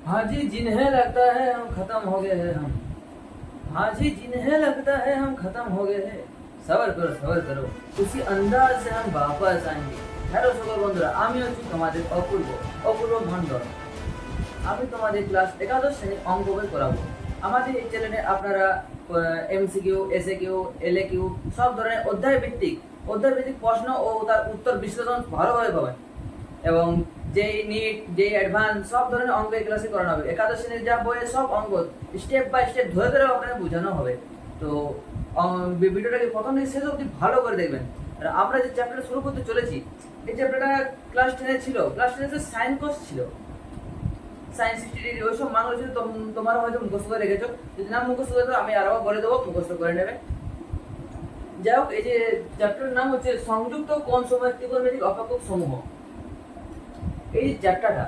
हाँ जी, जिन्हें लगता है हम खत्म हो गए हैं हम। हाँ जी, जिन्हें लगता है हम खत्म हो गए हैं, सबर करो, उसी अंदाज से हम वापस आएंगे। হ্যালো সকল বন্ধুরা, আমি হচ্ছি তোমাদের অপূর্ব মণ্ডল। আমি তোমাদের ক্লাস একাদশ শ্রেণীর অঙ্ক বই করাবো। আমাদের এই চ্যানেলে আপনারা এমসিকিউ, এসএকিউ, এলএকিউ সব ধরনের অধ্যায় ভিত্তিক প্রশ্ন ও তার উত্তর বিশ্লেষণ ভালোভাবে পাবেন। এবং যেই নিট, যেই অ্যাডভান্স সব ধরনের অঙ্ক এই ক্লাসে করানো হবে। একাদশ শ্রেণীর যা বইয়ের সব অঙ্ক স্টেপ বাই স্টেপ ধরে আপনাকে বোঝানো হবে। তো ভিডিওটাকে প্রথম থেকে শেষ অবধি ভালো করে দেখবেন। আর আমরা যে চ্যাপ্টারটা শুরু করতে চলেছি, এই চ্যাপ্টারটা ক্লাস 10 ছিল। ক্লাস 10 সাইন কস ছিল, সাইন 60 ডিগ্রি, ওইসব মানগুলো ছিল। তোমরা হয়তো মুখস্থ করে রেখেছো, যদি না মুখস্থ করে আমি আরেকবার বলে দেবো, মুখস্থ করে নেবে। যাই হোক, এই যে চ্যাপ্টারের নাম হচ্ছে সংযুক্ত কোণ সময়ের ত্রিকোণমিতিক অপেক্ষক সমূহ। এই চ্যাপ্টারটা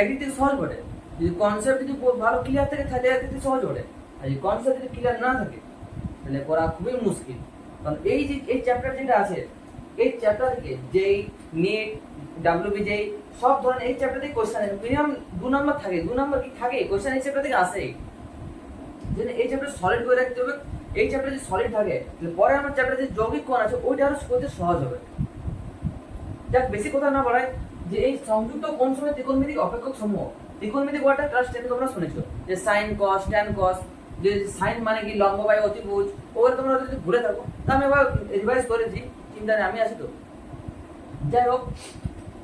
একদিক থেকে সহজ বটে, যদি কনসেপ্ট যদি ভালো ক্লিয়ার থাকে তাহলে একদিক থেকে সহজ বটে। আর যদি কনসেপ্ট যদি ক্লিয়ার না থাকে তাহলে পড়া খুবই মুশকিল। কারণ এই চ্যাপ্টার যেটা আছে, এই চ্যাপ্টার থেকে যেই নেট, ডাব্লিউবিজেই সব ধরনের এই চ্যাপ্টার থেকে কোশ্চেন মিনিমাম 2 নম্বর থাকে। 2 নম্বর কি থাকে কোশ্চেন এই চ্যাপ্টার থেকে আসেই। যেন এই চ্যাপ্টার সলিড করে রাখতে হবে। এই চ্যাপ্টার যদি সলিড থাকে তাহলে পরে আমার চ্যাপ্টার যে যৌগিক কোণ আছে ওইটা আরো করতে সহজ হবে। যাক, বেশি কথা না বলাই, যে এই সংযুক্ত কোণ সময়ের ত্রিকোণমিতিক অপেক্ষক সমূহ। ত্রিকোণমিতিক ওয়ার্ডটা ক্লাস 10 তোমরা শুনেছো, যে সাইন কস, ট্যান কস। যে সাইন মানে কি লম্ব বাই অতিভুজ, ওগুলো তোমরা যদি ভুলে থাকো তা আমি এবার রিভাইজ করেছি, চিন্তা নেই, আমি আছি তো। যাই হোক,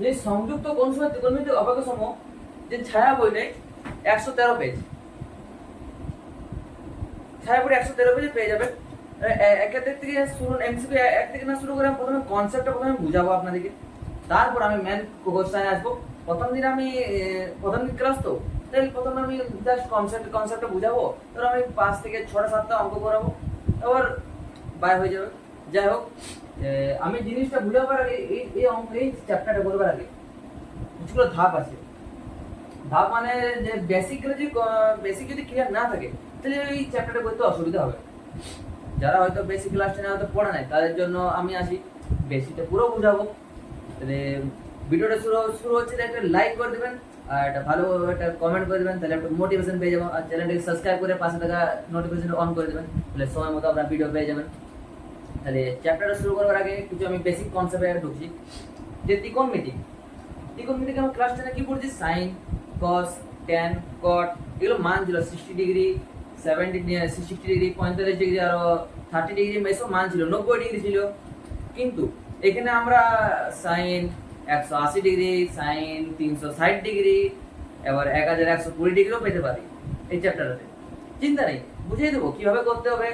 যে সংযুক্ত কোণ সময়ের ত্রিকোণমিতিক অপেক্ষক সমূহ, যে ছায়া বইলে 113 পেজ, ছায়া বইলে 113 পেজে পেয়ে যাবে। এক থেকে শুনুন, এমসিকিউ এক থেকে না শুরু করে আমি প্রথমে কনসেপ্টটা প্রথমে বুঝাবো আপনাদেরকে, তারপর আমি মেন কোশ্চেনে আসবো। প্রথম দিন ক্লাস তো, তাই প্রথমে আমি জাস্ট কনসেপ্টটা বুঝাবো, তারপর আমি 5 থেকে 6টা 7টা অঙ্ক করাবো, তারপর বাই হয়ে যাবে। যাই হোক, আমি জিনিসটা বুঝাবার আগে এই চ্যাপ্টারটা বলবার আগে কিছুগুলো ধাপ আছে। ধাপ মানে যে বেসিক যদি ক্লিয়ার না থাকে তাহলে এই চ্যাপ্টারটা করতে অসুবিধা হবে। যারা হয়তো বেসিক ক্লাস 10 হয়তো পড়ে নাই, তাদের জন্য আমি আসি, বেসিকটা পুরো বুঝাবো। তাহলে ভিডিওটা শুরু হচ্ছে, একটা লাইক করে দেবেন আর একটা ভালো একটা কমেন্ট করে দেবেন, তাহলে একটা মোটিভেশন পেয়ে যাবো। আর চ্যানেলটাকে সাবস্ক্রাইব করে পাশে থাকা নোটিফিকেশন অন করে দেবেন, তাহলে সময় মতো আপনার ভিডিও পেয়ে যাবেন। তাহলে চ্যাপ্টারটা শুরু করার আগে কিছু আমি বেসিক কনসেপ্টে ঢুকছি। যে ত্রিকোণমিতিক আমার ক্লাস 10 কি পড়ছি, সাইন, কস, ট্যান, কট, এগুলো মান ছিল 60 ডিগ্রি, 60 ডিগ্রি, 45 ডিগ্রি, আরো 30 ডিগ্রি, এসব মান ছিল, 90 ডিগ্রি ছিল। কিন্তু এখানে আমরা সাইন 180 ডিগ্রি, সাইন 360 ডিগ্রি, এবার 1120 ডিগ্রিও পেতে পারি এই চ্যাপ্টারটাতে। চিন্তা নেই, বুঝিয়ে দেবো কিভাবে করতে হবে।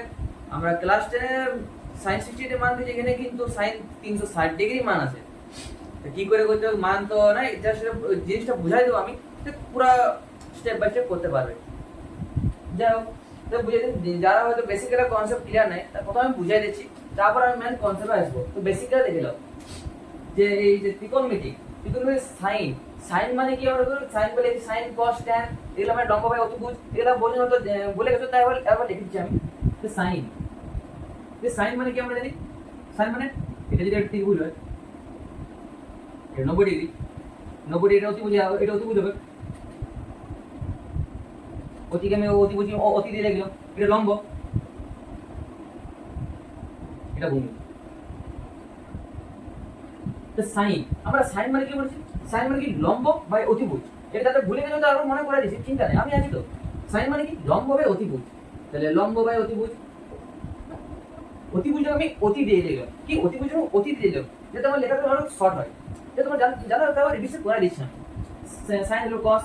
আমরা ক্লাস 10 সাইন 60 ডিগ্রি মান দিয়েছি, এখানে কিন্তু সাইন 360 ডিগ্রি মান আছে। কি করে করতে হবে মান তো নাই, জাস্ট জিনিসটা বুঝাই দেবো আমি, পুরো স্টেপ বাই স্টেপ করতে পারবে। যাই হোক, তো বুঝে দিন, যারা হয়তো বেসিক্যালি কনসেপ্ট ক্লিয়ার নাই তার প্রথমে আমি বুঝাই দিচ্ছি, তারপর আমি মেন কনসেপ্টে আসবো। তো বেসিক্যালি দেখে নাও, যে এই যে ত্রিকোণমিতিক সাইন মানে কি, আমরা সাইন বলে সাইন কস ট্যান, এগুলো মানে লম্ব বাই অতিভুজ, এগুলো বোঝানো তো বলে গেছো, তাই এবার লিখে দিচ্ছি আমি। তো সাইন মানে কি আমরা জানি, সাইন মানে এটা যদি একটা ত্রিভুজ হয়, এটা 90 ডিগ্রি, 90 ডিগ্রি অতিভুজ, এটা অতিভুজ হবে। অতি দিয়ে লিখলাম, এটা লম্ব, এটা ভূমি। তো আমরা সাইন মানে কি বলছি, সাইন মানে কি লম্ব বাই অতিভুজ। এটা ভুলে গেলে তো আরো মনে করে দিচ্ছি, চিন্তা নেই, আমি আছি তো। সাইন মানে কি লম্ব বাই অতিভুজ, তাহলে লম্ব বাই অতিভুজ। অতিভুজ আমি অতি দিয়ে দিলাম, কি অতিভুজ অতি দিয়ে দিলাম, যাতে আমার লেখাটা আরো শর্ট হয়। যে তোমার জানো তারপর রিভিশন করে দিচ্ছি না। সাইন হলো কস,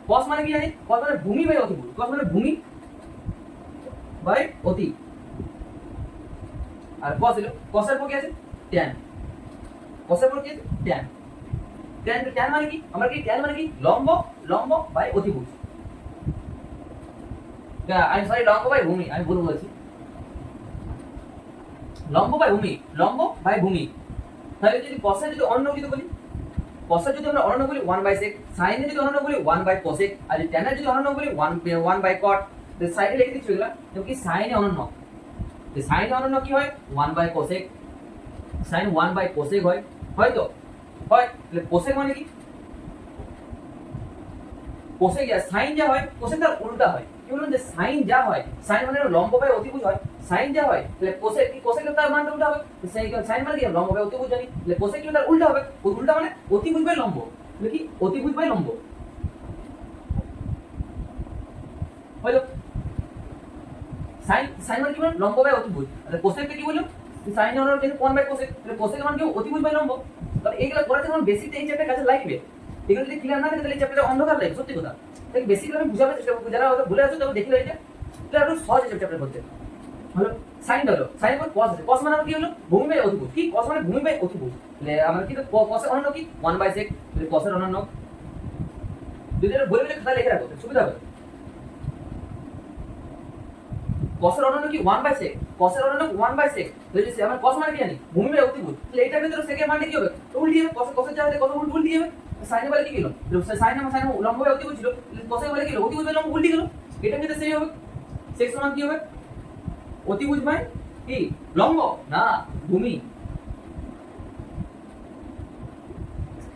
কস মানে কি জানি, কস মানে ভূমি বাই অতিভুজ, কস মানে ভূমি বাই অতি। আর কস হলো, কসের পর কি আছে ট্যান, কসের পর কি আছে ট্যান। ট্যান মানে কি, আমরা কি ট্যান মানে কি লম্ব বাই অতিভুজ। আমি সরি, লম্ব বাই ভূমি, আমি ভুল বলছি, লম্ব বাই ভূমি। তাহলে যদি কসের যদি অনন্য বলি, কসের যদি আমরা অনন্য বলি 1/sec, সাইনের যদি অনন্য বলি 1/cosec, আর যদি ট্যানের যদি অনন্য বলি 1/cot। তো সাইডে লিখে দিচ্ছি এগুলা, যেমন কি সাইনে অনন্য, তো সাইনে অনন্য কি হয় 1/cosec, সাইন 1/cosec হয়, হয়তো হয়। তাহলে cosec মানে কি, কোসেক সাইন যা হয় কোসেক তার উল্টা হয়। কি বলুন যে সাইন যা হয়, সাইন মানে লম্ব বাই অতিভুজ হয়, সাইন যা হয় তাহলে কোসেক কি কোসেক তার মানটা উল্টা হবে। সাইন মানে কি লম্ব বাই অতিভুজ জানি, তাহলে কোসেক কি তার উল্টা হবে, উল্টা মানে অতিভুজ বাই লম্ব, তাহলে কি অতিভুজ বাই লম্ব হলো। সাইন সাইন মানে কি বলুন লম্ব বাই অতিভুজ, তাহলে কোসেকটা কি বললাম সাইন হলো কিন্তু কোণ বাই কোসেক, তাহলে কোসেক মানে কি অতিভুজ বাই লম্ব। তাহলে এইগুলো করাতে যখন বেসিকটা এই চ্যাপ্টার কাছে লাগবে, এগুলো যদি ক্লিয়ার না থাকে তাহলে এই চ্যাপ্টারটা অন্ধকার লাগবে, সত্যি কথা। তাই বেসিকলি আমি বুঝাবার চেষ্টা করব, যারা হয়তো ভুলে আছো তারা দেখলে এটা তাহলে একটু সহজ আছে চ্যাপ্টার করতে। হলো সাইন হলো, সাইন পর cos আছে, cos মানে কি হলো ভূমি বাই অতিভুজ, কি cos মানে ভূমি বাই অতিভুজ, তাহলে আমরা কি cos এর অনন্য কি 1/sec, তাহলে cos এর অনন্য যদি এটা বলে বলে খাতা লিখে রাখো সুবিধা হবে। cos এর অনন্য কি 1/sec, cos এর অনন্য 1/sec, তাহলে যদি আমরা cos মানে কি জানি ভূমি বাই অতিভুজ, তাহলে এটার ভিতরে sec এর মানে কি হবে উল্টি হবে, cos এর জায়গায় cos উল্টি হবে, sin বলে কি গেল sin লম্ব বাই অতিভুজ ছিল, cos বলে কি গেল অতিভুজ বাই লম্ব উল্টি গেল, এটার ভিতরে সেই হবে sec সমান কি হবে অতিভুজ বাই কি লম্ব না ভূমি।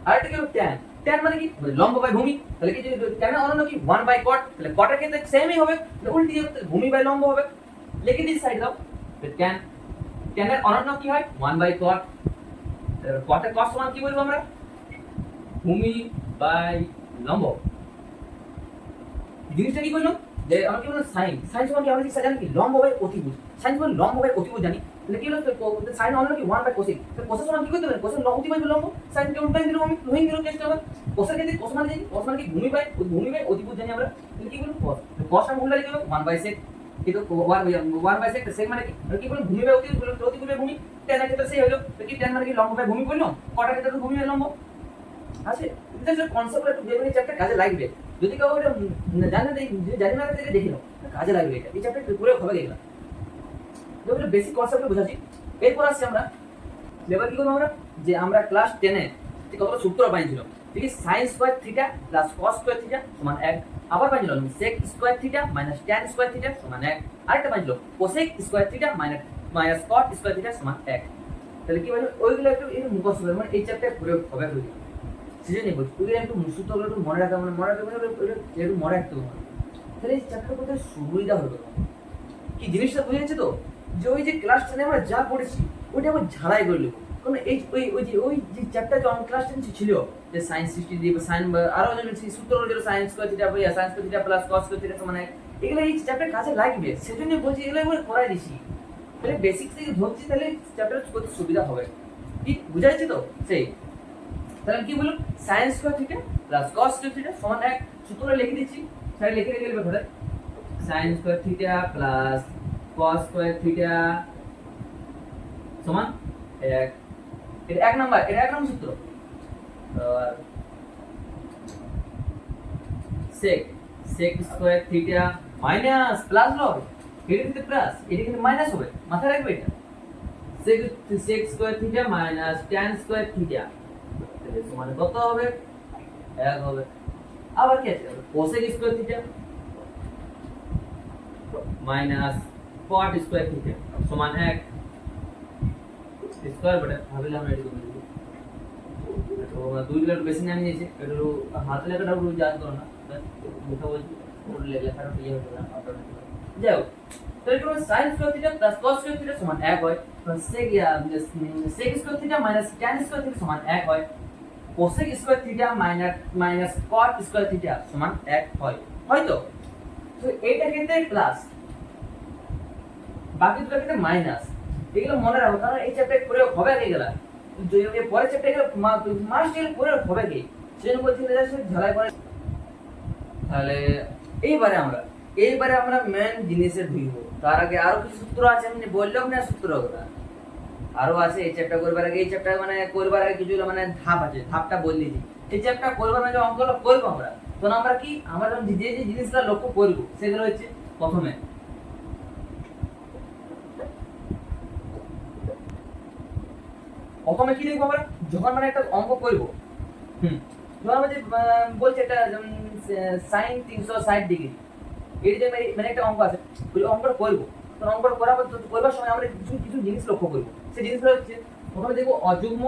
আরেকটা কি হলো tan, tan মানে কি লম্ব বাই ভূমি, তাহলে কি tan এর অনন্য কি 1/cot, তাহলে cot এর ক্ষেত্রে সেমই হবে, তাহলে উল্টি হবে ভূমি বাই লম্ব হবে, লিখে দিই সাইড দাও। tan tan এর অনন্য কি হয় 1/cot, cot এর cos সমান কি বলবো আমরা ভূমি বাই লম্ব। জিনিসটা কি বললাম যে আমরা কি বললাম সাইন, সাইন সমান কি আমরা কি জানি কি লম্ব বাই অতিভুজ, সাইন সমান লম্ব বাই অতিভুজ জানি, তাহলে কি হলো সাইন অনন্য কি 1/cosec, তাহলে cosec সমান কি করতে হবে cosec লম্ব বাই লম্ব, সাইন কে উল্টাই দিলাম আমি রোহিং দিলাম চেষ্টা হবে, cosec কে cos মানে জানি, cos মানে কি ভূমি বাই অতিভুজ জানি আমরা, তাহলে কি বলবো cos, cos আমি উল্টা লিখে দেব 1/sec, কিন্তু 1/sec sec মানে কি আর কি বলবো ভূমি বাই অতিভুজ বাই ভূমি, tan এর ক্ষেত্রে সেই হলো, তো কি tan মানে কি লম্ব বাই ভূমি বললাম, cot এর ক্ষেত্রে ভূমি বাই লম্ব আছে। এটা যে কনসেপ্ট একটু ভেবে চ্যাপ্টার কাজে লাগবে, যদি কেউ এটা জানে জানি না দেখে দেখে নাও কাজে লাগবে, এটা এই চ্যাপ্টার পুরো হবে গেলাম যেগুলো বেসিক কনসেপ্ট বুঝাচ্ছি। এরপর আসছি আমরা এবার কি করবো আমরা যে আমরা ক্লাস 10 এ ঠিক কতটা সূত্র পাইছিল, ঠিক আছে sin square theta plus cos square theta সমান 1, আবার পাইছিল sec square theta minus tan square theta সমান 1, আরেকটা পাইছিল cosec square theta minus cot square theta সমান 1। তাহলে কি পাইছিল ওইগুলো একটু মুখস্থ করে মানে এই চ্যাপ্টারে প্রয়োগ হবে হয়ে সেজন্যই বলছি ওইগুলো একটু সূত্রগুলো একটু মনে রাখা মানে মনে রাখতে একটু মনে রাখতে হবে, তাহলে এই চ্যাপ্টার করতে সুবিধা হবে। কি জিনিসটা বুঝে যাচ্ছে তো যে ওই যে ক্লাস 10 এ আমরা যা পড়েছি ওইটা আমরা ঝালাই করে নেব, কারণ এই ওই যে চ্যাপ্টার যে ক্লাস 10 ছিল যে sin 60 দিয়ে sin আরো যে সূত্রগুলো যেটা sin square theta by sin square theta plus cos square theta সমান এগুলো এই চ্যাপ্টার কাজে লাগবে, সেজন্যই বলছি এগুলো একবার করাই দিছি, তাহলে বেসিক থেকে ধরছি তাহলে চ্যাপ্টার করতে সুবিধা হবে। কি বুঝা যাচ্ছে তো সেই তাহলে কি বললাম sin square theta plus cos square theta সমান 1, সূত্রটা লিখে দিচ্ছি স্যার লিখে রেখে দেবে ঘরে sin square theta plus cos square theta সমান 1, এটা এক নাম্বার সূত্র। আর sec square theta minus plus হবে, এদিকে প্লাস এদিকে মাইনাস হবে, মাথায় রাখবে এটা sec square theta minus tan square theta সমান কত হবে 1 হবে। আবার কি আছে cosec square theta minus cot square theta সমান 1 স্কয়ার বটে ভাবলাম আমরা এদিকে বলি তো দুই লেখার বেশি নাম নিয়েছে একটু হাতে লেখাটা একটু যাচ করো না লেখা বলছি ওর লেখাটা ইয়ে হতে না আপনারা যাও তো এটা sin square theta plus cos square theta সমান 1 হয়, তো sec square theta minus tan square theta সমান 1 হয়, cosec square theta minus cot square theta সমান 1 হয়, হয়তো তো এইটা ক্ষেত্রে প্লাস বাকি দুটো ক্ষেত্রে মাইনাস, এগুলো মনে রাখো কারণ এই চ্যাপ্টারে প্রয়োগ হবে কি গেলা যে পরের চ্যাপ্টারে এগুলো মাস্ট এগুলো প্রয়োগ হবে কি সেজন্য বলছি যে ঝালাই করে। তাহলে এইবারে আমরা মেন জিনিসে ঢুকবো, তার আগে আরো কিছু সূত্র আছে আমি বললাম না সূত্রগুলো আরো আছে এই চ্যাপ্টার করবার আগে, এই চ্যাপ্টার মানে করবার আগে কিছু মানে ধাপ আছে, ধাপটা বলে দিয়েছি এই চ্যাপ্টার করবার আগে অঙ্কগুলো করবো আমরা, তখন আমরা কি আমরা যে জিনিসগুলো লক্ষ্য করবো সেগুলো হচ্ছে প্রথমে কি দেখবো আমরা যখন মানে একটা অঙ্ক করবো ধর আমরা যে বলছি একটা sin 360 ডিগ্রি এর যে মানে একটা অঙ্ক আছে ওই অঙ্কটা করবো, তো অঙ্কটা করবার সময় আমরা কিছু জিনিস লক্ষ্য করবো, সেই জিনিসগুলো হচ্ছে প্রথমে দেখবো অযুগ্ম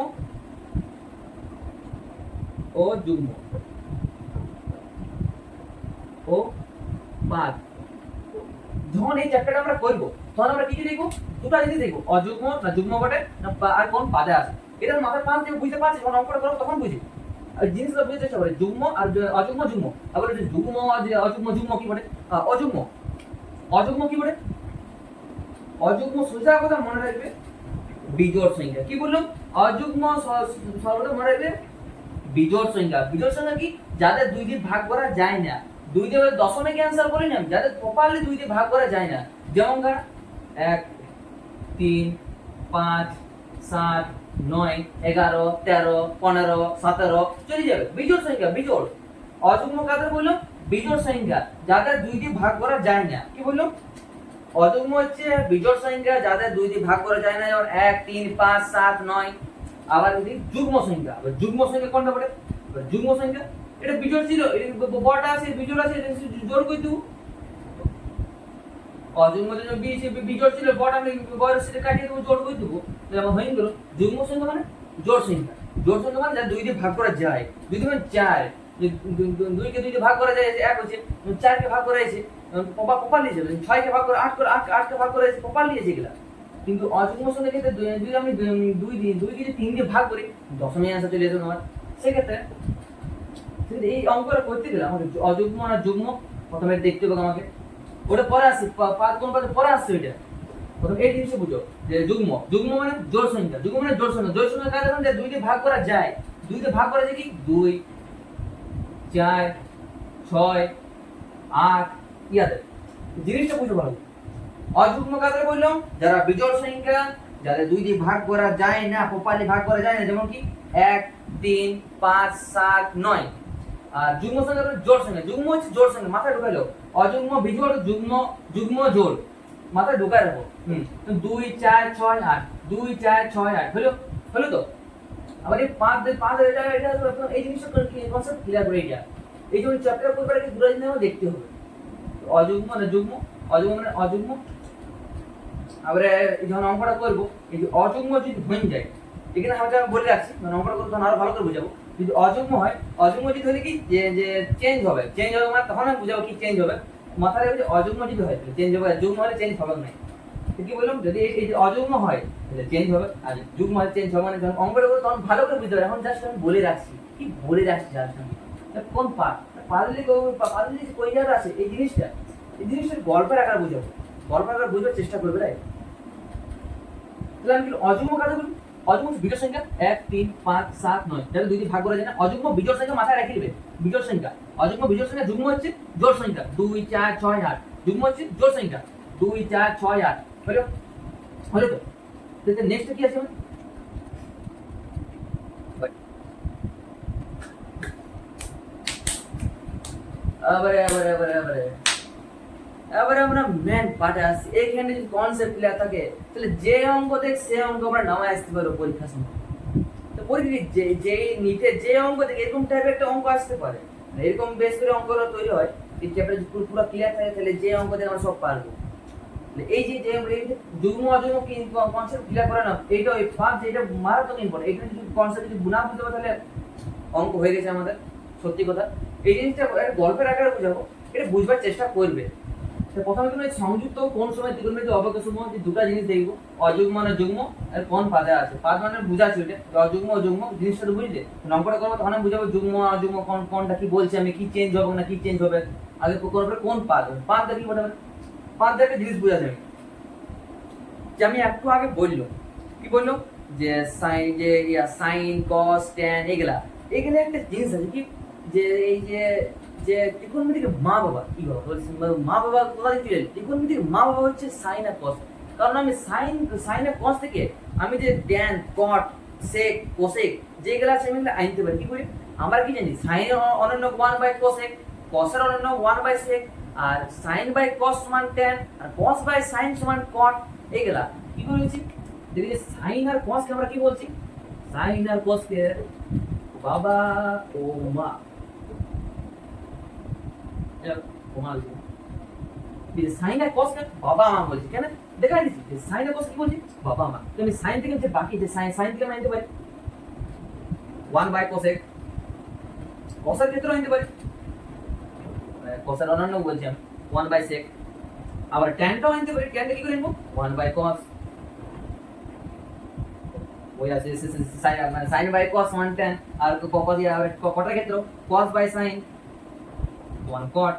ও পাদ। যখন এই চ্যাপ্টারটা আমরা করবো তখন আমরা কি কি দেখবো? দুটো জিনিস দেখবো, অযুগ্ম না যুগ্ম বটে না আর কোন পাদে আছে। এটা মাথায় পাঁচ দিয়ে বুঝতে পারছি, যখন অঙ্কটা করবো তখন বুঝি। আর জিনিসগুলো বুঝতে চেষ্টা করে, যুগ্ম আর অযুগ্ম যুগ্ম। আবার যুগ্ম অযুগ্ম যুগ্ম কি বলে? অযুগ্ম। অযুগ্ম কি বলে? অযুগ্ম সোজা কথা মনে রাখবে বিজোড় সংখ্যা। কি বললাম? অযুগ্ম সর্বদা মনে রাখবে বিজোড় সংখ্যা। বিজোড় সংখ্যা কি? যাদের দুই দিয়ে ভাগ করা যায় না। দুই দিয়ে দশমিক অ্যান্সার বলি না, যাদের প্রপারলি দুই দিয়ে ভাগ করা যায় না। যেমন কারা? 1 3 5 7 9 11 13 15 17 চলে যাবে, বিজোড় সংখ্যা। বিজোড়। অযুগ্ম কাদের বললাম? বিজোড় সংখ্যা যাদের দুই দিয়ে ভাগ করা যায় না। কি বললাম? অযুগ্ম হচ্ছে বিজোড় সংখ্যা যাদের দুই দিয়ে ভাগ করা যায় না, যেমন 1 3 5 7 9। আবার যদি যুগ্ম সংখ্যা, যুগ্ম সংখ্যা কোনটা বলে? যুগ্ম সংখ্যা এটা বিজোড় ছিল, বড়টা আছে বিজোড় আছে, এটা জোড় কই দেব। অযুগ্ম যদি বিজোড় ছিল, বড় আমি বড় সেটা কাটিয়ে দেব, জোড় কই দেব, তাহলে আমার হয়ে গেল। যুগ্ম সংখ্যা মানে জোড় সংখ্যা। জোড় সংখ্যা মানে যা দুই দিয়ে ভাগ করা যায়। দুই দিয়ে মানে 4, দুই কে দুই দিয়ে ভাগ করা যায়, এক হচ্ছে। 4 কে ভাগ করা হয়েছে প্রপারলি যাবে, 6 কে ভাগ করে 8 করে 8 কে ভাগ করা হয়েছে প্রপারলি আছে এগুলা। কিন্তু অযুগ্ম সংখ্যা ক্ষেত্রে যদি আমি দুই দিয়ে 3 দিয়ে ভাগ করি, দশমিক অ্যান্সার চলে আসবে আমার। সেক্ষেত্রে এই অঙ্কটা করতে গেলে আমাকে অযুগ্ম আর যুগ্ম প্রথমে দেখতে হবে আমাকে। ওটা পরে আসছে, পাঁচ কোন পাশে পরে আসছে ওইটা। প্রথম এই জিনিসটা বুঝো যে যুগ্ম। যুগ্ম মানে জোড় সংখ্যা। যুগ্ম মানে জোড় সংখ্যা। জোড় সংখ্যা কারণ যে দুই দিয়ে ভাগ করা যায়। দুই দিয়ে ভাগ করা যায় কি? 2 4 6 8 ইয়াতে। জিনিসটা বুঝো ভালো। অযুগ্ম কাদের বললাম? যারা বিজোড় সংখ্যা, যাদের দুই দিয়ে ভাগ করা যায় না, প্রপারলি ভাগ করা যায় না, যেমন কি 1 3 5 7 9। আর যুগ্ম সংখ্যা হলো জোড় সংখ্যা। যুগ্ম হচ্ছে জোড় সংখ্যা, মাথায় ঢুকাই লো। অযুগ্ম বিজোড় যুগ্ম যুগ্ম জোড় মাথায় ঢুকাই রাখো। 2 4 6 8 2 4 6 8 হলো। হলো তো? আবার এই 5 এটা এই জিনিসটা কনসেপ্ট ক্লিয়ার করে এটা। এই জন্য চ্যাপ্টার করবার আগে দুটো জিনিস আমাকে দেখতে হবে। অযুগ্ম মানে যুগ্ম, অযুগ্ম মানে অযুগ্ম। আবার যখন অঙ্কটা করবো, এই যে অযুগ্ম যদি হয়ে যায়, এখানে আমি বলে রাখছি, মানে অঙ্কটা করবো তখন আরো ভালো করে বুঝাবো। যদি অযুগ্ম হয়, অযুগ্ম যদি হলে কি যে যে চেঞ্জ হবে। চেঞ্জ হবে মানে তখন আমি বুঝাবো কি চেঞ্জ হবে। মাথায় রাখবে যে অযুগ্ম যদি হয় চেঞ্জ হবে, যুগ্ম হলে চেঞ্জ হবে না। কি বললাম? যদি এই যে অযুগ্ম হয় তাহলে চেঞ্জ হবে, আর যুগ্ম হলে চেঞ্জ হবে না। যখন অঙ্কটা করবো তখন ভালো করে বুঝতে হবে। এখন জাস্ট আমি বলে রাখছি, কি বলে রাখছি জাস্ট আমি কোন পার্ট পারলে কই জায়গা আছে এই জিনিসটা। এই জিনিসটা গল্পের আকার বুঝাবো, গল্পের আকার বুঝার চেষ্টা করবে, রাইট? তাহলে আমি অযুগ্ম কাদের বলি? অযুগ্ম বিজোড় সংখ্যা 1 3 5 7 9, যারা দুই দিয়ে ভাগ করা যায় না। অযুগ্ম বিজোড় সংখ্যা মাথায় রেখে দিবে, বিজোড় সংখ্যা। অযুগ্ম বিজোড় সংখ্যা। যুগ্ম হচ্ছে জোড় সংখ্যা 2 4 6 8। যুগ্ম হচ্ছে জোড় সংখ্যা 2 4 6 8। হলো? হলো তো? তাহলে নেক্সট কি আছে? এবারে আমরা মেন পার্টে আসি। এইখানে যদি কনসেপ্ট ক্লিয়ার থাকে তাহলে যে অঙ্ক দেখ সে অঙ্ক আমরা নামায় আসতে পারবো পরীক্ষার সময়। তো পরীক্ষা যে নিতে যে অঙ্ক দেখ এরকম টাইপের একটা অঙ্ক আসতে পারে, এরকম বেশ করে অঙ্কগুলো তৈরি হয়। এই চ্যাপ্টার যদি পুরো ক্লিয়ার থাকে তাহলে যে অঙ্ক দেখ আমরা সব পারবো। এই যে যুগ্ম অযুগ্ম কি কনসেপ্ট ক্লিয়ার করে না, এইটা ওই ফার্স্ট যেটা মারাত্মক ইম্পর্টেন্ট। এখানে যদি কনসেপ্ট যদি না বুঝতে পারে তাহলে অঙ্ক হয়ে গেছে আমাদের, সত্যি কথা। এই জিনিসটা গল্পের আকারে বুঝাবো, এটা বুঝবার চেষ্টা করবে। প্রথমে তুমি সংযুক্ত কোন সময় ত্রিকোণমিতিক অবকাশ সমূহ যে দুটো জিনিস দেখবো, অযুগ্ম মানে যুগ্ম আর কোন পাদে আছে। পাদ মানে বুঝাচ্ছি ওটা, অযুগ্ম অযুগ্ম জিনিসটা তো বুঝলে। নম্বরটা করবো তখন আমি বুঝাবো যুগ্ম অযুগ্ম কোনটা কি বলছি আমি, কি চেঞ্জ হবে না কি চেঞ্জ হবে। আগে করবে কোন পাদ, পাদ দেখি বলতে পাদ দেখে জিনিস বোঝা যাবে। যে আমি একটু আগে বললো কি বললো যে সাইন কস ট্যান এগুলা। এখানে একটা জিনিস আছে কি, যে এই যে যে ত্রিকোণমিতিক মা বাবা কি বাবা বলছি, মা বাবা কোথা থেকে পেলেন? ত্রিকোণমিতিক মা বাবা হচ্ছে সাইন আর কস। কারণ আমি সাইন আর কস থেকে আমি যে ট্যান কট সেক কোসেক যেগুলো আছে আমি আনতে পারি। কি করি আমরা কি জানি? সাইন অনন্য 1/cosec, কসের অনন্য 1/sec, R sign by cos সমান ট্যান, আর কস বাই সাইন সমান কট। এগুলা কি বলছি? দেখি সাইন আর কস কে আমরা কি বলছি? সাইন আর কস কে বাবা ও মা, সাইন আর কস কে বাবা মা বলছি। কেন দেখাই দিচ্ছি, সাইন আর কস কি বলছি? বাবা মা। তো আমি সাইন থেকে যে বাকি যে সাইন থেকে আমি আনতে পারি 1/cosec, কসের ক্ষেত্রে আনতে পারি কসের অনন্য বলছি আমি 1/sec। আবার ট্যানটাও আনতে পারি, ট্যানটা কি করে নিব 1/cos, ওই আছে মানে sin বাই cos 1 tan, আর cos দিয়ে আবার কটার ক্ষেত্রে cos বাই sin 1 cot।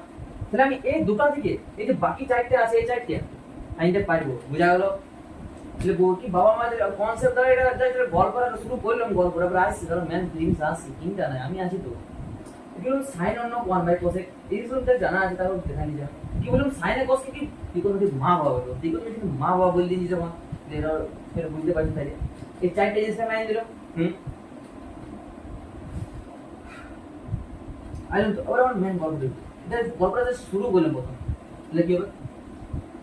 তাহলে আমি এই দুটো থেকে এই যে বাকি চারটে আছে এই চারটে আনতে পারবো, বুঝা গেল? তাহলে কি বাবা মাদের কনসেপ্ট দ্বারা এটা জাস্ট গল্প করা শুরু করলাম, গল্প করে আসছি, কারণ ম্যান প্লিজ আসছি চিন্তা নাই, আমি আছি তো। এগুলো sin অন্য 1/cos এই সবটা জানা আছে, তারপর দেখা নিয়ে যাও কি বললাম sin এ cos কি ত্রিকোণমিতিক মা বাবা বলো, ত্রিকোণমিতিক মা বাবা বল দিন যখন এরা ফের বুঝতে পারছেন। তাই এই চারটে জিনিস আমি আইন দিলাম। আইলাম তো। আবার আমার মেন গল্প দেখি, এটা গল্পটা শুরু করলাম প্রথম। তাহলে কি হবে,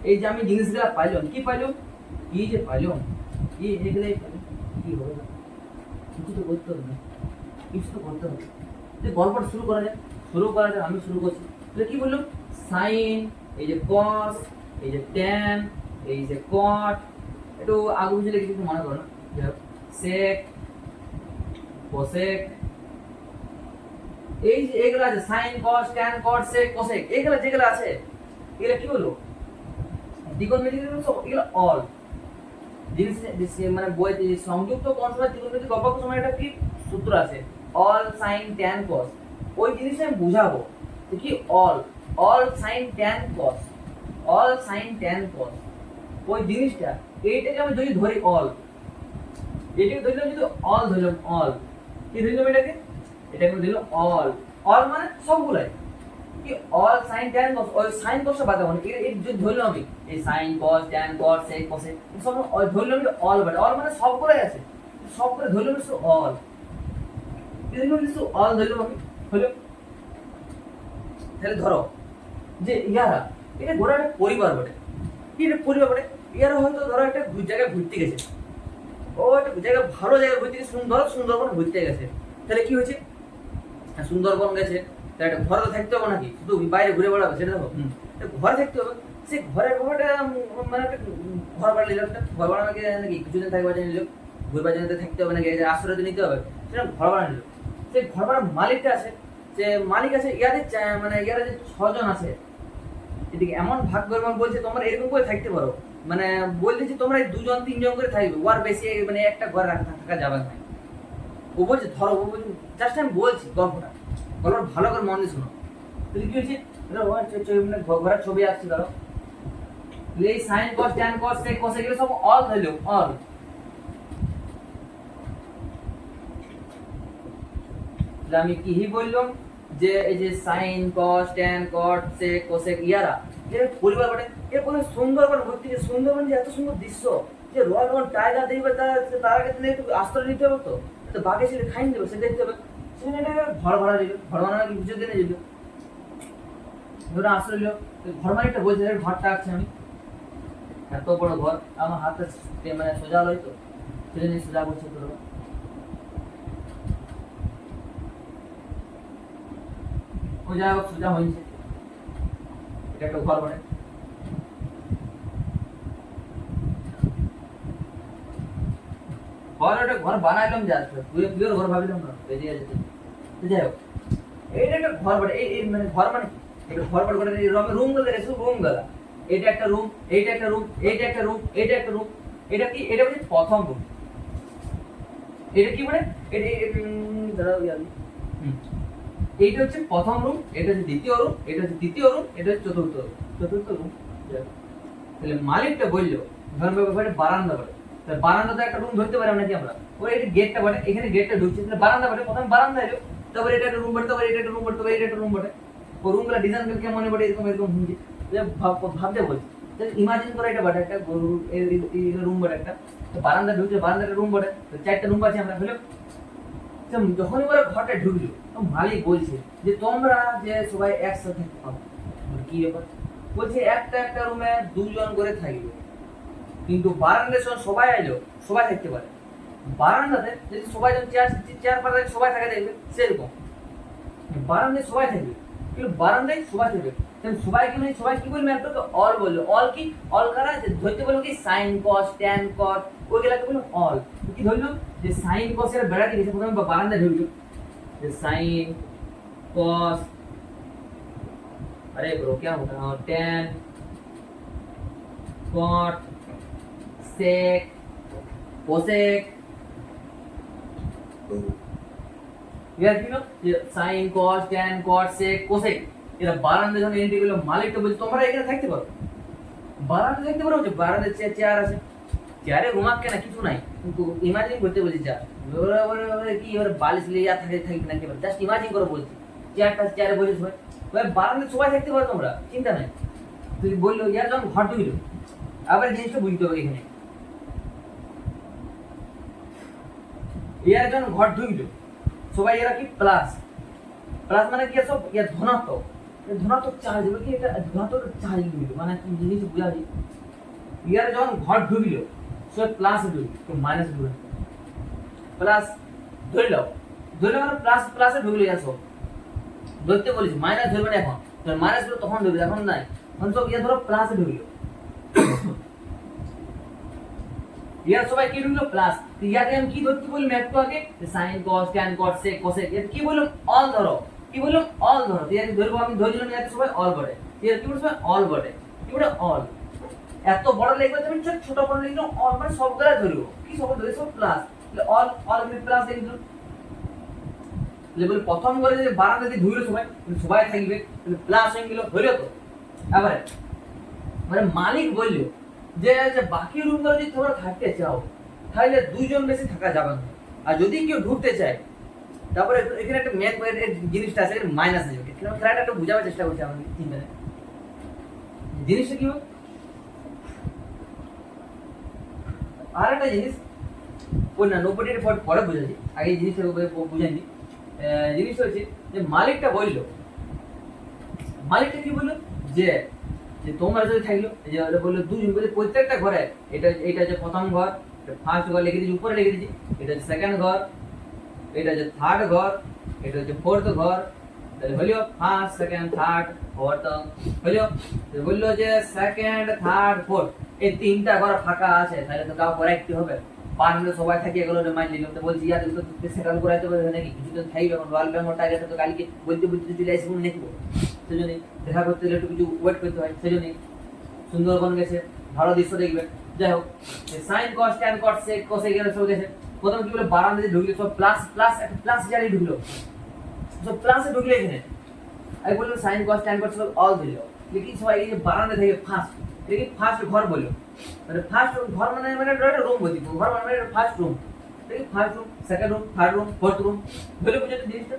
এই যে আমি জিনিসগুলো পাইলাম, কি পাইলাম, কি যে পাইলাম, এই এগুলাই পাইলাম, কি হবে না কিছু তো করতে হবে না, কিছু তো করতে হবে। যে গল্পটা শুরু করা যায়, আমি শুরু করছি। তাহলে কি বললাম, সাইন, এই যে কস, এই যে ট্যান, এই যে কট, একটু আগে বুঝলে কিছু মনে করো না, সেক, কোসেক, এই যে এগুলো আছে sine cos tan cot sec cosec, এগুলো যেগুলো আছে এগুলো কি হলো ত্রিকোণমিতিক, এগুলো অল জিনিস মানে বই সংযুক্ত কনসেপ্ট ত্রিকোণমিতিক গল্পের সময় একটা কি সূত্র আছে অল সাইন ট্যান কস, ওই জিনিসটা আমি বুঝাবো কি all sine tan cos, all sine tan কস, ওই জিনিসটা এইটাকে আমি যদি ধরি অল, এটাকে ধরলাম, যদি অল ধরলাম, অল কি ধরলাম এটাকে ধরলাম অল মানে সবগুলাই কি অল সাইন ট্যান কস, ওই সাইন কসটা বাদ দাও, এই যদি ধরলাম আমি এই sine cos tan cos sec cosec সব ধরলাম অল, বাট অল মানে সবগুলাই আছে, সবগুলো ধরলাম অল, অল ধরলাম আমি হলো। তাহলে ধরো যে ইয়ারা এটা ঘোরা একটা পরিবার বটে, কি এটা পরিবার বটে, ইয়ারা হয়তো ধরো একটা জায়গায় ঘুরতে গেছে, ও একটা জায়গায় ভালো জায়গায় ঘুরতে গেছে, সুন্দরবন ঘুরতে গেছে। তাহলে কি হয়েছে, সুন্দরবন গেছে, তাহলে একটা ঘরে তো থাকতে হবে নাকি, শুধু বাইরে ঘুরে বেড়াবে সেটা দেখো, ঘরে থাকতে হবে। সে ঘরের ব্যাপারটা মানে একটা ঘর বাড়ি নিল, একটা ঘর বাড়ানো নাকি কিছুদিন থাকবার জন্য নিল, ঘুরবার জন্য থাকতে হবে নাকি, আশ্রয় তো নিতে হবে, সেটা ঘর বাড়া নিল। সেই ঘর ভাড়ার মালিকটা আছে, যে মালিক আছে ইয়াদের মানে ইয়ারা যে 6 জন আছে, এদিকে এমন ভাগ করে বলছে তোমরা এরকম করে থাকতে পারো, মানে বলছে যে তোমরা 2 জন 3 জন করে থাকবে, ওর বেশি মানে একটা ঘর থাকা যাবে না। ও বলছে ধরো, ও বলছে জাস্ট আমি বলছি গল্পটা ভালো করে মন দিয়ে শোনো। তাহলে কি হয়েছে, মানে ঘরের ছবি আসছে, ধরো এই sine cos tan cos sec cosec এগুলো সব অল হইলো অল। আমি কি বললাম যে এই যে sine cos tan cot sec cosec ইয়ারা এর পরিবার বটে, এর পরে সুন্দরবন ঘুরতে, সুন্দরবন যে এত সুন্দর দৃশ্য, যে রয়্যাল টাইগার দেখবে তার কাছে একটু আশ্রয় নিতে হবে, তো বাঘে সেটা খাইন দেবে, সেটা দেখতে হবে, সেখানে ঘর ভাড়া দিল, ঘর ভাড়া নাকি বুঝে দিনে দিল, ধরো আশ্রয় নিল, ঘর মালিকটা বলছে ঘরটা আছে আমি এত বড় ঘর, আমার হাতে মানে সোজা হলো তো সেজন্য সোজা করছে, তোর ও যাই হোক সোজা হয়েছে, এটা একটা ঘর মানে ঘর বানাইলাম, যে আসলে পিওর ঘর ভাবিলাম না, বেরিয়ে যেতে। যাই হোক এইটা একটা ঘর বটে, এই মানে ঘর মানে এটা ঘর বটে, রুম গুলো দেখে রুম গুলা, এটা একটা রুম, এইটা একটা রুম, এইটা একটা রুম, এইটা একটা রুম, এটা কি, এটা হচ্ছে প্রথম রুম, এটা কি মানে এইটা হচ্ছে প্রথম রুম, এটা হচ্ছে দ্বিতীয় রুম, এটা হচ্ছে তৃতীয় রুম, এটা হচ্ছে চতুর্থ রুম। তাহলে মালিকটা বললো ধরুন ব্যাপারে বারান্দা বটে, তাহলে বারান্দাতে একটা রুম ধরতে পারি নাকি আমরা, ওই এটা গেটটা বটে, এখানে গেটটা ঢুকছে, তাহলে বারান্দা বটে, প্রথম বারান্দা এলো, তারপরে এটা একটা রুম বটে, তারপরে এটা একটা রুম বটে, তারপরে এটা একটা রুম বটে, ও রুমগুলো ডিজাইন করে কেমন বটে, এরকম এরকম হুঁজে ভাবতে বলছি, ইমাজিন করে এটা বটে একটা রুম বটে একটা, তো বারান্দা ঢুকছে, বারান্দাটা রুম বটে, তো 4টা রুম আছে আমরা হলো। যখন ওরা ঘরটা ঢুকলো, মালিক বলছে যে তোমরা যে সবাই একসাথে থাকো, কি ব্যাপার, বলছে একটা রুমে 2 জন করে থাকবে, কিন্তু বারান্দায় সবাই আইলো, সবাই থাকতে পারে, বারান্দাতে যদি সবাই চেয়ার পাতা সবাই থাকে দেখবে সেরকম, বারান্দায় সবাই থাকবে, কিন্তু বারান্দায় সবাই থাকবে, সবাই কি মানে সবাই কি বলবে, একটা অল বললো, অল কি অল কারা ধরতে বললো কি সাইন কস ট্যান কট, ওইগুলাকে বললো অল, কি ধরলো যে সাইন কস এর বেড়াতে গেছে, প্রথমে বারান্দায় ঢুকলো, যে সাইন কস अरे ब्रो क्या होता है, टेन कॉट सेक कोसेक ইয়ার কি হলো যে sin cos tan cot sec cosec এরা বারান্দা যখন এন্ট্রি গুলো মালিকটা বলছে তোমরা এখানে থাকতে পারো, বারান্দা থাকতে পারো, যে বারান্দা চেয়ার আছে, চেয়ারে ঘুমাক কেন কিছু নাই, কিন্তু ইমাজিন করতে বলছি যা কি এবার বালিশ লিয়ে থাকে থাকি না কেবল জাস্ট ইমাজিন করে বলছি চেয়ারে বসে সবাই বারান্দা সবাই থাকতে পারো তোমরা, চিন্তা নাই। তুই বললো ইয়ার যখন ঘর ঢুকলো, আবার জিনিসটা বুঝতে হবে এখানে, ইয়ার যখন ঘর ঢুকলো সবাই এরা কি প্লাস, প্লাস মানে কি সব ইয়া ধনাত্মক, ধনাত্মক চার্জ হবে কি, এটা ধনাত্মক চার্জ দিল মানে কি জিনিস বুঝা যায়। ইয়ার যখন ঘর ঢুকলো সব প্লাস ঢুকলো তো মাইনাস ঢুকলো, প্লাস ধরে নাও মানে প্লাস প্লাসে ঢুকলো, ইয়া সব ধরতে বলেছি, মাইনাস ধরবে না এখন, মাইনাস গুলো তখন ঢুকবে এখন নাই, এখন সব ইয়া ধরো প্লাসে ঢুকলো, ইয়ার সবাই কি ঢুকলো প্লাস, ইয়াকে আমি কি ধরতে বললাম একটু আগে sin cos tan cot sec cosec, এর কি বললাম অল ধরো, কি বললাম অল ধরো, ইয়াকে ধরবো আমি ধরলাম ইয়াকে সবাই অল বটে, ইয়ার কি বলবো সবাই অল বটে, কি বলে অল, এত বড় লিখবে তুমি ছোট বড় লিখলো অল মানে সবগুলা ধরবো, কি সব ধরে সব প্লাস, তাহলে অল অল মানে প্লাস লিখলো, লেভেল প্রথম করে যে বারান্দা দিয়ে ঢুকলো সবাই সবাই থাকবে তাহলে প্লাস হয়ে গেল, হলো তো। এবারে মানে মালিক বললো যে যে বাকি রুমগুলো যদি তোমরা থাকতে চাও তাহলে দুইজন বেশি থাকা যাবে না, আর যদি কেউ ঢুকতে চায় তারপরে এখানে একটা মেন জিনিসটা আছে মাইনাস আছে, খেলাটা একটু বোঝাবার চেষ্টা করছি আমি চিন্তা নেই জিনিসটা কি হবে। আর একটা জিনিস ওই না নোবডির পরে বুঝাচ্ছি, আগে এই জিনিসটা বুঝাইনি। জিনিসটা হচ্ছে যে মালিকটা বললো, মালিকটা কি বললো যে যে তোমরা যদি থাকলো যে বললো দুজন বলে প্রত্যেকটা ঘরে এটা হচ্ছে প্রথম ঘর, ফার্স্ট ঘর লিখে দিয়েছি উপরে লিখে দিয়েছি, এটা হচ্ছে সেকেন্ড ঘর, এটা হচ্ছে থার্ড ঘর, এটা হচ্ছে ফোর্থ ঘর, তাহলে হলো ফার্স্ট সেকেন্ড থার্ড ফোর্থ হলো, বললো যে সেকেন্ড থার্ড ফোর্থ এই তিনটা ঘর ফাঁকা আছে, তাহলে তো কাউ করে একটি হবে, পারলে সবাই থাকে এগুলো মাইন্ড নিলাম, তো বলছি ইয়ার তো সেকেন্ড করাইতে পারবে নাকি কিছু তো থাকবে, এখন রয়্যাল বেঙ্গল টাইগার তো কালকে বলতে চলে আসবো দেখবো, সেজন্য দেখা করতে গেলে একটু কিছু ওয়েট করতে হয়, সেজন্য সুন্দরবন গেছে ভালো দৃশ্য দেখবে। যাই হোক sine cos tan cot sec cosec এর সব গেছে, প্রথম কি বলে বারান্দা দিয়ে ঢুকলো সব প্লাস প্লাস একটা প্লাস জারি ঢুকলো, সব প্লাসে ঢুকলো এখানে, আমি বললো সাইন কস ট্যান কট সব অল দিল, লেকিন সবাই এই যে বারান্দা থেকে ফার্স্ট, লেকিন ফার্স্ট ঘর বললো, মানে ফার্স্ট ঘর মানে একটা রুম বলছি, ঘর মানে ফার্স্ট রুম, লেকিন first room second room third room fourth room বলে বুঝাতে জিনিসটা।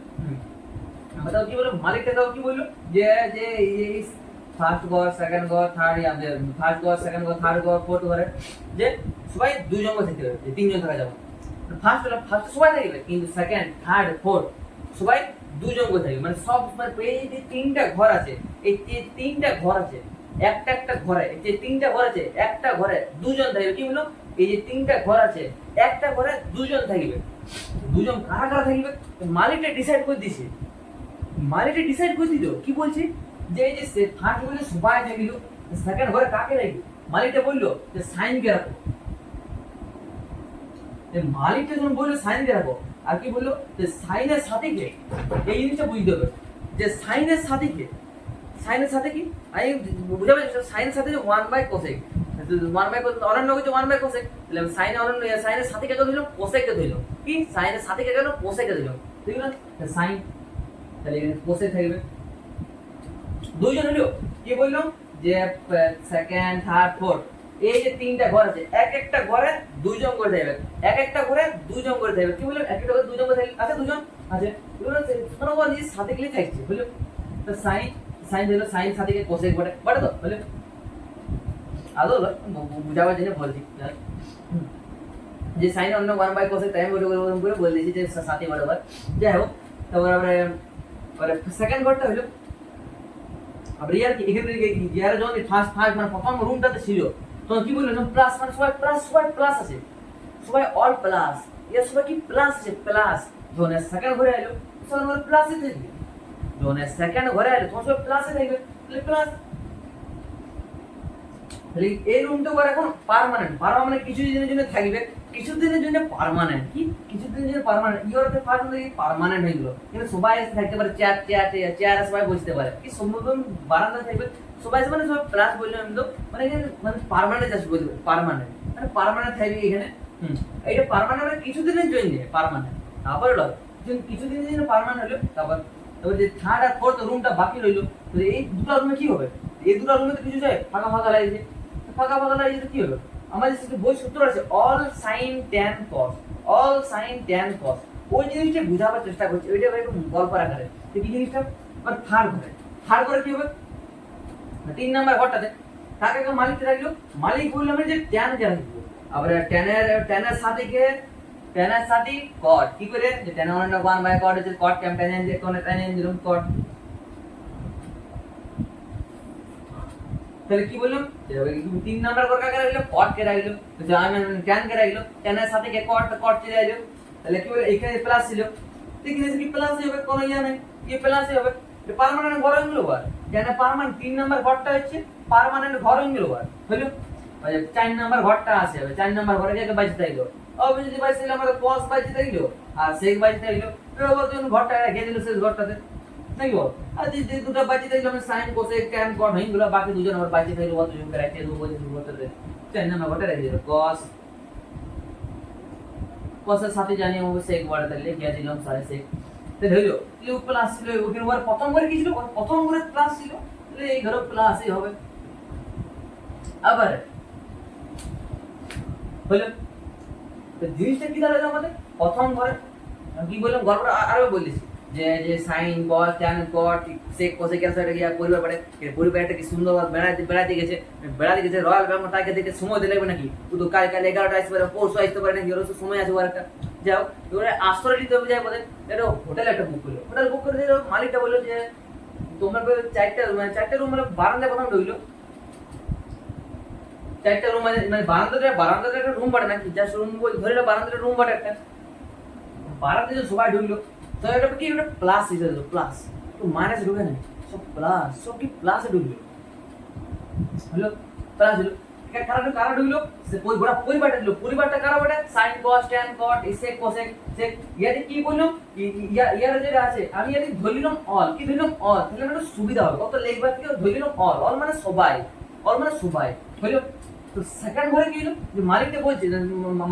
बताओ কি বলে মালিকটা তাও কি বললো যে যে এই ফার্স্ট ঘর সেকেন্ড ঘর থার্ড আমাদের ফার্স্ট ঘর সেকেন্ড ঘর থার্ড ঘর ফোর্থ ঘরে যে সবাই দুইজন করে থাকতে হবে, তিনজন থাকা যাবে, ফার্স্ট সবাই থাকবে কিন্তু সেকেন্ড থার্ড ফোর্থ সবাই দুজন করে থাকবে, মানে সব মানে এই যে তিনটা ঘর আছে, এই তিনটা ঘর আছে একটা ঘরে, এই যে তিনটা ঘর আছে একটা ঘরে দুজন থাকবে, কি বললো এই যে তিনটা ঘর আছে একটা ঘরে দুজন থাকবে, দুজন কারা কারা থাকবে মালিকটা ডিসাইড করে দিছে, মালিকটা ডিসাইড করে দিল কি বলছে যে এই যে ফার্স্ট বলে সবাই থাকলো, সেকেন্ড ঘরে কাকে রাখবে, মালিকটা বললো যে সাইনকে রাখো, মালিকটা যখন বললো সাইনকে রাখো, আর কি বললো যে সাইনের সাথে কে, এই জিনিসটা বুঝতে হবে যে সাইনের সাথে কে, সাইনের সাথে কি আমি বুঝাবে সাইনের সাথে যে 1/cosec 1/cosec অনন্য হচ্ছে 1/cosec, তাহলে সাইন অনন্য সাইনের সাথে কে দিল কোসেককে দিল, কি সাইনের সাথে কে গেল কোসেককে দিল, ঠিক না সাইন, তাহলে এখানে কোসেক থাকবে, দুইজন হলো কি বললাম যে সেকেন্ড থার্ড ফোর্থ এই যে তিনটা ঘর আছে এক একটা ঘরে দুইজন করে থাকবে, এক একটা ঘরে দুইজন করে থাকবে, কি বললাম একটা ঘরে দুইজন করে থাকবে, আচ্ছা দুজন আছে কোনো কোন জিনিস সাথে গেলে থাকছে বুঝলো, তো সাইন সাইন দিল সাইন সাথে কে কোসেক বটে বটে তো বলে আদৌ বুঝাবার জন্য বলছি যে সাইন অন্য 1/cosec টাইম করে বলে দিয়েছি যে সাথে বরাবর। যাই হোক তারপরে আমরা সেকেন্ড ঘরটা হলো अब यार কি এখানে ইয়ার যখন ফার্স্ট মানে প্রথম রুমটাতে ছিল তখন কি বললো প্লাস মানে সবাই প্লাস আছে, সবাই অল প্লাস, ইয়ার সবাই কি প্লাস আছে প্লাস, যখন সেকেন্ড ঘরে আইলো সবাই মানে প্লাসে থাকবে, যখন সেকেন্ড ঘরে আইলো তখন সবাই প্লাসে থাকবে, তাহলে প্লাস তাহলে এই রুমটা ওর এখন পার্মানেন্ট কিছু দিনের জন্য থাকবে, কিছু দিনের জন্য পার্মানেন্ট, কি কিছু দিনের জন্য পার্মানেন্ট ইউরোপে ফার্স্ট থেকে পার্মানেন্ট হয়ে গেল। কিন্তু সবাই এসে থাকতে পারে, চেয়ারে সবাই বসতে পারে, কি সম্ভবত বারান্দা থাকবে সবাই এসে, মানে সবাই প্লাস বললাম তো, মানে এখানে মানে পার্মানেন্ট চাষ বলতে পার্মানেন্ট, মানে পার্মানেন্ট থাকবে এখানে। এটা পার্মানেন্ট মানে কিছু দিনের জন্য পার্মানেন্ট, তারপরে হলো কিছু দিনের জন্য পার্মানেন্ট হলো। তারপর যে থার্ড আর ফোর্থ রুমটা বাকি রইলো, তো এই দুটো রুমে কি হবে? এই দুটো রুমে তো কিছু যায় ফাঁকা ফাঁকা লাগছে, ফাঁকা ফাঁকা লাগছে কি হলো? আমাদের যে বই সূত্র আছে all sine tan cos, all sine tan কস, ওই জিনিসটা বুঝাবার চেষ্টা করছি, ওইটা একটু গল্প আকারে। তো কি জিনিসটা মানে থার্ড করে কি হবে? 3 নাম্বার ঘরটাতে কাকে মালিক রাখলো, মালিক বললাম যে ট্যান যা রাখবো, আবার ট্যানের সাথে কে, ট্যানের সাথে কট, কি করে যে ট্যান 1/1 কট আছে, কট ট্যান ট্যান যে কোন ট্যান দিলাম কট। তাহলে কি বললাম, 3 নাম্বার ঘর কাকে রাখলো, কট কে রাখলো, তো আমি ট্যান কে রাখলো, ট্যানের সাথে কে কট, কট চলে আইলো। তাহলে কি বলে এখানে প্লাস ছিল, ঠিক আছে কি প্লাস হবে, কোনো ইয়া নাই, কি প্লাস হবে পার্মানেন্ট ঘর হয়ে গেল। জানা পার্মানেন্ট 3 নাম্বার ঘরটা হচ্ছে পার্মানেন্ট ঘর হয়ে গেল। হলো 4 নাম্বার ঘরটা আসে হবে, 4 নাম্বার ঘরে কে বাজতে আইলো, অবে যদি বাজতে আইলো আমাদের কস বাজতে আইলো আর সেক বাজতে আইলো, এবার যখন ঘরটা রেখে দিল শেষ ঘরটাতে নাকি বল, আর যে দুটো বাজতে আইলো আমি সাইন কোসেক ট্যান কট হয়ে গেল, বাকি দুজন আবার বাজতে আইলো, দুজন কে রাখতে দেবো, বলতে 4 নাম্বার ঘরটা রেখে দিল কস, কসের সাথে জানি আমি সেক ওয়ার্ড দিলে গিয়ে দিলাম সাইন সেক। তাহলে হইলো এই প্লাস ছিল, ওখানে ওর প্রথম করে কি ছিল, প্রথম করে প্লাস ছিল, তাহলে এই ঘরে প্লাসই হবে। আবার হইলো তো জিনিসটা কি দাঁড়ালো আমাদের প্রথম ঘরে কি বললাম, গল্পটা আরো বলেছি যে যে sine cos tan cot sec cosec এর সাইডে গিয়া পরিবার পড়ে, এই পরিবারটা কি সুন্দর বেড়াতে গেছে রয়্যাল ব্যাংক তাকে দেখে সময় দিলে নাকি শুধু কাল 11টা আসতে পারে, পরশু আসতে পারে নাকি, ওর সময় আছে ওর একটা যাও, এবারে আশ্রয় দিতে হবে যায় বলে এটা হোটেল একটা বুক করলো, হোটেল বুক করে দিল, মালিকটা বললো যে তোমার 4টা রুম মানে বারান্দা প্রথম ঢুকলো, 4টা রুম মানে বারান্দাটা একটা রুম বাড়ে নাকি, জাস্ট রুম ধরে বারান্দাটা রুম বাড়ে একটা, বারান্দা যে সবাই ঢুকলো, তো এটা কি একটা প্লাস হিসেবে প্লাস, তো মাইনাস ঢুকে না, সব প্লাস, সব কি প্লাসে ঢুকলো, হলো প্লাস হলো। কারা ঢুকলো, সে পরিবারটা ঢুকলো, পরিবারটা কারা বটে sine cos tan cot sec cosec sec, ইয়াতে কি বললাম ইয়ার যেটা আছে আমি ইয়াতে ধরিলাম অল, কি ধরিলাম অল, তাহলে একটা সুবিধা হবে কত লেখবার থেকে ধরিলাম অল, অল মানে সবাই, অল মানে সবাই হলো। তো সেকেন্ড ঘরে কি হলো, যে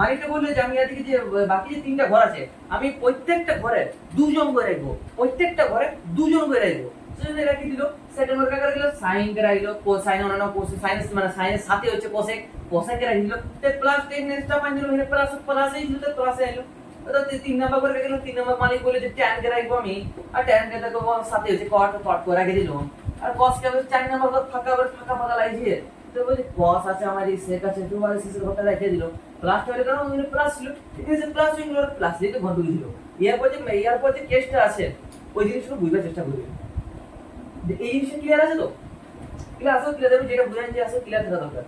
মালিকটা বললো যে আমি এদিকে যে বাকি যে 3টা ঘর আছে আমি প্রত্যেকটা ঘরে 2 জন করে রাখবো, প্রত্যেকটা ঘরে 2 জন করে রাখবো, সেজন্য রাখি দিল। সেকেন্ড ঘর কাকে রাখলো, সাইন কে রাখলো, কোসাইন অন্যান্য কোসাইন সাইন মানে সাইনের সাথে হচ্ছে কোসেক, কোসেক কে রাখলো, তে প্লাস 10 নেক্সটটা পাই দিল, এর প্লাস প্লাসই ছিল, তো প্লাসে আইলো। তো 3 নাম্বার করে রাখলো, 3 নাম্বার মালিক বলে যে ট্যান কে রাখবো আমি, আর ট্যান কে দেখো সাথে হচ্ছে কট করে রেখে দিলাম, আর কস কে 4 নাম্বার ঘর ফাঁকা লাগছে, তো বলি cos আছে আমার এই sec আছে, তো মানে শেষের ঘরটা রেখে দিল, প্লাস হলে কারণ ওখানে প্লাস ছিল, ঠিক আছে প্লাস হয়ে গেল, প্লাস দিয়ে ঘর ঢুকে দিল। এরপর যে কেসটা আছে ওই জিনিসটা বুঝবার চেষ্টা করবে, যে এই জিনিসটা ক্লিয়ার আছে তো, ক্লিয়ার আছে, ক্লিয়ার যেটা বুঝান যে আছে ক্লিয়ার থাকা দরকার।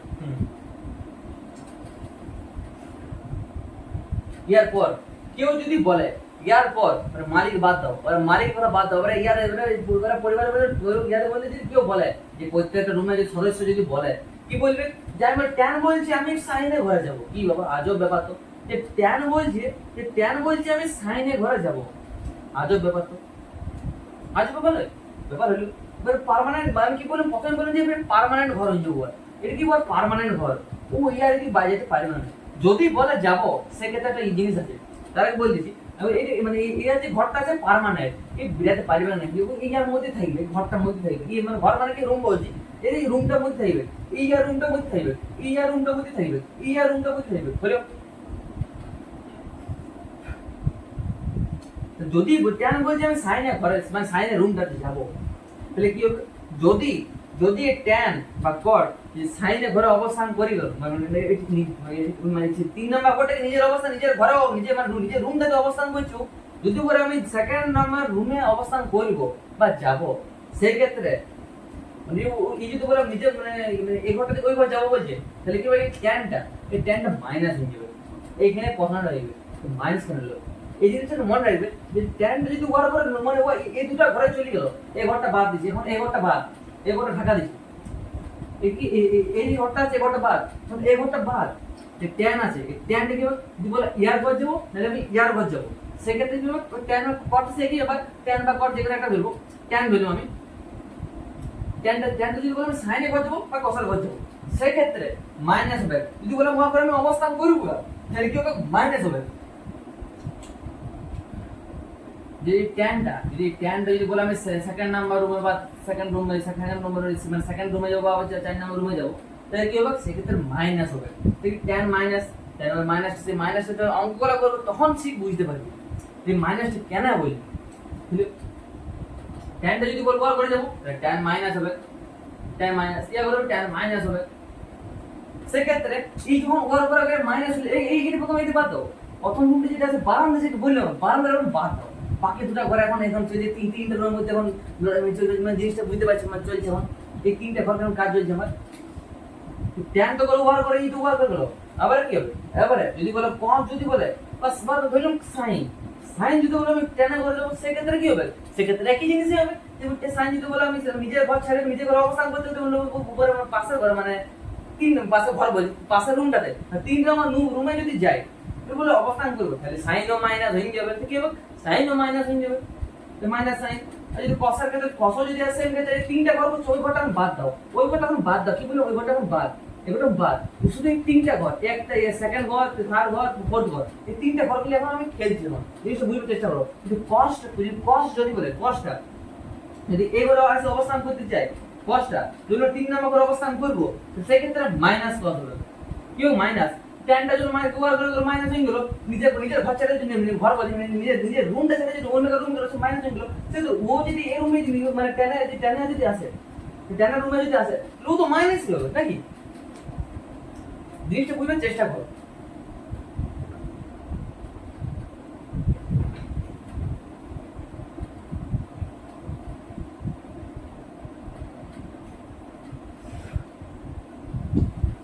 এরপর কেউ যদি বলে এরপর মানে মালিক বাদ দাও, মালিক কথা বাদ দাও, পরিবারের ইয়ারে বলতে যদি কেউ বলে যে প্রত্যেকটা রুমে যে সদস্য যদি বলে কি বলবে, যে আমি ট্যান বলছি আমি সাইনে ঘরে যাব, কি বাবা আজব ব্যাপার তো, যে ট্যান বলছি আমি সাইনে ঘরে যাব, আজব ব্যাপার তো, আজব ব্যাপার হলো। এবার পার্মানেন্ট আমি কি বললাম, প্রথমে বললাম যে পার্মানেন্ট ঘর হয়ে যাবো, এটা কি বল পার্মানেন্ট ঘর, ও ইয়ার কি বাজাতে পারবে না, যদি বলে যাব সেক্ষেত্রে একটা জিনিস আছে তারা বলতেছি মানে এরা যে ঘরটা আছে পার্মানেন্ট, এই বিরাতে পারবে না, ইয়ার মধ্যে থাকবে, ঘরটার মধ্যে থাকবে, এই মানে ঘর মানে কি রুম বলছি, এই রুমটার মধ্যে থাকবে, এই ইয়ার রুমটার মধ্যে থাকবে, এই ইয়ার রুমটার মধ্যে থাকবে, এই ইয়ার রুমটার মধ্যে থাকবে, হলো। যদি কেন বলছি আমি সাইনে ঘরে মানে সাইনে রুমটাতে যাবো, তাহলে কি হবে, যদি ট্যান বা কট যে সাইনে ঘরে অবস্থান করিল মানে 3 নাম্বার ঘরটাকে নিজের অবস্থান নিজের ঘরে নিজের রুমটাতে অবস্থান করছো, যদি করে আমি সেকেন্ড নাম্বার রুমে অবস্থান করব বা যাব, সেই ক্ষেত্রে মানে এই যদি বললাম নিজের মানে এই ঘর থেকে ওই ঘর যাবো বলছে, তাহলে কি হবে এই ট্যানটা মাইনাস হয়ে যাবে, এইখানে প্রশ্ন রইবে মাইনাস কেন হলো, এই জিনিসটা মনে রাখবে যে ট্যানটা যদি ওয়ার করে মানে এই দুটো ঘরে চলে গেল, এই ঘরটা বাদ দিছি, এখন এই ঘরটা বাদ, এই ঘরটা ঢাকা দিছি, এই যে ঘরটা আছে এই ঘরটা বাদ, এই ঘরটা বাদ, যে ট্যান আছে এই ট্যানটা কি হবে, যদি বলে ইয়ার ঘর যাবো তাহলে আমি ইয়ার ঘর যাবো, সেক্ষেত্রে কি হবে ওই ট্যান কট সে কি আবার ট্যান বা কট যেকোনো একটা ধরবো, ট্যান ধরলাম আমি, ট্যানটা যদি বলে আমি সাইনে ঘর যাবো বা কসার ঘর যাবো, সেক্ষেত্রে মাইনাস হবে। যদি বলে মনে করে আমি অবস্থান করবো তাহলে কি হবে মাইনাস হবে। যদি ট্যানটা যদি বলে আমি সেকেন্ড নাম্বার রুমে বা সেকেন্ড রুমে মানে সেকেন্ড রুমে যাবো বা 4 নাম্বার রুমে যাবো, তাহলে কি হবে সেক্ষেত্রে মাইনাস হবে। ঠিক ট্যান মাইনাস সেই মাইনাসটা অঙ্ক করা করবো তখন ঠিক বুঝতে পারবি যে মাইনাসটা কেন বলি। ট্যানটা যদি বলবো আর করে যাবো ট্যান মাইনাস হবে, ট্যান মাইনাস ইয়া করবে ট্যান মাইনাস হবে। সেক্ষেত্রে এই যখন ওর উপর আগে মাইনাস হলে এই প্রথম এই বাদ দাও, প্রথম রুমটা যেটা আছে বারান্দা যেটা বললাম বারান্দার বাদ দাও, বাকি দুটো ঘর এখন চলছে তিনটা রুমের মধ্যে এখন মানে জিনিসটা বুঝতে পারছি মানে চলছে এখন এই তিনটা ঘর কেমন কাজ চলছে আমার। ট্যান তো করে ওভার করে এই তো ওভার করে গেলো, আবার কি হবে এবারে যদি বলে কস যদি বলে বাস বাদ ধরলাম সাইন যদি বলে আমি ট্যানে করে দেবো সেক্ষেত্রে কি হবে, সেক্ষেত্রে একই জিনিসই হবে। সাইন যদি বলে আমি নিজের ঘর ছেড়ে নিজের ঘরে অবস্থান করতে উপরে পাশের ঘর মানে তিন পাশে ঘর বলি পাশের রুমটাতে তিনটা আমার রুমে যদি যাই বলে অবস্থান করবো তাহলে সাইন ও মাইনাস হয়ে যাবে, কি হবে সাইন ও মাইনাস হয়ে যাবে, মাইনাস সাইন। আর যদি কসার ক্ষেত্রে কস যদি আসে ক্ষেত্রে তিনটা ঘর ওই ঘরটা আমি বাদ দাও, ওই ঘরটা এখন বাদ দাও, কি বলে ওই ঘরটা এখন বাদ, এগুলো বাদ, শুধু এই তিনটা ঘর একটা সেকেন্ড ঘর থার্ড ঘর ফোর্থ ঘর এই তিনটা ঘরগুলো এখন আমি খেলছিলাম, জিনিসটা বুঝতে চেষ্টা করো। কিন্তু কষ্ট যদি বলে কষ্টটা যদি এইগুলো আসে অবস্থান করতে চাই কষ্টটা যদি 3 নম্বর করে অবস্থান করবো সেক্ষেত্রে মাইনাস কত হবে, কেউ মাইনাস ট্যানটা যদি মাইনাস দুবার করে মাইনাস হয়ে গেল নিজের ঘর ছেড়ে যদি ঘর বলি নিজের রুমটা ছেড়ে যদি অন্য রুম গেলো মাইনাস হয়ে গেল, সে তো ও যদি এই রুমে মানে ট্যানে যদি আসে ট্যানের রুমে যদি আসে ও তো মাইনাস হবে নাকি, জিনিসটা বুঝবার চেষ্টা করো।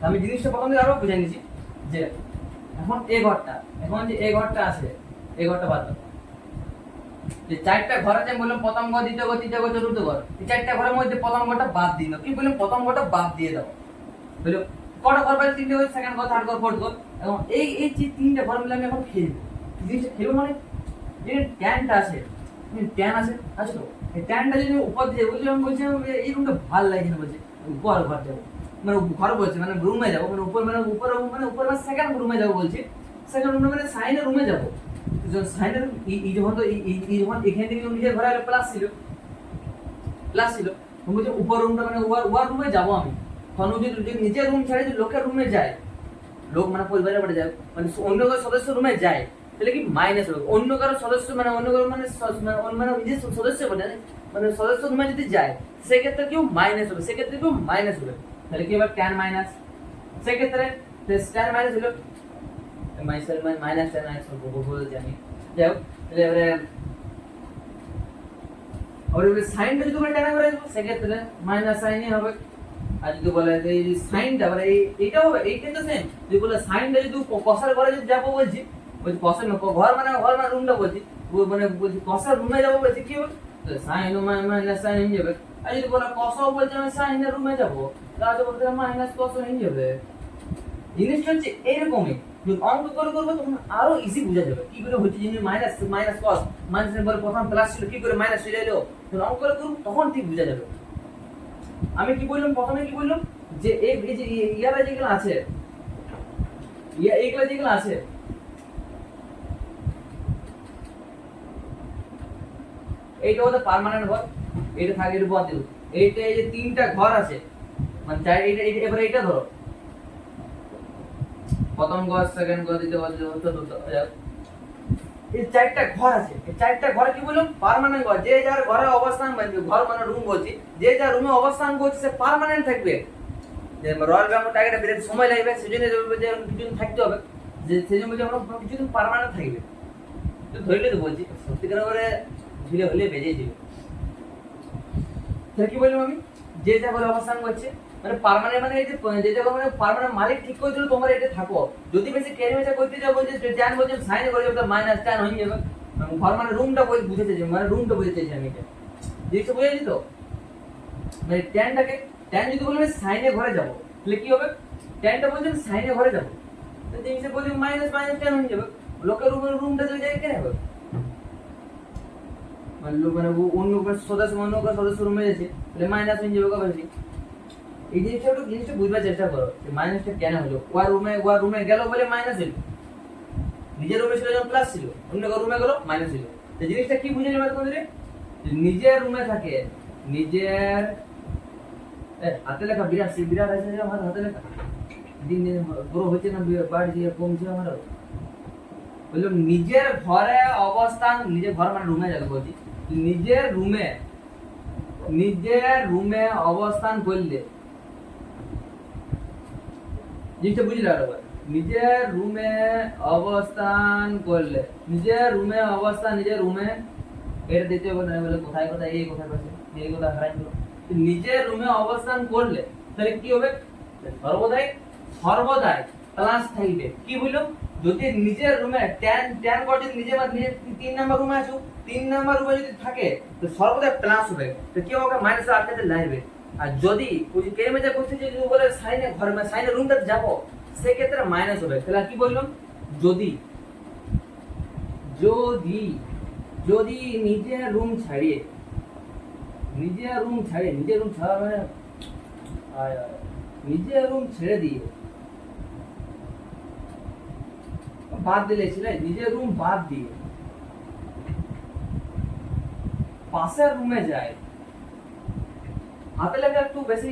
আমি জিনিসটা প্রথম থেকে আরো বুঝে নিয়েছি যে এখন এই ঘরটা আছে এই ঘরটা বাদ দাও, যে 4টা ঘর আছে বললাম প্রথম ঘর দ্বিতীয় ঘর তৃতীয় ঘর চতুর্থ ঘর এই 4টা ঘরের মধ্যে প্রথম ঘরটা বাদ দিই না, কি বললাম প্রথম ঘরটা বাদ দিয়ে দাও বুঝলো, কটা ঘর পাই 3টে ঘর সেকেন্ড ঘর থার্ড ঘর ফোর্থ ঘর এবং এই যে 3টে ঘর মিলে আমি এখন খেলবো, জিনিসটা খেলবো মানে যে ট্যানটা আছে ট্যান আছে তো এই ট্যানটা যদি উপর দিয়ে বুঝলি আমি বলছি এই রুমটা ভালো লাগে না বলছে উপর ঘর যাবো মানে ঘর বলছে মানে রুমে যাবো মানে উপর মানে উপর মানে সেকেন্ড রুমে যাবো বলছি, সেকেন্ড রুমে মানে সাইনের রুমে যাবো, সাইনের যখন তো যখন এখান থেকে নিজের ঘরে প্লাস ছিল বলছে উপর রুমটা মানে ওয়ার রুমে যাবো আমি, তখন যদি নিজের রুম ছেড়ে যদি লোকের রুমে যায় লোক মানে পরিবারের বাড়ি যায় মানে অন্য কারো সদস্য রুমে যায় তাহলে কি মাইনাস হবে, অন্য কারো সদস্য মানে অন্য কারো মানে নিজের সদস্য মানে সদস্য রুমে যদি যায় সেক্ষেত্রে কেউ মাইনাস হবে, সেক্ষেত্রে কেউ মাইনাস হবে, তাহলে কি হবে ট্যান মাইনাস, সেক্ষেত্রে ট্যান মাইনাস হলো মাইনাস ট্যান মাইনাস বলতে আমি যাই হোক তাহলে এবারে সাইনটা যদি বলে ট্যান করে সেক্ষেত্রে মাইনাস সাইনই হবে। আর যদি বলে এই সাইনটা মানে এইটা হবে এইটা তো সেম, যদি বলে সাইনটা যদি কসার ঘরে যদি যাবো বলছি কসার ঘর মানে রুমটা বলছি মানে বলছি কসার রুমে যাবো বলছি কি হবে সাইন মাইনাস সাইন হয়ে যাবে। আর যদি বলে কসাও বলছে আমি সাইনের রুমে যাবো তাহলে বলতে মাইনাস কস হয়ে যাবে। জিনিসটা হচ্ছে এইরকমই, যদি অঙ্ক করে করবো তখন আরো ইজি বোঝা যাবে কি করে হচ্ছে জিনিস মাইনাস কস মাইনাস বলে প্রথম প্লাস ছিল কি করে মাইনাস হয়ে যাইলো, যখন অঙ্ক করে করবো তখন ঠিক বোঝা যাবে। আমি কি বললাম প্রথমে কি বললাম যে এই যে ইয়ারা যেগুলো আছে এইগুলা যেগুলো আছে এইটা হচ্ছে পার্মানেন্ট ঘর, এটা থাকে এর বদল এইটা এই যে 3টা ঘর আছে মানে এইটা এবারে এইটা ধরো প্রথম ঘর সেকেন্ড ঘর দ্বিতীয় ঘর চতুর্থ এই 4টা ঘর আছে, এই 4টা ঘরে কি বললাম পার্মানেন্ট ঘর, যে যার ঘরে অবস্থান ঘর মানে রুম বলছি যে যার রুমে অবস্থান করছে সে পার্মানেন্ট থাকবে, যে রয়্যাল বেঙ্গল টাইগারটা বেরোতে সময় লাগবে সেজন্য যে কিছুদিন থাকতে হবে, যে সেজন্য বলছি আমরা কিছুদিন পার্মানেন্ট থাকবে তো ধরলে তো বলছি সত্যিকার করে ঝুলে হলে বেজে যাবে। তাহলে কি বললাম আমি যে যা ঘরে অবস্থান করছে মানে পার্মানেন্ট মানে এই যে জায়গা মানে পার্মানেন্ট মালিক ঠিক করে দিল তোমরা এটা থাকো, যদি বেশি কেরিমেচা করতে যাবো যে ট্যান বলছে সাইন করে যাবে মাইনাস ট্যান হয়ে যাবে, ঘর মানে রুমটা বুঝতে চাইছি মানে রুমটা বুঝতে চাইছি আমি এটা জিনিসটা বুঝেছি তো মানে ট্যানটাকে ট্যান যদি বলি আমি সাইনে ঘরে যাব তাহলে কি হবে, ট্যানটা বলছে আমি সাইনে ঘরে যাব, তো জিনিসটা বলছে মাইনাস মাইনাস ট্যান হয়ে যাবে, লোকের রুমটা চলে যায় কেন হবে, মানে অন্য সদস্য রুমে যাচ্ছে তাহলে মাইনাস হয়ে যাবে কবে। এই জিনিসটা বুঝবার চেষ্টা করো যে মাইনাসটা কেন হলো, ওয়ার রুমে গেল বলে মাইনাস হলো, নিজের রুমে ছিল যখন প্লাস ছিল, অন্য রুমে গেল মাইনাস ছিল। তো জিনিসটা কি বুঝে নেবে তোমাদের, নিজের রুমে থাকে, নিজের হাতে লেখা বিরাট বিরাট আছে আমার হাতে লেখা, দিন দিন বড় হচ্ছে না বাড়ছে কমছে আমার, বললো নিজের ঘরে অবস্থান, নিজের ঘর মানে রুমে যাবে বলছি, নিজের রুমে অবস্থান করলে, জিনিসটা বুঝলে আরেকবার, নিজের রুমে অবস্থান করলে, নিজের রুমে এটা দিতে হবে না, বলে কোথায় কোথায় এই কোথায় পাচ্ছে এই কোথায় হারাই গেল, নিজের রুমে অবস্থান করলে তাহলে কি হবে, সর্বদাই প্লাস থাকবে। কি বললো, যদি নিজের রুমে ট্যান কর, যদি নিজের 3 নাম্বার রুমে আছো, 3 নাম্বার রুমে যদি থাকে তো সর্বদাই প্লাস হবে, তো কি হবে মাইনাস আটকাতে লাগবে। আর যদি ওই কে মেজা করতে যদি বলে সাইনে ঘর মানে সাইনে রুমটাতে যাব, সেক্ষেত্রে মাইনাস হবে। তাহলে কি বললাম, যদি যদি যদি নিজের রুম ছাড়িয়ে নিজের রুম ছাড়া মানে নিজের রুম ছেড়ে দিয়ে বাদ দিলে ছিল, নিজের রুম বাদ দিয়ে পাশের রুমে যায়, হাতে লেখা একটু বেশি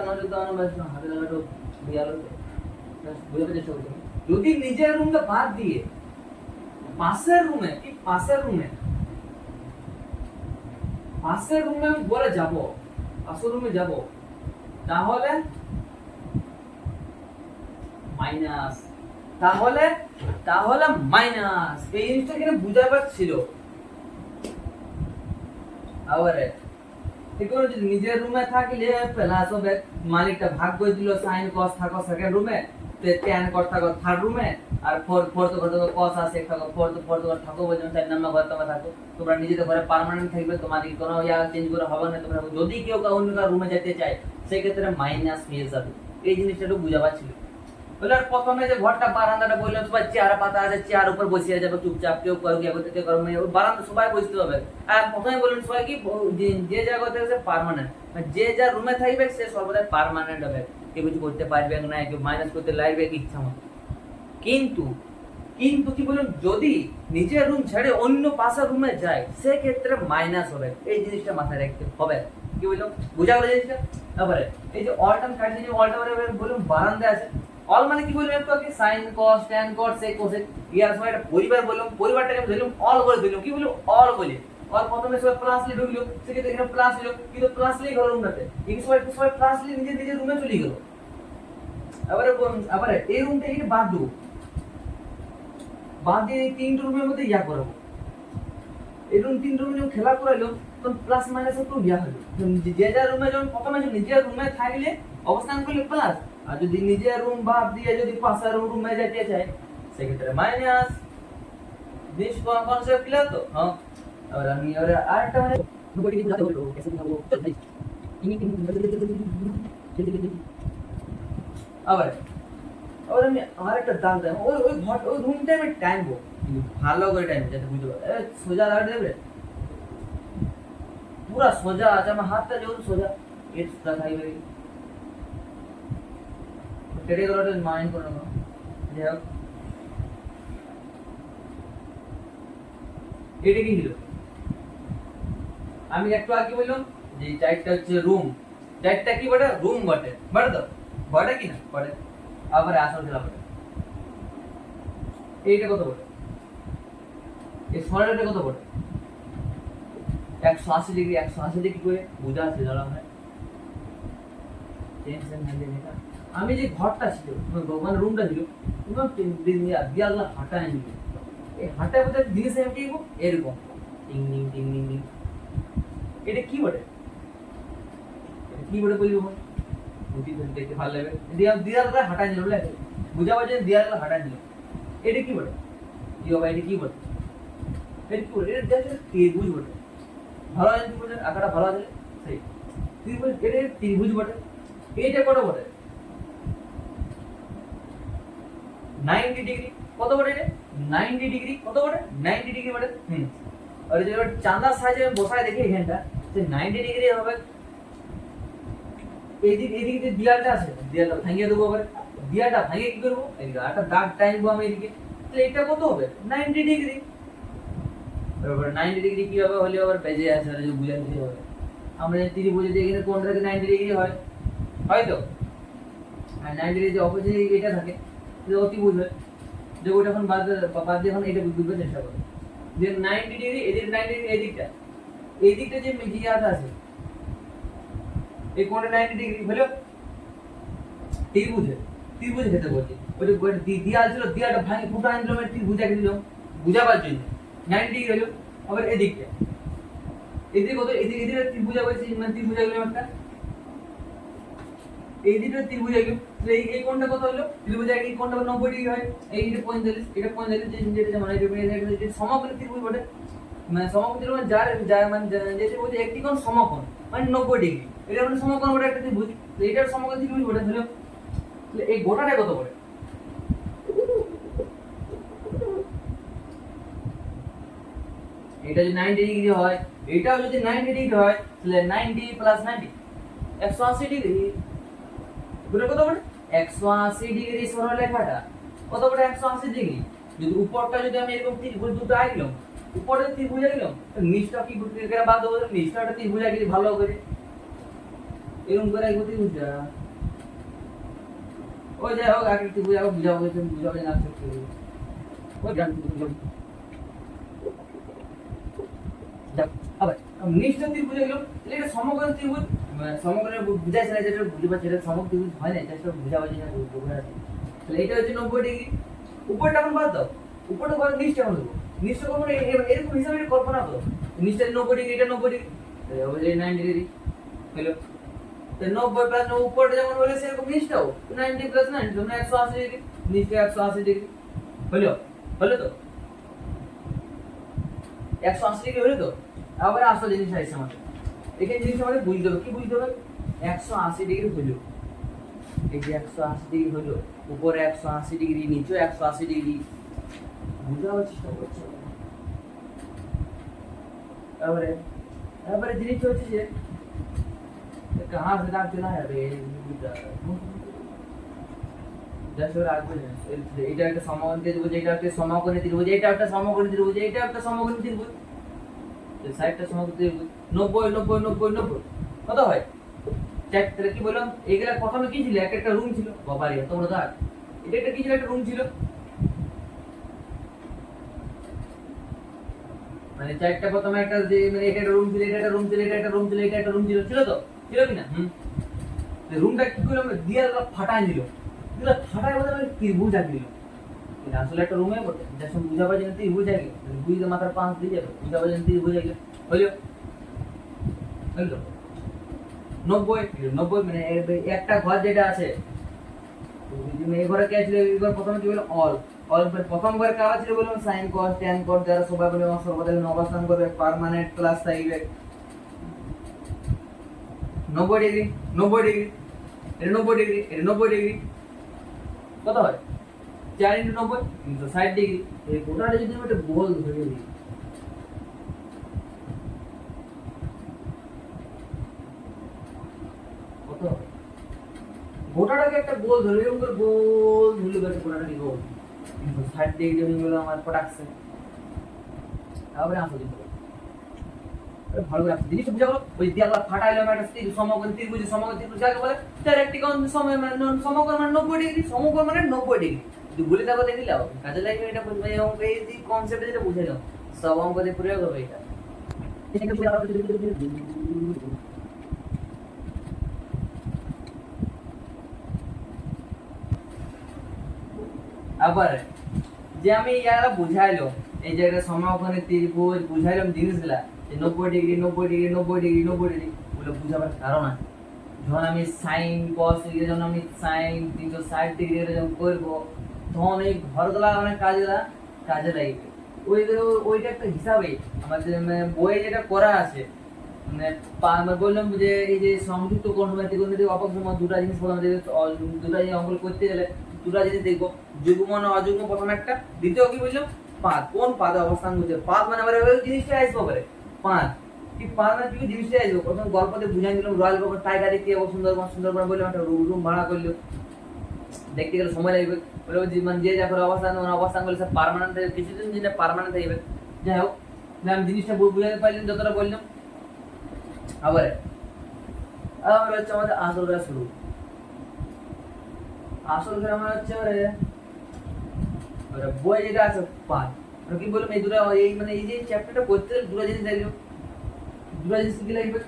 নজর দেওয়ানো, হাতে লেখা একটু বোঝাতে চেষ্টা করছি। যদি নিজের রুমটা বাদ দিয়ে পাশের রুমে বলে যাব, পাশের রুমে যাব, তাহলে মাইনাস, তাহলে মাইনাস, এই জিনিসটা এখানে বুঝাবার ছিল। আবারে যদি নিজের রুমে থাকলে প্লাস হবে, মালিকটা ভাগ করে দিল সাইন কস থাকো সেকেন্ড রুমে, ট্যান কস থাকো থার্ড রুমে, আর ফোর্থ কস আছে থাকো ফোর্থ থাকো বলছো 4 নাম্বার ঘরে তোমরা থাকো, তোমরা নিজেদের ঘরে পার্মানেন্ট থাকবে, তোমাদের কোনো চেঞ্জ করে হবে না, তোমরা যদি কেউ অন্য কারো রুমে যেতে চায় সেই ক্ষেত্রে মাইনাস হয়ে যাবে। এই জিনিসটা একটু বুঝাবার ছিল। বলে আর প্রথমে যে ঘরটা বারান্দাটা বললাম সবাই চেয়ার পাতা আছে, চেয়ার উপর বসিয়ে যাবে চুপচাপ, কেউ করো কেউ থেকে করো, বারান্দা সবাই বসতে হবে। আর প্রথমে বললেন সবাই কি যে জায়গা থেকে সে পার্মানেন্ট, যে যা রুমে থাকবে সে সর্বদা পার্মানেন্ট হবে, কেউ কিছু করতে পারবে না, কেউ মাইনাস করতে লাগবে কি ইচ্ছা মতো। কিন্তু কি বলুন, যদি নিজের রুম ছেড়ে অন্য পাশের রুমে যায় সেক্ষেত্রে মাইনাস হবে, এই জিনিসটা মাথায় রাখতে হবে। কি বললাম, বোঝা গেল জিনিসটা। তারপরে এই যে অল টার্ম কাটছে, যে অল টার্ম বলুন বারান্দা আছে, অল মানে কি বললাম একটু আগে, sine cos tan cos sec cosec, ইয়ার সময় একটা পরিবার বললাম, পরিবারটাকে ধরলাম অল বলে দিলাম, কি বললাম অল বলে, অল প্রথমে সবাই প্লাস লিয়ে ঢুকলো, সেক্ষেত্রে এখানে প্লাস হলো, কিন্তু প্লাস লিয়ে গেল রুমটাতে, এই সবাই প্লাস লিয়ে নিজের রুমে চলে গেল। আবার এই রুমটা এখানে বাদ দেবো, বাদ দিয়ে এই 3 রুমের মধ্যে ইয়া করবো, এই রুম 3 রুমে যখন খেলা করাইলো তখন প্লাস মাইনাস একটু ইয়া হলো, যে যার রুমে যখন প্রথমে নিজের রুমে থাকলে অবস্থান করলে প্লাস, আর যদি নিজের রুম বাদ দিয়ে যদি পাশের রুমে যেতে চায় সেক্ষেত্রে মাইনাস। জিনিস কনসেপ্ট ক্লিয়ার তো? হ্যাঁ। আর আমি আরেকটা মানে আবার আমি আরেকটা দাগ দেব, ওই ঘর ওই রুমটা আমি টাইমবো ভালো করে টাইম যাতে বুঝতে পারে, সোজা দাগ দেবে পুরা সোজা আছে, আমার হাতটা যেহেতু সোজা এর সোজা থাকবে, কেটে গেলে মাইন্ড করে নেবো। যাই হোক, এটা কি ছিল, আমি একটু আগে বললাম যে চারটা হচ্ছে রুম, চারটা কি বটে রুম বটে, বটে তো বটে কি না বটে, আবার আসল খেলা বটে। এইটা কত বটে, এই সরলটা কত বটে 180 ডিগ্রি, 180 ডিগ্রি করে বোঝা আছে জানা হয় টেনশন হ্যান্ডেল এটা। আমি যে ঘরটা ছিল মানে রুমটা ছিল দেয়ালটা হাঁটায় নিল, এই হাঁটায় বোধহয় জিনিস এমনি এরকম টিং টিং টিং টিং টিং, এটা কি বটে, কি বটে বলি বুঝি দেখতে ভালো লাগবে, দেয়ালটা হাঁটায় নিল, বুঝা পাচ্ছে দেয়ালটা হাঁটায় নিল, এটা কি বটে, কি বাবা এটা কি বটে, এটা কি বটে, এটা ত্রিভুজ বটে, ভালো আছে ত্রিভুজের আকারটা ভালো আছে সেই ত্রিভুজ, এটা ত্রিভুজ বটে। এইটা কত বটে 90 ডিগ্রি কত বটে এটা 90 ডিগ্রি কত বটে 90 ডিগ্রি বটে আর যদি চাঁদার সাইজে বসায় দেখি এখানটা যে 90 ডিগ্রি হবে এদিকে যে দিয়ালটা আছে দিয়ালটা ভাঙিয়ে দেবো আবার দিয়ালটা ভাঙিয়ে কি করবো এদিকে একটা দাগ টানবো আমি এদিকে তাহলে এটা কত হবে 90 ডিগ্রি এবার 90 ডিগ্রি কি হবে হলে আবার বেজে আছে আর যে বুঝা দিতে হবে আমরা যে ত্রিভুজ যে এখানে কোণটাকে 90 ডিগ্রি হয় হয়তো আর 90 ডিগ্রি যে অপোজিট এটা থাকে যে অতিভুজ হয় যে ওটা এখন বাদ দিয়ে এখন এটা বুঝতে চেষ্টা করো যে 90 ডিগ্রি এদিকে 90 ডিগ্রি এই দিকটা যে মিডিয়াটা আছে এই কোণটা 90 ডিগ্রি হলো ত্রিভুজে খেতে বলছি ওই যে দিয়াল ছিল দিয়ালটা ভাঙি ফুটা আনলো মানে ত্রিভুজাকে দিলাম বুঝাবার জন্য 90 ডিগ্রি হলো আবার এদিকটা এদিকে কত এদিকে ত্রিভুজা বলছি মানে ত্রিভুজা গেল একটা এই দিকটা ত্রিভুজা গেল তাহলে এই কোণটা কত হলো ত্রিভুজা এই কোণটা 90 ডিগ্রি হয় এইটা 45 এটা 45 যেটা মানে এটা সমকোণ ত্রিভুজ বটে মানে সমকোণ ত্রিভুজ মানে যার মানে যেটা বলছে একটি কোণ সমকোণ মানে 90 ডিগ্রি এটা মানে সমকোণ বটে একটা ত্রিভুজ তো এটার সমকোণ ত্রিভুজ বটে হলো তাহলে এই গোটাটা কত বটে এটা যদি 90 ডিগ্রি হয় এটাও যদি 90 ডিগ্রি হয় তাহলে 90 প্লাস 90 180 ডিগ্রি পুরো কত বটে 180 ডিগ্রি সরলরেখাটা কত বটে 180 ডিগ্রি যদি উপরটা যদি আমি এরকম ত্রিভুজ দুটো আঁকলাম উপরে ত্রিভুজ আঁকলাম নিচটা কি করে বাদ দেবো নিচটা একটা ত্রিভুজ আঁকলে ভালো করে এরকম করে আঁকবো ত্রিভুজটা ওই যাই হোক আগে ত্রিভুজ আগে বুঝাবো না সত্যি ওই জান আবার নিচটা ত্রিভুজ গেল এটা সমকোণ ত্রিভুজ সমকোণের বুঝাইছে না যেটা বুঝতে পারছি এটা সমকোণ ত্রিভুজ হয় না জাস্ট বুঝাবো যে বোঝা যাচ্ছে তাহলে এটা হচ্ছে 90 ডিগ্রি উপরটা এখন বাদ দাও উপরটা বাদ নিচটা এখন দেবো নিচটা কোন এরকম হিসাবে এটা কল্পনা করো নিচটা 90 ডিগ্রি এটা 90 ডিগ্রি তাহলে হবে 90 ডিগ্রি হলো তো 90 প্লাস উপরটা যেমন হলো সেরকম নিচটাও 90 প্লাস 90 তোমরা 180 ডিগ্রি নিচটা 180 ডিগ্রি হলো তো 180 ডিগ্রি হলো তো আবার আসল জিনিস আছে আমাদের এখানে জিনিস আমাদের বুঝতে হবে কি বুঝতে হবে 180 ডিগ্রি হলো এই যে 180 ডিগ্রি হলো উপরে 180 ডিগ্রি নিচে 180 ডিগ্রি বুঝাবার চেষ্টা করছো এবারে জিনিস হচ্ছে যে कहां से दाग चला है रे जैसे রাখবে এটা একটা সমকোণ ত্রিভুজ এটা একটা সমকোণ ত্রিভুজ এটা একটা সমকোণ ত্রিভুজ এটা একটা সমকোণ ত্রিভুজ এই সাইডটা সমকোণ ত্রিভুজ 90 90 90 90 কত হয় চারটা কি বললাম এগুলা প্রথমে কি ছিল একটা রুম ছিল বাবারে তোমরা দাগ এটা একটা কি ছিল একটা রুম ছিল মানে চারটা প্রথমে একটা যে মানে এটা একটা রুম ছিল এটা একটা রুম ছিল এটা একটা রুম ছিল এটা একটা রুম ছিল ছিল তো ছিল কি না রুমটা কি করলাম দিয়ালটা ফাটাই দিল দিলা ফাটাই বলে আমি ত্রিভুজ আঁকি দিল এটা আসলে একটা রুমে বটে যখন বুঝাবার জন্য ত্রিভুজ আঁকি বুঝতে মাথার পাঁচ দিয়ে যাবে বুঝাবার জন্য ত্রিভুজ আঁকি হলো 90 মানে একটা ঘর যেটা আছে এই ঘরে কে ছিল এই ঘর প্রথমে কি বলে অল প্রথম ঘরে কারা ছিল বললাম সাইন কস ট্যান কস যারা সবাই বলে সর্বদা অবস্থান করবে পার্মানেন্ট প্লাস থাকবে 90 ডিগ্রি 90 ডিগ্রি এটা 90 ডিগ্রি এটা 90 ডিগ্রি কত হয় 4 × 90 360 ডিগ্রি এই গোটাটা যদি আমি একটা গোল ধরে দিই কত গোটাটাকে একটা গোল ধরে এরকম করে গোল ধরলে একটা গোটাটাকে গোল 60 ডিগ্রি হলো আমার প্রোডাকশন তারপরে আসো দিতে ভালো করে জিনিসটা বুঝা গেল ওই দেয়াল ফাটাইলাম একটা সমকোণ ত্রিভুজ যাকে বলে তার একটি কোণ সময় মানে সমকোণ মানে 90 ডিগ্রি সমকোণ মানে 90 ডিগ্রি যদি ভুলে থাকো দেখি লাও কাজে লাগবে এটা বুঝবে এই অঙ্ক এই যে কনসেপ্ট যেটা বুঝে নাও সব অঙ্ক দিয়ে প্রয়োগ হবে এটা আবার যে আমি ইয়ারা বুঝাইলো এই যে একটা সমকোণের ত্রিভুজ বুঝাইলাম জিনিসগুলা 90 ডিগ্রি 90 ডিগ্রি 90 ডিগ্রি 90 ডিগ্রি বলে বুঝাবার কারণ আছে যখন আমি সাইন কস এর জন্য আমি সাইন 360 ডিগ্রি এর যখন করব তখন এই ঘরগুলা মানে কাজে লাগবে ওইটা একটা হিসাবে আমাদের বইয়ে যেটা করা আছে মানে আমি বললাম যে এই যে সংযুক্ত কোণ ত্রিকোণমিতিক অপসম দুটো জিনিস প্রথমে দুটো জিনিস অঙ্কন করতে গেলে দুটো জিনিস দেখবো, যুগ্ম না অযুগ্ম প্রথম একটা, দ্বিতীয় কি বললাম পাদ, কোন পাদে অবস্থান করছে, পাদ মানে আবার ওই জিনিসটা আসবো করে পাদ, কি পাদ মানে কি জিনিসটা আসবো, প্রথম গল্পতে বুঝাই দিলাম রয়্যাল বাবু টাইগার দেখতে যাবো সুন্দরবন বললাম একটা রুম ভাড়া করলো, দেখতে গেলে সময় লাগবে, বলে মানে যে যা করে অবস্থান অবস্থান করলে সব পার্মানেন্ট থাকবে, কিছুদিন দিনে পার্মানেন্ট থাকবে। যাই হোক আমি জিনিসটা বুঝাতে পারলাম যতটা বললাম। আবার আবার হচ্ছে আমাদের আসল খেলা শুরু, আসল খেলা মানে হচ্ছে বই যেটা আছে পাঠ, কি বললাম এই দুটো এই মানে এই যে চ্যাপ্টারটা করতে দুটো জিনিস দেখলো, দুটো জিনিস কি লাগবে,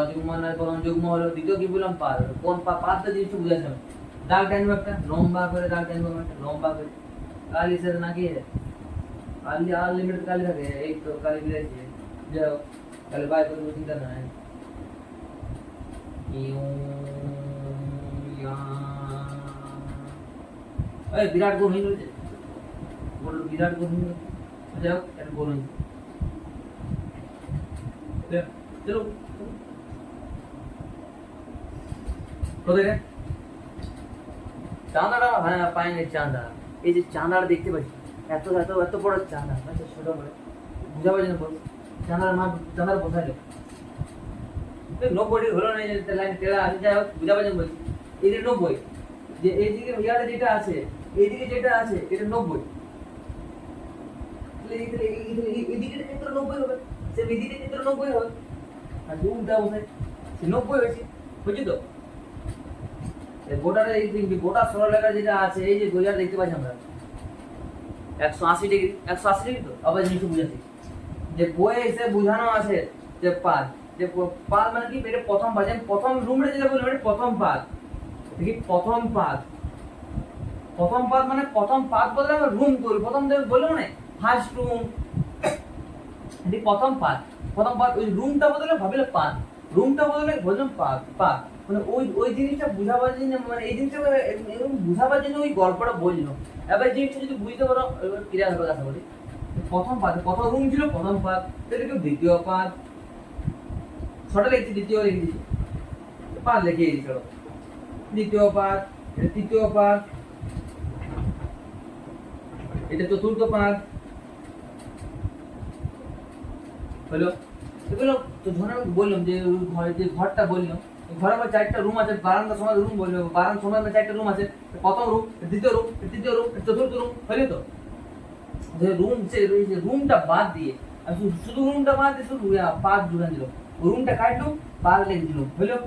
যুগ্ম না প্রথম যুগ্ম হলো, দ্বিতীয় কি বললাম পাদ, কোন পাদটা জিনিসটা বুঝাচ্ছি আমি, দাগ টানবো একটা লম্বা করে, দাগ টানবো একটা লম্বা করে, কালি সাথে নাকি কালি আনলিমিটেড কালি থাকে, এই তো কালি দিয়েছে, যাই হোক কালি বাই করে চিন্তা নাই। বিরাট গোল হয়ে গেছে, বললো বিরাট গোল হয়ে গেছে, যাই হোক একটা গোল হয়েছে, চলো কোথায় চাঁদাটা হ্যাঁ পাইনি, চাঁদা এই যে চাঁদাটা দেখতে পাচ্ছি, এত এত এত বড় চাঁদা, ছোট বড় বুঝা পাচ্ছি না, চাঁদার মা চাঁদার বোঝাইলো 90 হলো না, লাইন টেরা আছে, যাই হোক বুঝা পাচ্ছেন বলছি, এই যে 90 যে এইদিকে ইয়াটা যেটা আছে এইদিকে যেটা আছে এটা 90, এইদিকে ক্ষেত্রে 90 হবে, সে এইদিকে ক্ষেত্রে 90 হবে, আর উল্টা বসে সে 90 হয়েছে, বুঝছি তো। গোটার এই গোটা সরলরেখা যেটা আছে এই যে গোজার দেখতে পাচ্ছি আমরা 180 ডিগ্রি, 180 ডিগ্রি তো আবার জিনিসটা বুঝাচ্ছি, যে বইয়ে এসে বোঝানো আছে যে পাদ, যে পাদ মানে কি, এটা প্রথম পাদ, প্রথম রুমে যেটা বললাম এটা প্রথম পাদ, দেখি প্রথম পাদ, প্রথম পাদ মানে প্রথম পাদ বলতে আমরা রুম করি, প্রথম বললাম না ফার্স্ট রুম, এটি প্রথম পাদ, প্রথম পাদ ওই রুমটা বদলে ভাবলে পাদ, রুমটা বদলে বললাম পাদ পাদ, মানে ওই ওই জিনিসটা বুঝাবার জন্য, মানে এই জিনিসটা এরকম বুঝাবার জন্য ওই গল্পটা বললো। এবার জিনিসটা যদি বুঝতে পারো এবার ক্লিয়ার হবে, আশা করি। প্রথম পাদ, প্রথম রুম ছিল প্রথম পাদ, এটা কেউ দ্বিতীয় পাদ, ছোট লিখছি দ্বিতীয় লিখছি, পাদ লিখে দিয়েছি, দ্বিতীয় পাদ, এটা তৃতীয় পাদ, এটা চতুর্থ পাদ হলো, এগুলো তো ধরে আমি বললাম যে ঘরে যে ঘরটা বললাম, ঘরে আমার 4টা রুম আছে, বারান্দার সময় রুম বললো, বারান্দার সময় আমার 4টা রুম আছে, প্রথম রুম, দ্বিতীয় রুম, তৃতীয় রুম, চতুর্থ রুম, হলো তো। যে রুম, যে রুমটা বাদ দিয়ে আমি শুধু রুমটা বাদ দিয়ে শুধু পাদ জুড়ে দিল, রুমটা কাটলো পাদ লিখে দিল, হলো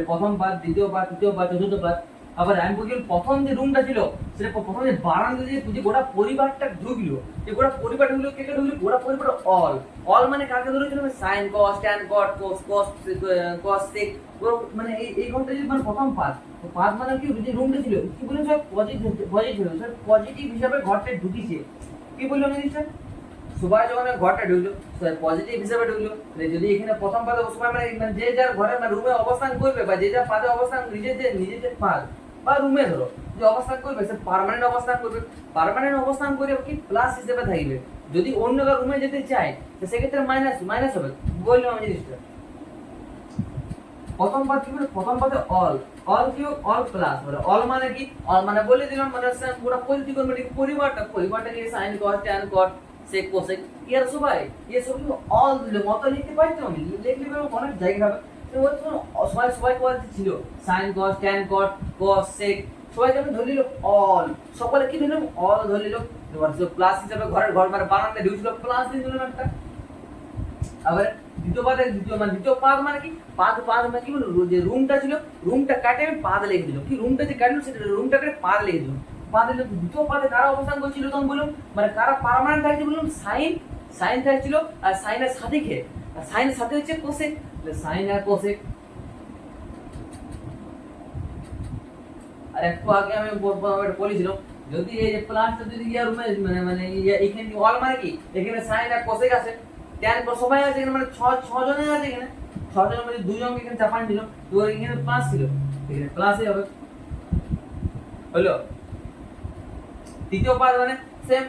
প্রথম পাদ, দ্বিতীয় পাদ, তৃতীয় পাদ, চতুর্থ পাদ। আবার আমি বলছি প্রথম যে রুমটা ছিল সেটা প্রথম যে বারান্দা দিয়ে যে গোটা পরিবারটা ঢুকলো, যে গোটা পরিবার ঢুকলো, কে কে ঢুকলো, গোটা পরিবার অল, অল মানে কাকে ধরেছিল, sine cos tan cot cos cos cos sec, মানে এই ঘরটা যে মানে প্রথম পাদ, পাদ মানে কি, যে রুমটা ছিল কি বলে সব পজিটিভ পজিটিভ ছিল, পজিটিভ হিসাবে ঘরটা ঢুকিছে, কি বললাম জিনিসটা, সবাই যখন ঘরটা ঢুকলো পজিটিভ হিসাবে ঢুকলো, যদি এখানে প্রথম পাদে সবাই মানে যে যার ঘরে মানে রুমে অবস্থান করবে, বা যে যার পাদে অবস্থান নিজের পাদ বা রুমে ধরো যে অবস্থান করবে সে পার্মানেন্ট অবস্থান করবে, পার্মানেন্ট অবস্থান করে কি প্লাস হিসেবে থাকবে, যদি অন্য কারো রুমে যেতে চায় তো সেক্ষেত্রে মাইনাস মাইনাস হবে, বললাম আমি জিনিসটা। প্রথম পাদ কি বলে, প্রথম পাদে অল, অল কি অল প্লাস, মানে অল মানে কি, অল মানে বলে দিলাম মানে পুরো পরিবারটা কি sine cos tan cot sec cosec এর সবাই অল দিলে মত লিখতে পারতো, আমি লিখলে অনেক জায়গা হবে, সবাই সবাই কোয়ালিটি ছিল সাইন কস ট্যান কট কস সেক, সবাইকে আমি ধরে নিল অল, সকলে কি ধরলাম অল ধরে নিল, এবার প্লাস হিসাবে ঘর মানে বারান্দা ঢুকছিল প্লাস দিয়ে দিলাম একটা। আবার দ্বিতীয় মানে দ্বিতীয় পাদ মানে কি, পাদ মানে কি বলবো, যে রুমটা ছিল রুমটা কাটে আমি পাদ লিখে দিলাম, কি রুমটা যে কাটলো সেটা রুমটা কাটে পাদ লিখে দিলাম, পাদ লিখে দ্বিতীয় পাদে কারা অবস্থান করছিল তখন বললাম, মানে কারা পার্মানেন্ট থাকছে বললাম, সাইন থাকছিল, আর সাইনের সাথে কে, আর সাইনের সাথে হচ্ছে কোসেক, সাইন আর কোসেক। আর একটু আগে আমি বলেছিলাম যদি এই যে প্লাসটা যদি ইয়ার রুমে মানে মানে এখানে অল মানে কি, এখানে সাইন আর কোসেক আছে, ট্যান সবাই আছে এখানে, মানে 6 জনে আছে এখানে, 6 জনের মধ্যে 2 জনকে এখানে চাপান দিল, তো এখানে প্লাস ছিল, এখানে প্লাসই হবে, হলো তৃতীয় পাদ মানে সেম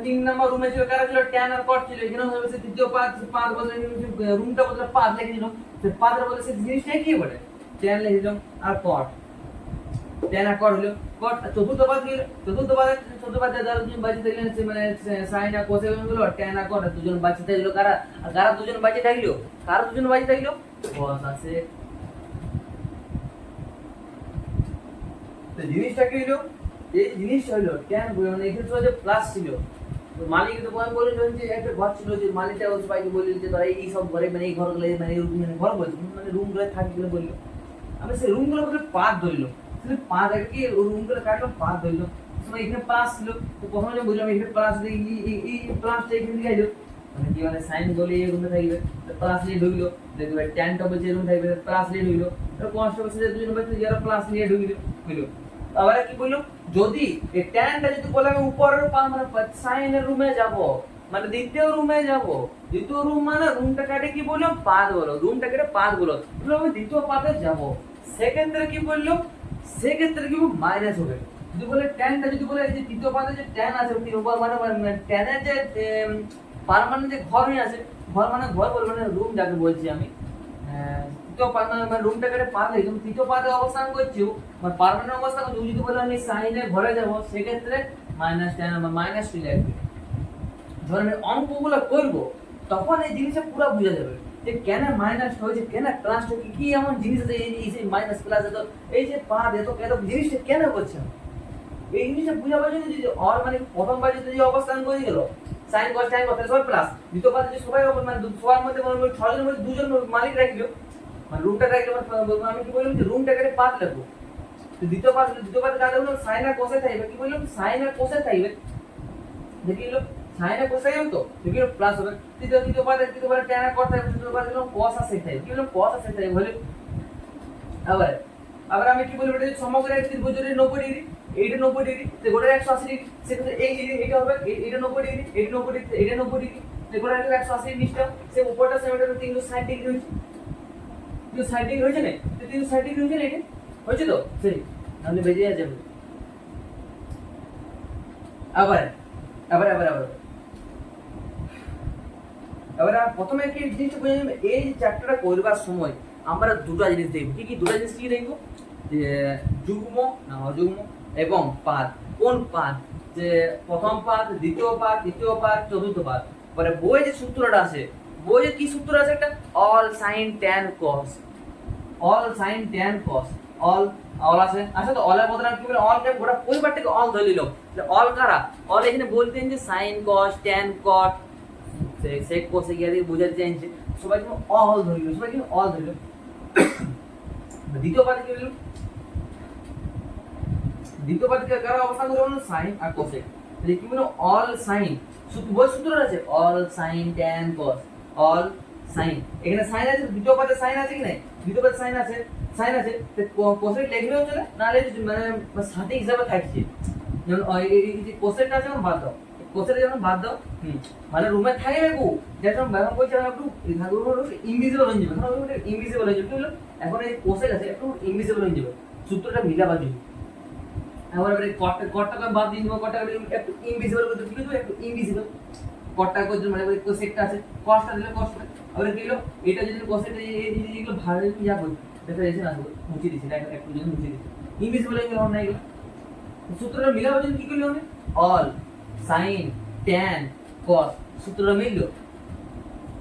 তিন নম্বর রুমে ছিল কারা ছিল ট্যান আর কট ছিল, এখানে হবে সে তৃতীয় পাদ পাদ বদলে রুমটা বদলে পাদ লিখে দিলাম, সে পাদের বদলে সে জিনিসটা কি বলে ট্যান লিখে দিলাম আর কট, ট্যান আর কট হলো কট। চতুর্থ পাদ কি চতুর্থ পাদে যারা দুজন বাঁচিয়ে থাকলেন সে মানে সাইন আর কোসে হলো ট্যান আর কট দুজন বাঁচিয়ে থাকলো কারা, আর কারা দুজন বাঁচিয়ে থাকলো, কারা দুজন বাঁচিয়ে থাকলো কস আছে। তো জিনিসটা কি হলো, এই জিনিসটা হলো ট্যান মানে এখানে যে প্লাস ছিল, মালিক তো কোন বলেছিলেন যে একটা ঘর ছিল যে মালিকটা ওই সবাইকে বললেন যে তারা এই সব ঘরে মানে এই ঘরগুলো মানে মানে ঘর বলছে মানে রুমগুলো থাকবে বললো, আমি সেই রুমগুলো বলে পাত ধরলো, শুধু পাত কি রুমগুলো কাটলো পাত ধরলো, সময় এখানে প্লাস ছিল তো প্রথমে যে বুঝলাম এখানে প্লাস এই প্লাসটা এখানে দিকে আইলো মানে কি মানে সাইন বলে এই রুমে থাকবে প্লাস নিয়ে ঢুকলো, দেখবে ট্যান টপ যে রুম থাকবে প্লাস নিয়ে ঢুকলো, আর কষ্ট করছে যে দুজন বাচ্চা যারা প্লাস নিয়ে ঢুকলো হইলো। আবার কি বললো যদি এই ট্যানটা যদি বলে আমি উপরের মানে সাইনের রুমে যাব মানে দ্বিতীয় রুমে যাব, দ্বিতীয় রুম মানে রুমটা কাটে কি বললো পাদ বলো, রুমটা কেটে পাদ বলো, আমি দ্বিতীয় পাদে যাব, সেক্ষেত্রে কি বললো সেক্ষেত্রে কি মাইনাস হবে। যদি বলে ট্যানটা যদি বলে যে তৃতীয় পাদে যে ট্যান আছে মানে ট্যানের যে পার্মানেন্ট যে ঘর হয়ে আছে, ঘর মানে ঘর বলবো মানে রুম যাকে বলছি আমি, তৃতীয় পাদ মানে রুমটা কেটে পাদ হয়ে তুমি তৃতীয় পাদে অবস্থান করছো মানে পার্মানেন্ট অবস্থান তুমি যদি বলে আমি সাইনে ঘরে যাব সেক্ষেত্রে মাইনাস ট্যান বা মাইনাস টু লাগবে। যখন আমি অঙ্কগুলো করবো তখন এই জিনিসটা পুরো বোঝা যাবে যে কেন মাইনাস হয়েছে, কেন প্লাস কি কি এমন জিনিস আছে এই যে মাইনাস প্লাস এত এই যে পাদ এত এত জিনিসটা কেন করছে, এই জিনিসটা বুঝাবার জন্য যদি অর মানে প্রথমবার যদি অবস্থান করে গেল সাইন কস ট্যান কস সবাই প্লাস, দ্বিতীয় পাদে যে সবাই মানে সবার মধ্যে মানে ছয়জনের মধ্যে দুজন মালিক রাখলো মানে রুমটা রাখলো আমি কি বললাম যে রুমটা কেটে পাদ লাগবো, তো দ্বিতীয় পাদে কাটে হলো সাইন আর কোসে থাকবে, কি বললাম সাইন আর কোসে থাকবে দেখিলো সাইন আর কোসে তো দেখিলো প্লাস হবে, তৃতীয় পাদে ট্যান আর কস থাকবে, তৃতীয় পাদে দিলাম cos আর sec থাকবে, কি বললাম cos আর sec থাকবে বলে। আবার আমি কি বলবো এটা সমগ্র এক ত্রিভুজের 90 ডিগ্রি এইটা 90 ডিগ্রি তো গোটা 180 ডিগ্রি, সেক্ষেত্রে এই ডিগ্রি এটা হবে এটা 90 ডিগ্রি এটা 90 ডিগ্রি এটা 90 ডিগ্রি তো গোটা 180 নিচটা সে উপরটা 360 ডিগ্রি হচ্ছে, 360 ডিগ্রি হয়েছে না, তো 360 ডিগ্রি হয়েছে না এটা হয়েছে তো সরি তাহলে বেজে যাবে। আবার আবার আবার আবার আবার প্রথমে কি জিনিসটা বুঝে নেবে এই চ্যাপ্টারটা করবার সময় আমরা দুটো জিনিস দেখব, কি কি দুটো জিনিস কি দেখব যে যুগ্ম না অযুগ্ম এবং পাদ, কোন পাদ যে প্রথম পাদ দ্বিতীয় পাদ তৃতীয় পাদ চতুর্থ পাদ, পরে বইয়ে যে সূত্রটা আছে বইয়ে কি সূত্র আছে একটা all sine tan cos, all sine tan cos all all আছে আচ্ছা তো অলের বদলে কি বলে অল কে গোটা পরিবারটাকে অল ধরে নিলাম, অল কারা অল এখানে বলতেন যে সাইন কস ট্যান কট সেক কোসে গিয়ে দিয়ে বোঝাতে চাইছে সবাই কিন্তু অল ধরিল, সবাই কিন্তু অল ধরিল। দ্বিতীয় পাদে কি হলো দ্বিতীয় পাদে কারা অবস্থান করে হলো সাইন আর কোসেক, তাহলে কি বলো অল সাইন বই সূত্র আছে all sine tan cos all sine, এখানে সাইন আছে দ্বিতীয় পাদে সাইন আছে কি নাই দ্বিতীয় পাদে সাইন আছে তো কোসেক লিখলেও চলে নালে মানে সাথে হিসাবে থাকছে, যেমন এই যে কোসেকটা আছে বাদ দাও কোসেকটা যখন বাদ দাও মানে রুমে থাকবে গো যখন ব্যবহার করছে একটু ইনভিজিবল হয়ে যাবে, এখন ইনভিজিবল হয়ে যাবে, বুঝলো এখন এই কোসেক আছে একটু ইনভিজিবল হয়ে যাবে সূত্রটা মিলাবার জন্য। এবার এবারে কটটাকে বাদ দিয়ে দিব, কটটাকে একটু ইনভিজিবল করতে কি করব একটু ইনভিজিবল কটটা করতে মানে ওই কোসেকটা আছে কসটা দিলে কসটা আবার কি হলো এটা যদি কোসেকটা এই যেগুলো ভালো যা বল দেখা যাচ্ছে না মুছে দিছি না একটু যদি মুছে দিছি ইনভিজিবল হয়ে গেল না এগুলো সূত্রটা মিলাবার জন্য কি করলে হবে অল সাইন ট্যান কস সূত্রটা মিললো,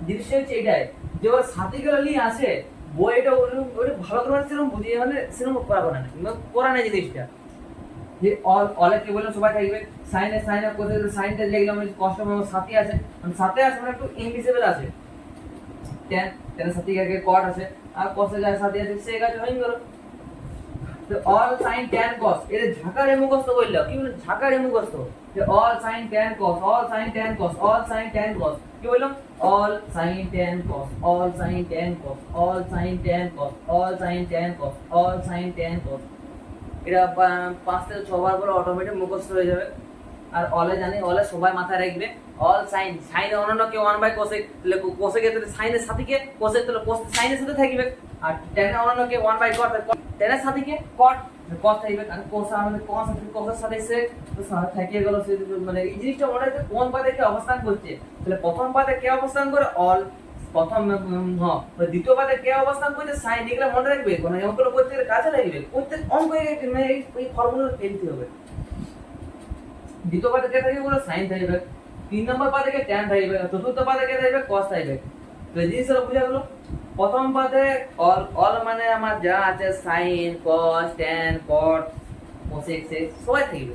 জিনিসটা হচ্ছে এটাই যে ওর সাথে গেলে নিয়ে আসে বই এটা ওটা ভালো করে সেরকম বুঝিয়ে মানে সেরকম করা না জিনিসটা যে অল অলে কি বললাম সবাই থাকবে সাইনে কোথায় সাইনটা লিখলাম কষ্ট সাথে আছে মানে সাথে আছে মানে একটু ইনভিজিবল আছে ট্যান সাথে গিয়ে কট আছে আর কসে যায় সাথে আছে সে কাজ হয়ে গেল। তো অল সাইন ট্যান কস এর ঝাকারে মুখস্থ করলো কি বলে ঝাকারে মুখস্থ যে all sine tan cos all sine tan cos all sine tan কস কি বললাম all sine tan cos all sine tan cos all sine tan cos all sine tan cos all sine tan কস, এটা 5 থেকে 6 বার করে অটোমেটিক মুখস্থ হয়ে যাবে। আর অলে জানি অলে সবাই মাথায় রাখবে অল সাইন সাইন অনন্য কে 1 কোসেক তাহলে কোসেক এর সাইনের সাথে কে কোসেক তাহলে কোস সাইনের সাথে থাকবে আর ট্যান অনন্য কে 1 কট ট্যানের সাথে কে কট কস থাকবে, আর কস আমাদের কস আছে, কসের সাথে সে থাকিয়ে গেল, সে মানে এই জিনিসটা মনে হচ্ছে কোন পাদে কে অবস্থান করছে। তাহলে প্রথম পাদে কে অবস্থান করে অল, প্রথম দ্বিতীয় পাদে কে অবস্থান করছে সাইন, এগুলো মনে রাখবে, কোন অঙ্কগুলো প্রত্যেকের কাছে লাগবে, প্রত্যেক অঙ্ক এই ফর্মুলা ফেলতে হবে। দ্বিতীয় পাদে কে থাকবে বলে সাইন থাকবে, 3 নম্বর পাদে কে ট্যান থাকবে, চতুর্থ পাদে কে থাকবে কস থাকবে। তো এই জিনিসটা বুঝা গেল। প্রথম পাদে অল, অল মানে আমার যা আছে sine cos tan cot cosec sec সবাই থাকবে।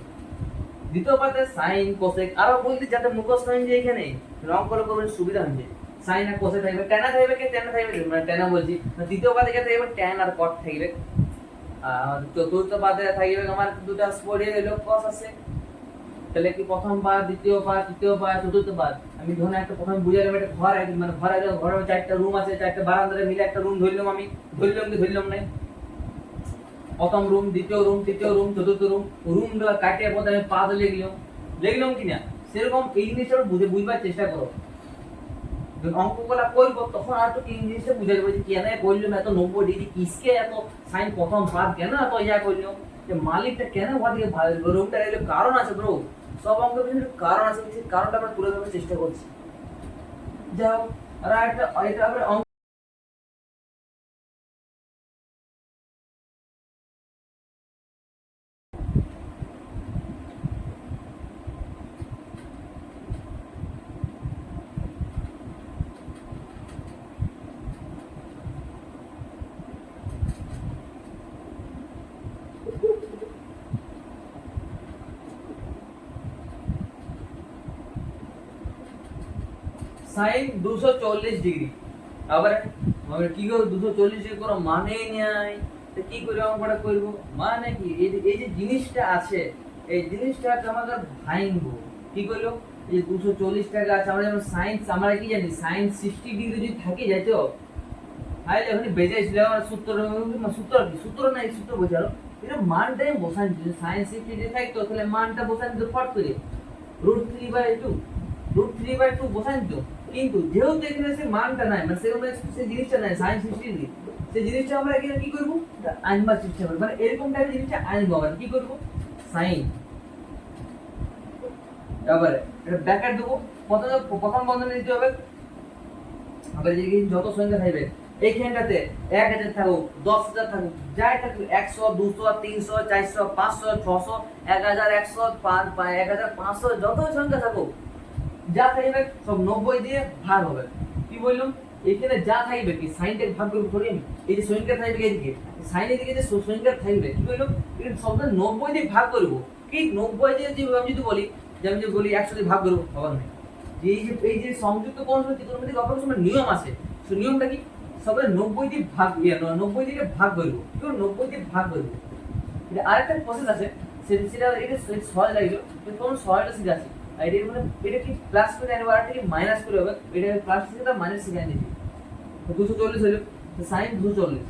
দ্বিতীয় পাদে সাইন কোসেক, আরো বলতে যাতে মুখস্থ হয়ে যায়, এখানে রং করে করবেন সুবিধা হয়ে যায়। সাইন আর কোসেক থাকবে, ট্যান থাকবে, কে ট্যান থাকবে মানে ট্যান বলছি, দ্বিতীয় পাদে কে থাকবে ট্যান আর কট থাকবে। আর চতুর্থ পাদে থাকবে আমার দুটো স্পোরিয়ে গেল কস আছে। তাহলে কি প্রথম পাদ, দ্বিতীয় পাদ, তৃতীয় পাদ, চতুর্থ পাদ, আমি ধরুন একটা প্রথমে বুঝালাম একটা ঘর, মানে ঘর আছে, ঘরের চারটা রুম আছে, চারটা বারান্দারে মিলে একটা রুম ধরলাম, আমি ধরলাম নাই, প্রথম রুম, দ্বিতীয় রুম, তৃতীয় রুম, চতুর্থ রুম, রুম গুলো কাটিয়ে পথে আমি পাদ লিখলাম কিনা, সেরকম এই জিনিসটা বুঝবার চেষ্টা করো। যখন অঙ্কগুলা করবো তখন আর তো এই জিনিসটা বুঝে যাবো যে কেন করলাম এত 90 ডিগ্রি, কিসকে এত সাইন প্রথম পাদ কেন এত ইয়া করলাম, যে মালিকটা কেন ওদিকে রুমটা এলো, কারণ আছে ব্রো, সব অঙ্কের পিছনে কারণ আছে, সেই কারণটা আমরা তুলে ধরার চেষ্টা করছি। যাই হোক, আর একটা এটা আমরা অঙ্ক সাইন 240 ডিগ্রি, আবার আমরা কি করব 240 ডিগ্রি করো মানেই নাই, তো কি করে অঙ্কটা করব, মানে কি এই যে জিনিসটা আছে, এই জিনিসটাকে আমাদের ভাঙবো, কি করলো, এই যে 240 টাকা আছে, আমরা যেমন সাইন, আমরা কি জানি সাইন 60 ডিগ্রি যদি থাকে যায় তো তাহলে ওখানে বেজে ছিল আমরা সূত্র নাই, সূত্র বোঝালো, এটা মানটাই বসান দিল, সাইন 60 ডিগ্রি থাকতো তাহলে মানটা বসান দিল ফট করে √3/2, √3/2 বসান দিত। কিন্তু যেহেতু এখানে সে মানটা নাই, মানে সেরকম সেই জিনিসটা নাই সাইন 60 ডিগ্রি, সেই জিনিসটা আমরা এখানে কি করব, আনবার চেষ্টা করব, মানে এরকম টাইপের জিনিসটা আনবো, আমরা কি করব সাইন, এবারে এটা ব্র্যাকেট দেবো, প্রথম বন্ধনী দিতে হবে, আবার যে যত সংখ্যা থাকবে এইখানটাতে 1000 থাকুক, 10000 থাকুক, যাই থাকুক, 100 200 300 400 500 600 1100 1500 যত সংখ্যা থাকুক, যা থাকবে সব 90 দিয়ে ভাগ হবে। কি বললাম, এখানে যা থাকবে কি সাইনটাকে ভাগ করব ধরি আমি, এই যে সংখ্যা থাকবে এদিকে, সাইনের দিকে যে সংখ্যা থাকবে, কি বললাম, এটা সবটা 90 দিয়ে ভাগ করব। কি 90 দিয়ে যে আমি যদি বলি, যে আমি যদি বলি 100 দিয়ে ভাগ করব, হবে না। এই যে সংযুক্ত কোণ ত্রিকোণমিতিক অপারেশনের নিয়ম আছে, সেই নিয়মটা কি, সবাই 90 দিয়ে ভাগ 90 দিয়ে ভাগ করব, কি 90 দিয়ে ভাগ করব। এটা আরেকটা প্রসেস আছে, সেটা এটা সহজ লাগলো, কিন্তু কোন সহজটা শিখে আছে, আর এটা মানে এটা কি প্লাস করে আনবো, আর কি মাইনাস করে হবে, এটা প্লাস থেকে তা মাইনাস শিখে আনি, তো 240 হলো, তো sin 240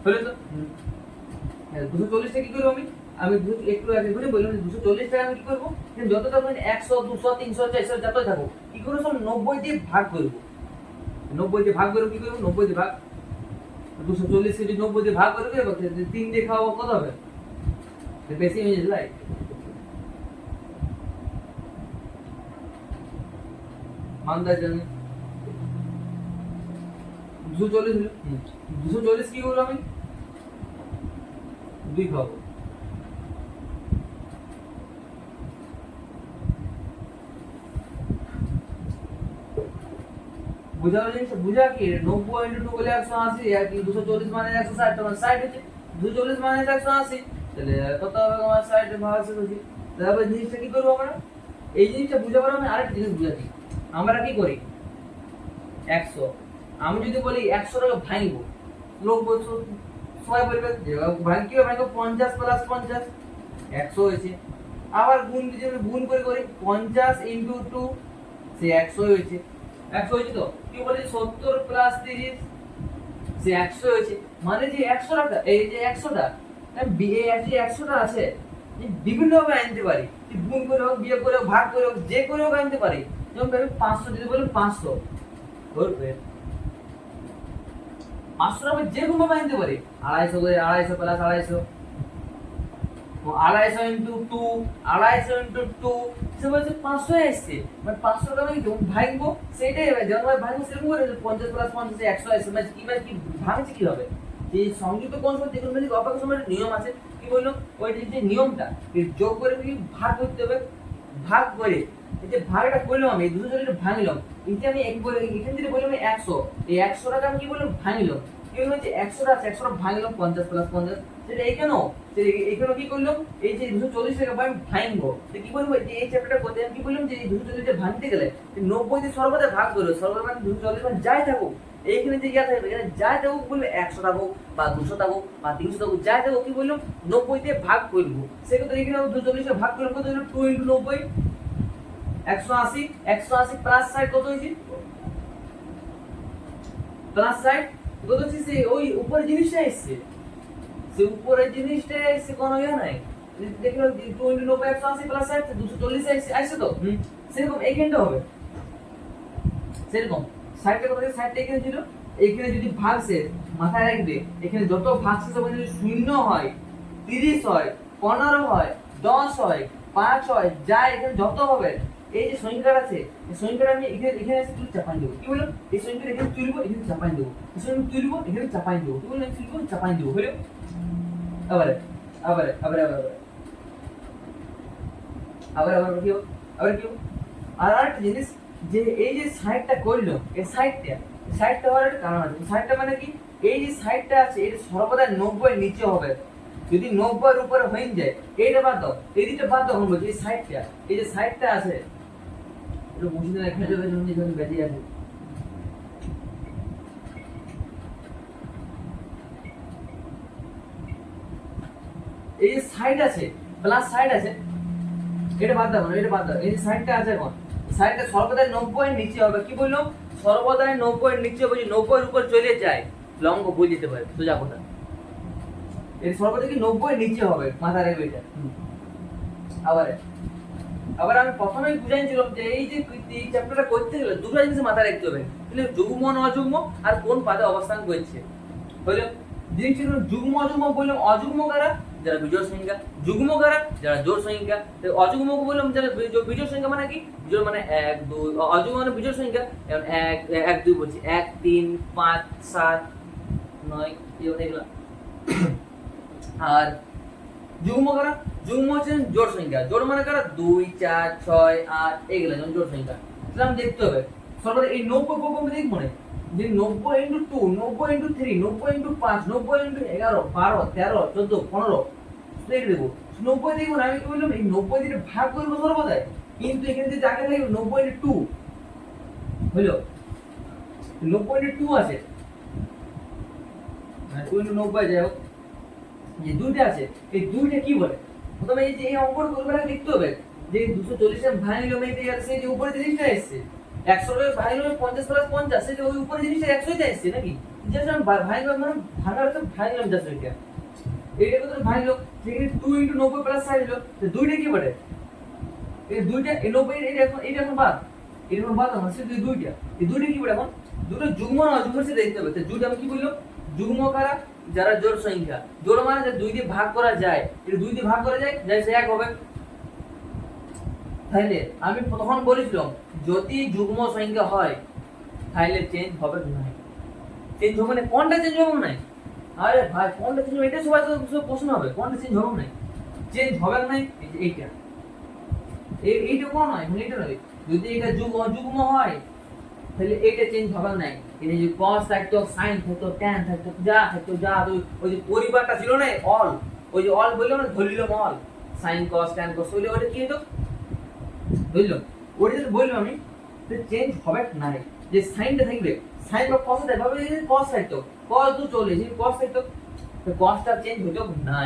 হলো, তো 240 টা কি করব আমি একটু আগে করে বললাম 240 টাকা আমি কি করব, যতটা মানে 100 200 300 400 যতই থাকো, কি করব সব 90 দিয়ে ভাগ করব, 90 দিয়ে ভাগ করব, কি করব 90 দিয়ে ভাগ, 240 কে যদি 90 দিয়ে ভাগ করবে, 3 দিয়ে খাওয়া কত হবে, বেশি হয়ে যাবে, রাইট, মানদার জন্য 240 হলো, 240 কি করব আমি 2 খাবো, বুঝা জিনিস বুঝা কি 90 × 2 বলে 180, আর কি 240 মানে 160, তখন 60 হচ্ছে, 240 মানে 180, তাহলে কত হবে আমার 60 ভাগ 180 হচ্ছে। তারপর জিনিসটা কি করব আমরা, এই জিনিসটা বুঝাবার আমি আরেকটা জিনিস বুঝাচ্ছি, আমরা কি করি 100, আমি যদি বলি 100 টাকা ভাঙবো, লোক বলছো সবাই বলবে যে ভাঙ কি ভাঙবো 50 + 50 100 হয়েছে, আবার গুণ যদি আমি গুণ করে করি 50 × 2 সে 100 হয়েছে, 100 হয়েছে, তো কি বলি 70 + 30 সে 100 হয়েছে, মানে যে 100 টাকা, এই যে 100টা এই যে 100টা আছে বিভিন্ন ভাবে আনতে পারি, গুণ করে হোক, বিয়োগ করে হোক, ভাগ করে হোক, যে করে হোক আনতে পারি। যেমন ভাবে 500 যদি বলি 500 ধরবে, 500 টাকা যে কোনো ভাবে আনতে পারি, 250 করে 250 + 250 250 ইন্টু 2, 250 ইন্টু 2, সে বলছে 500 এসছে, মানে 500 টা আমি যখন ভাঙবো সেটাই হবে, যখন আমি ভাঙবো সেরকম করে 50 প্লাস 50 100 এসছে, মানে কি ভাঙছে কি হবে, যে সংযুক্ত কোণ সমান ত্রিকোণমিতিক অপেক্ষক সময়ের নিয়ম আছে, কি বললো ওই যে নিয়মটা যোগ করে কি ভাগ করতে হবে, ভাগ করে এই যে ভাগটা করলাম আমি 240 ভাঙলাম, এই যে আমি এখান থেকে বললাম 100, এই 100 টাকা আমি কি বললাম ভাঙলাম, কি হলো যে 100 টা আছে 100 টা ভাঙলাম 50 প্লাস 50, সেটা এখানেও এখানে কি করলাম এই যে 240 টাকা আমি ভাঙবো, তো কি বলবো যে এই চ্যাপ্টারটা করতে আমি কি বললাম যে এই 240 টা ভাঙতে গেলে 90 দিয়ে সর্বদা ভাগ করো, সর্বদা মানে 240 মানে যাই থাকুক এইখানে যে ইয়া থাকবে এখানে যাই থাকুক বলবে 100 থাকুক বা 200 থাকুক বা 300 থাকুক যাই থাকুক, কি বললাম 90 দিয়ে ভাগ করবো, সেক্ষেত্রে এখানে 240 টা ভাগ করলাম কত হলো 2 ইনটু 90 180, 180 প্লাস 60 কত হয়েছে প্লাস 60 কত হচ্ছে, সে ওই উপরের জিনিসটা এসছে, সে উপরের জিনিসটা এসছে কোনো ইয়া নাই, দেখলো 2 ইনটু 90 180 প্লাস 60 240 আসছে তো, সেরকম এইখানটা হবে, সেরকম 60 টা কত 60 টা এখানে ছিল, এখানে যদি ভাগশেষ মাথায় রাখবে, এখানে যত ভাগশেষ হবে যদি 0 হয় 30 হয় 15 হয় 10 হয় 5 হয় যা এখানে যত হবে, এই যে সংখ্যাটা আছে এই সংখ্যাটা আমি এখানে এসে তুলে চাপাই দেবো, কি বললাম এই সংখ্যাটা এখানে তুলবো এখানে চাপাই দেবো, এই সংখ্যা তুলবো এখানে চাপাই দেবো, কি বললাম তুলবো চাপাই দেবো, হলো আবার আবার আবার আবার আবার আবার কি হবে, আবার কি হবে, আর আরেকটা জিনিস যে এই যে 60 টা করলো এই 60 টা হওয়ার একটা কারণ আছে, 60 টা মানে কি এই যে 60 টা আছে এটা সর্বদা 90 এর নিচে হবে, যদি 90 এর উপরে হয়ে যায় এইটা বাদ দাও, এই দুটো বাদ দাও, বলবো এই 60 টা এই যে 60 টা আছে এটা বুঝিয়ে না এখানে যাবে যখন যখন বেঁচে আছে, এই যে 60 আছে প্লাস 60 আছে এটা বাদ দাও, এটা বাদ দাও, এই যে 60 টা আছে এখন 60 টা সর্বদা 90 এর নিচে হবে, কি বললাম সর্বদা 90 এর নিচে হবে, 90 এর উপর চলে যায় লম্ব বুঝে যেতে পারে সোজা কথা, এর সর্বদা কি 90 এর নিচে হবে, মাথা রাখবে এটা, আবার আবার আমি প্রথমেই বুঝাইছিলাম যে এই যে এই চ্যাপ্টারটা করতে গেলে দুটো জিনিস মাথায় রাখতে হবে, তাহলে যুগ্ম অযুগ্ম আর কোন পাদে অবস্থান করছে, হলো জিনিস ছিল যুগ্ম অযুগ্ম বললাম, অযুগ্ম কারা যারা বিজোড় সংখ্যা, যুগ্ম কারা যারা জোড় সংখ্যা, অযুগ্ম বললাম যারা বিজোড় সংখ্যা মানে কি বিজোড় মানে 1 2, অযুগ্ম মানে বিজোড় সংখ্যা যেমন 1 1 2 বলছি 1 3 5 7 9 এগুলো, আর যুগ্ম কারা যুগ্ম হচ্ছে জোড় সংখ্যা, জোড় মানে কারা 2 4 6 8 এগুলো যেমন জোড় সংখ্যা, তাহলে দেখতে হবে সর্বদা এই 90 প্রথম দিক মনে যে 90 ইনটু 2 90 ইনটু 3 90 ইনটু 5 90 ইনটু 11 12 13 14 15 লিখে দেবো 90 দেখুন আমি কি বললাম এই 90 দিয়ে ভাগ করবো সর্বদা, কিন্তু এখানে যে জায়গা থাকবে 90 ইনটু 2 হলো 90 ইনটু 2 আছে, মানে 2 ইনটু 90 যাই হোক, যে দুইটা আছে এই দুইটা কি বলে প্রথমে এই যে এই অঙ্কটা করবে না দেখতে হবে যে 240 এর ভাগ নিলাম এই যে সেই যে উপরে জিনিসটা এসেছে 100 এর ভাগ নিলাম 50 প্লাস 50 সেই যে ওই উপরে জিনিসটা 100 তে এসেছে নাকি, জাস্ট আমি ভাগ নিলাম মানে ভাঙার তো ভাগ নিলাম জাস্ট এটা এইটা কত ভাগ নিলাম সেখানে 2 ইনটু 90 প্লাস 60 হলো, তো দুইটা কি বলে এই দুইটা এই 90 এটা এখন বাদ, এটা এখন বাদ আমার সেই দুইটা এই দুইটা কি বলে এখন দুটো যুগ্ম না অযুগ্ম সে দেখতে হবে, তো দুইটা আমি কি বললাম যুগ্ম কারা যারা জোড় সংখ্যা, জোড় মানে যে 2 দিয়ে ভাগ করা যায়, এটা 2 দিয়ে ভাগ করা যায় যাই সে এক হবে, তাহলে আমি তখন বলেছিলাম যদি যুগ্ম সংখ্যা হয় তাহলে চেঞ্জ হবে না, চেঞ্জ হবে না কোনটা চেঞ্জ হবে না, আরে ভাই কোনটা চেঞ্জ হবে এটা সবাই তো প্রশ্ন হবে কোনটা চেঞ্জ হবে না, চেঞ্জ হবে না এই যে এইটা এইটা কোন নয় মানে এটা নয়, যদি এটা যুগ্ম হয় তাহলে এইটা চেঞ্জ হবে না, এই যে cos থাকতো sin থাকতো tan থাকতো যা থাকতো যা ওই যে পরিবারটা ছিল না অল, ওই যে অল বললাম না ধরলিলাম all sin cos tan cos ওইটা কি হতো বুঝলো, ওইটা যদি বললাম আমি তো চেঞ্জ হবে না, যে সাইনটা থাকবে সাইন বা cos থাকবে ভাবে যদি cos থাকতো cos তো চলে যে cos থাকতো তো cosটা চেঞ্জ হতো না,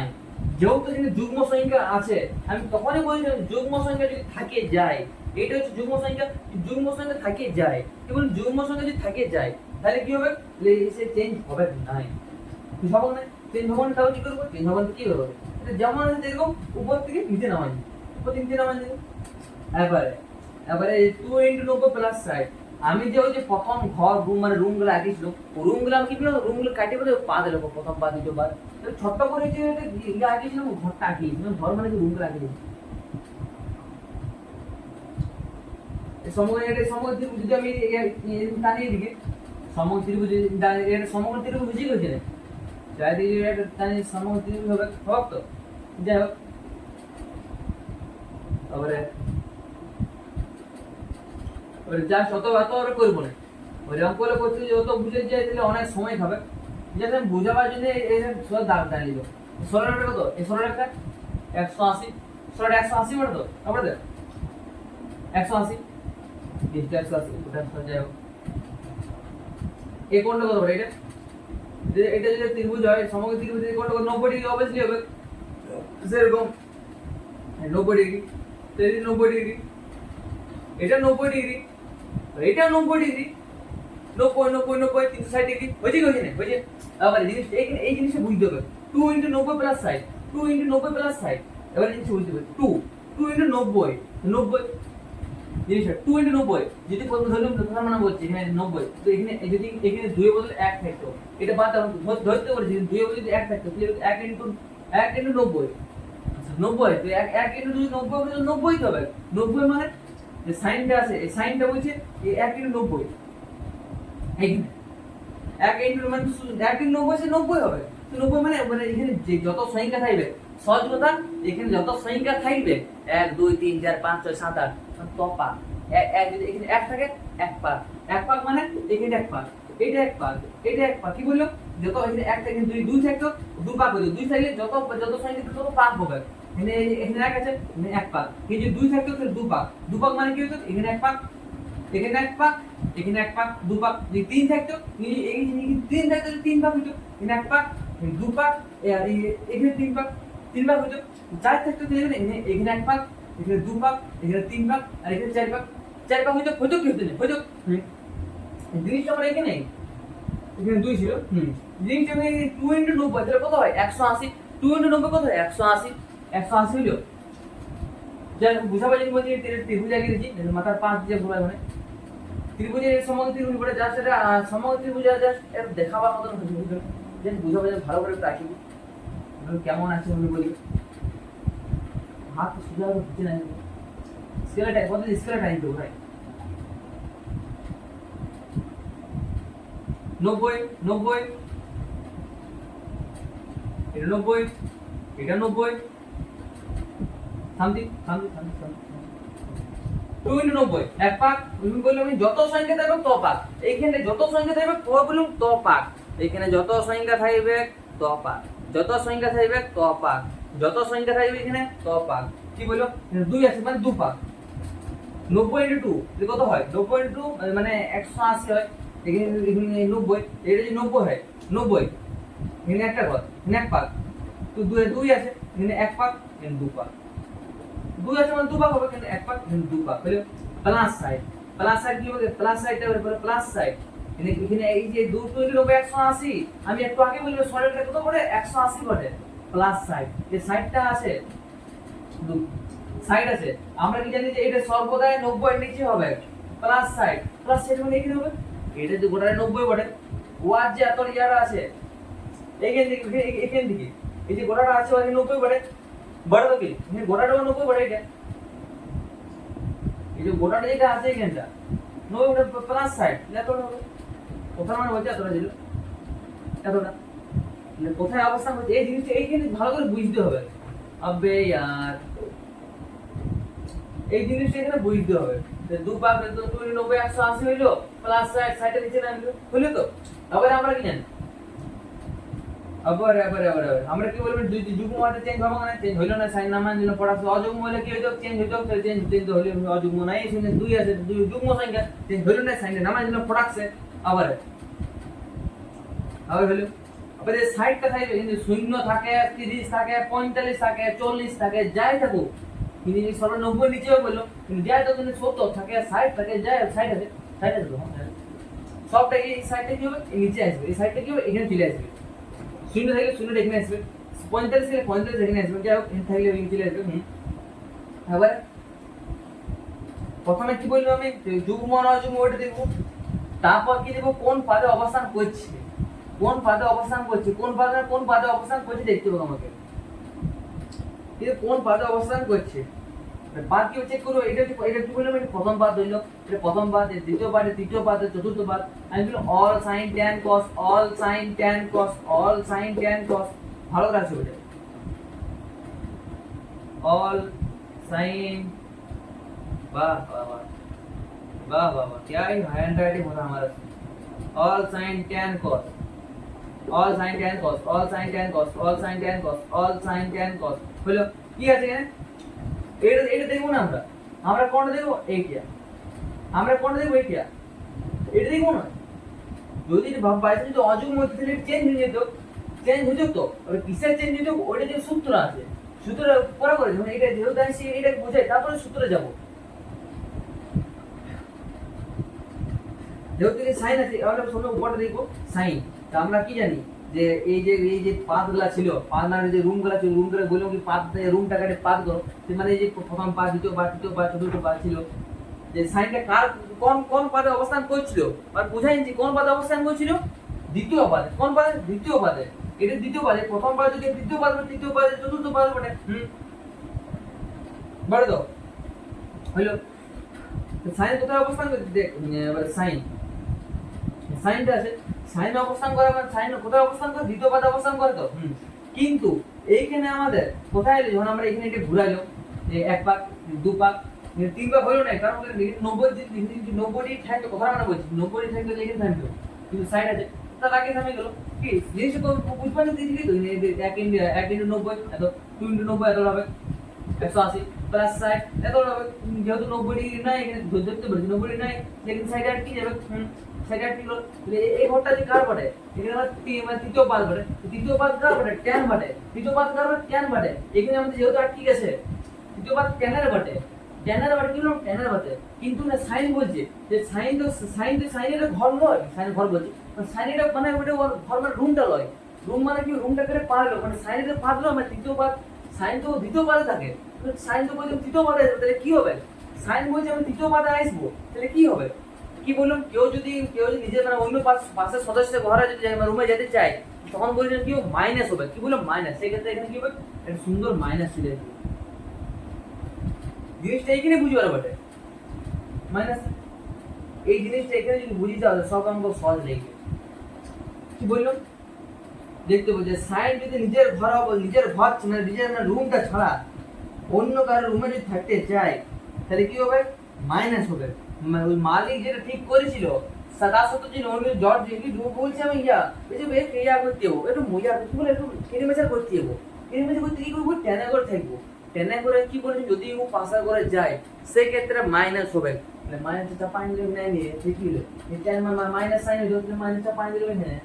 যেহেতু এখানে যুগ্ম সংখ্যা আছে আমি তখনই বলেছিলাম যুগ্ম সংখ্যা যদি থাকে যায়, এটা হচ্ছে যুগ্ম সংখ্যা থাকে যায়, কেবল যুগ্ম সংখ্যা যদি থাকে যায় তাহলে কি হবে সে চেঞ্জ হবে না, কি হবে না চেঞ্জ হবে না, তাহলে কি করবো চেঞ্জ হবে না কি হবে এটা যেমন আছে দেখো উপর থেকে নিচে নামাই উপর থেকে নিচে নামাই দেবো, এবারে 2 ইনটু 90 প্লাস 60 আমি যে ওই যে প্রথম ঘর রুম মানে রুমগুলো আঁকিয়েছিল রুমগুলো আমি কি করলাম রুমগুলো কাটিয়ে বলে পা দিল প্রথম পা দ্বিতীয় পা ছোট্ট করে যে ইয়ে আঁকিয়েছিলাম ঘরটা আঁকিয়েছিলাম ঘর মানে কি রুমগুলো আঁকিয়েছিলাম সমগ্র ত্রিভুজ যদি আমি টানিয়ে দিকে সমগ্র ত্রিভুজ এটা সমগ্র ত্রিভুজ বুঝি গেছে না যদি এটা টানি সমগ্র ত্রিভুজ হবে হোক তো যাই হোক তারপরে জাস্ট অত করবো না ওইরকম করে করতে যত বুঝে যায় তাহলে অনেক সময় খাবে যেটা বোঝাবার জন্য এই সব দাগ টানিয়ে দিল 16 টাকা কত এই 16 টাকা 180 16 180 বড় তো তারপরে দেখ 180 এটা 180 ওটা যাই হোক এই কোণটা কত বড় এটা এটা যদি ত্রিভুজ হয় সমগ্র ত্রিভুজের কোণটা 90 ডিগ্রি অবভিয়াসলি হবে সেরকম 90 ডিগ্রি তেরি 90 ডিগ্রি এটা 90 ডিগ্রি এটা 90 ডিগ্রি 90 90 90 360 ডিগ্রি বুঝি গেছে না বুঝে আবার জিনিস এই জিনিসটা বুঝতে হবে 2 * 90 প্লাস সাইড 2 * 90 প্লাস সাইড এবার জিনিস বুঝতে হবে 2 * 90 90 জিনিসটা 2 * 90 যদি প্রথম ধরলাম প্রথম মানে বলছি এখানে 90 তো এখানে যদি এখানে 2 এর বদলে 1 থাকতো এটা বাদ দাও ধরতে পারছি 2 এর বদলে যদি 1 থাকতো তাহলে 1 * 90 90 তো 1 * যদি 90 বলে 90 তো হবে 90 মানে যে সাইনটা আছে এই সাইনটা বলছে এই 1 * 90 এইখানে 1 * মানে 1 * 90 সে 90 হবে তো 90 মানে মানে এখানে যে যত সংখ্যা থাকবে সহজ কথা এখানে যত সংখ্যা থাকবে 1 2 3 4 5 6 7 8 তো পা এক যদি এখানে 1 থাকে 1 পাক 1 পাক মানে এখানে 1 পাক এটা 1 পাক এটা 1 পাক কি বললো যত এখানে 1 থেকে 2 থাকতো 2 পাক হলো 2 থাকলে যত সংখ্যা তত পাক হবে এখানে 1 আছে এখানে 1 পাক এই যে 2 থাকতো তাহলে 2 পাক 2 পাক মানে কি হতো এখানে 1 পাক এখানে 1 পাক এখানে 1 পাক 2 পাক যদি 3 থাকতো এইখানে 3 থাকতো 3 পাক হতো এখানে 1 পাক এখানে 2 পাক আর এখানে 3 পাক 3 পাক হতো 4 থাকতো তাহলে এখানে 1 পাক এখানে 2 পাক এখানে 3 পাক আর এখানে 4 পাক 4 পাক হতো কি হতো না হতো জিনিসটা আমরা এখানে এখানে 2 ছিল জিনিসটা আমি 2 * 90 তাহলে কত হয় 180 2 * 90 কত হয় 180 180 হলো যা বুঝাবার জন্য বলছি ত্রিভুজ আগে দিচ্ছি মাথার 5 দিয়ে ঘোরা মানে ত্রিভুজের সমগ্র ত্রিভুজ বলে জাস্ট এটা সমগ্র ত্রিভুজ জাস্ট এর দেখাবার মতন বুঝতে যেন বুঝাবার জন্য ভালো করে রাখি কেমন আছে আমি বলি হাত সোজা হচ্ছে না স্কেলটা কত স্কেলটা নিতে ভাই 90 90 এটা 90 এটা 90 সামথিং 2 * 90 এক পাক তুমি বললে আমি যত সংখ্যা থাকবে তো পাক এইখানে যত সংখ্যা থাকবে তো বলুম তো পাক এখানে যত সংখ্যা থাকবে তো পাক যত সংখ্যা থাকবে তো পাক যত সংখ্যা থাকবে এখানে তো পাক কি বললো 2 আছে মানে 2 পাক 90 * 2 এটা কত হয় 90 * 2 মানে 180 হয় এখানে 90 এটা যদি 90 হয় 90 এখানে একটা ঘর এখানে এক পাক তো 2 আছে এখানে এক পাক এখানে 2 পাক 2 আছে মানে 2 পাক হবে কিন্তু 1 পাক এখানে 2 পাক হলো প্লাস সাইড কি হবে প্লাস সাইডটা হবে প্লাস সাইড এখানে এই যে 2 * 180 আমি একটু আগে বললাম সলিডটা কত করে 180 বটে প্লাস সাইড এই সাইডটা আছে সাইড আছে আমরা কি জানি যে এটা সর্বদাই 90 এর নিচে হবে প্লাস সাইড মানে কি হবে এটা যে গোটাটা 90 বটে ওয়ার যে এত ইয়ারা আছে এখান থেকে এই যে গোটাটা আছে ওই 90 বটে বড় তো কি গোটাটা 90 বটে এটা এই যে গোটাটা যেটা আছে এখানটা 90 বটে প্লাস সাইড এত হবে কোথায় মানে বলতে এতটা দিল এতটা কোথায় অবস্থান হচ্ছে এই জিনিসটা এইখানে ভালো করে বুঝতে হবে আবে यार এই জিনিসটা এখানে বুঝতে হবে যে 2 পাক 2 * 90 180 হইলো প্লাস সাইডের নিচে নামলো হলো তো আবার আমরা কি জানি আবার আমরা কি বলবো যুগ্ম মানে চেঞ্জ হবে না চেঞ্জ হইলো না সাইন নামান জন্য পড়াশোনা অযুগ্ম হলে কি হইতো চেঞ্জ হইতো চেঞ্জ হইলো অযুগ্ম নাই এখানে 2 আছে যুগ্ম সংখ্যা চেঞ্জ হইলো না সাইন নামান জন্য পড়াছে আবার হলো আবার এই সাইডটা থাকবে কিন্তু শূন্য থাকে 30 থাকে 45 থাকে 40 থাকে যাই থাকুক কিন্তু এই 90 নিচেও বললো কিন্তু যাই তো কিন্তু 70 থাকে সাইড থাকে যায় সাইড আছে সবটা এই সাইডটা কি হবে নিচে আসবে এই সাইডটা কি হবে এখানে চলে আসবে শূন্য থাকলে শূন্য এখানে আসবে 45 থেকে 45 এখানে আসবে যাই হোক এখানে থাকলে এখানে চলে আসবে আবার প্রথমে কি বলবো আমি যুগ্ম না অযুগ্ম ওটা দেখবো, তারপর কি দেখবো কোন পাদে অবস্থান করছে, কোন পাদে অবস্থান করছে, কোন পাদে অবস্থান করছে দেখতে হবে আমাকে, ঠিক আছে, কোন পাদে অবস্থান করছে। পাদ কি চেক করবো, এটা কি বললাম, এটা প্রথম পাদ হইলো, এটা প্রথম পাদ, এর দ্বিতীয় পাদ, এর তৃতীয় পাদ, এর চতুর্থ পাদ। আমি বললাম all sine tan cos, all sine tan cos, all sine tan কস, ভালো করে আছে ওটা, অল সাইন, वाह वाह वाह वाह वाह वाह, क्या ही हैंड राइटिंग होता हमारा, all sign tan cos, all sign tan cos, all sign tan cos, all sign tan cos, all sign tan cos হলো কি আছে এখানে, এটা দেখবো না আমরা কোনটা দেখবো, এইটা আমরা কোনটা দেখবো, এইটা এটা দেখবো না, যদি বাইরে যদি অযুগ্ম হতো তাহলে চেঞ্জ হয়ে যেত, চেঞ্জ হয়ে যেত, আর কিসের চেঞ্জ হয়ে যেত, ওটা যে সূত্র আছে, সূত্র পড়া করে যখন এটা যেহেতু আসছে এটা বোঝাই, তারপরে সূত্রে যাব, যেহেতু সাইন আছে আমরা শোনো উপরটা দেখবো সাইন, তা আমরা কি জানি যে এই যে পাদগুলা ছিল, পাদ মানে যে রুমগুলা ছিল, রুমগুলো বললাম কি পাদ, রুমটা কাটে পাদ করো, মানে এই যে প্রথম পাদ, দ্বিতীয় পাদ, তৃতীয় পাদ, চতুর্থ পাদ ছিল, যে সাইনটা কার কোন কোন পাদে অবস্থান করছিল, আর বুঝাই যে কোন পাদে অবস্থান করছিল, দ্বিতীয় পাদে, কোন পাদে, দ্বিতীয় পাদে, এটা দ্বিতীয় পাদে, প্রথম পাদে যদি দ্বিতীয় পাদ, তৃতীয় পাদে, চতুর্থ পাদ বটে, বড় তো হইলো, সাইন কোথায় অবস্থান করছে দেখ, সাইন, সাইনটা আছে, সাইন অবস্থান করে মানে সাইন কোথায় অবস্থান করে, দ্বিতীয় পাদে অবস্থান করে তো, কিন্তু এইখানে আমাদের কোথায় এলো, যখন আমরা এখানে এটা ঘুরাইলো, যে এক পাক, দু পাক, তিন পাক হলো না, কারণ 90 থাকতো, কথা আমরা বলছি 90 থাকতো, এখানে থাকতো, কিন্তু সাইড আছে, তার আগে থামে গেল, কি জিনিসটা তো বুঝবানি দিদি তো, 1 × 90 এত, 2 × 90 এত হবে 180 প্লাস সাইড এত হবে, যেহেতু 90 নাই এখানে ধরতে পারছি, 90 নাই, লেকিন সাইড আর কি যাবে, সাইড আর কি হলো, এই ঘরটা যে কার বটে, এখানে আমরা তৃতীয় পাদ বটে, তৃতীয় পাদ কার বটে, ট্যান বটে, তৃতীয় পাদ কার বটে, ট্যান বটে, এখানে আমাদের যেহেতু আর ঠিক আছে, তৃতীয় পাদ ট্যানের বটে, ট্যানের বটে কি হলো, ট্যানের বটে, কিন্তু না সাইন বলছে যে সাইনের ঘর নয়, সাইন ঘর বলছে, সাইন এটা মানে ওটা ঘর মানে রুমটা লয়, রুম মানে কি, রুমটা করে পারলো, মানে সাইনের পাদ লয়, মানে তৃতীয় পাদ, সাইন তো দ্বিতীয় পাদে থাকে, সাইন তো বলছে তৃতীয় পাদে আসবে, তাহলে কি হবে, সাইন বলছে আমি তৃতীয় পাদে আসবো, তাহলে কি হবে, কি বললাম, কেউ যদি নিজের মানে অন্য পাশের সদস্যের ঘরে যদি রুমে যেতে চায়, তখন বলছেন কি মাইনাস হবে, কি বললাম মাইনাস, সেক্ষেত্রে এখানে কি হবে, একটা সুন্দর মাইনাস চলে আসবে, জিনিসটা এইখানে বুঝতে পারবে বটে, মাইনাস, এই জিনিসটা এখানে যদি বুঝি যাও সব অঙ্ক সহজ লেগে, কি বললাম, দেখতে বলছে সাইন যদি নিজের ঘর মানে নিজের মানে রুমটা ছাড়া অন্য কারো রুমে যদি থাকতে চায়, তাহলে কি হবে, মাইনাস হবে, ওই মালিক যেটা ঠিক করেছিল সাদাসত যিনি অন্য জর্জ যেটি বলছে আমি ইয়া করতে হবো, একটু মজা করতে বলে, একটু কেরিমেচার করতে হবো, কেরিমেচার করতে কি করবো, টেনে করে থাকবো, টেনে করে কি বলেছে, যদি ও পাশা করে যায় সেক্ষেত্রে মাইনাস হবে, মাইনাসটা চাপাই দিলে নেয় নিয়ে ঠিক হলো, টেন মাইনাস সাইন হলো, মাইনাস চাপাই দিলে হ্যাঁ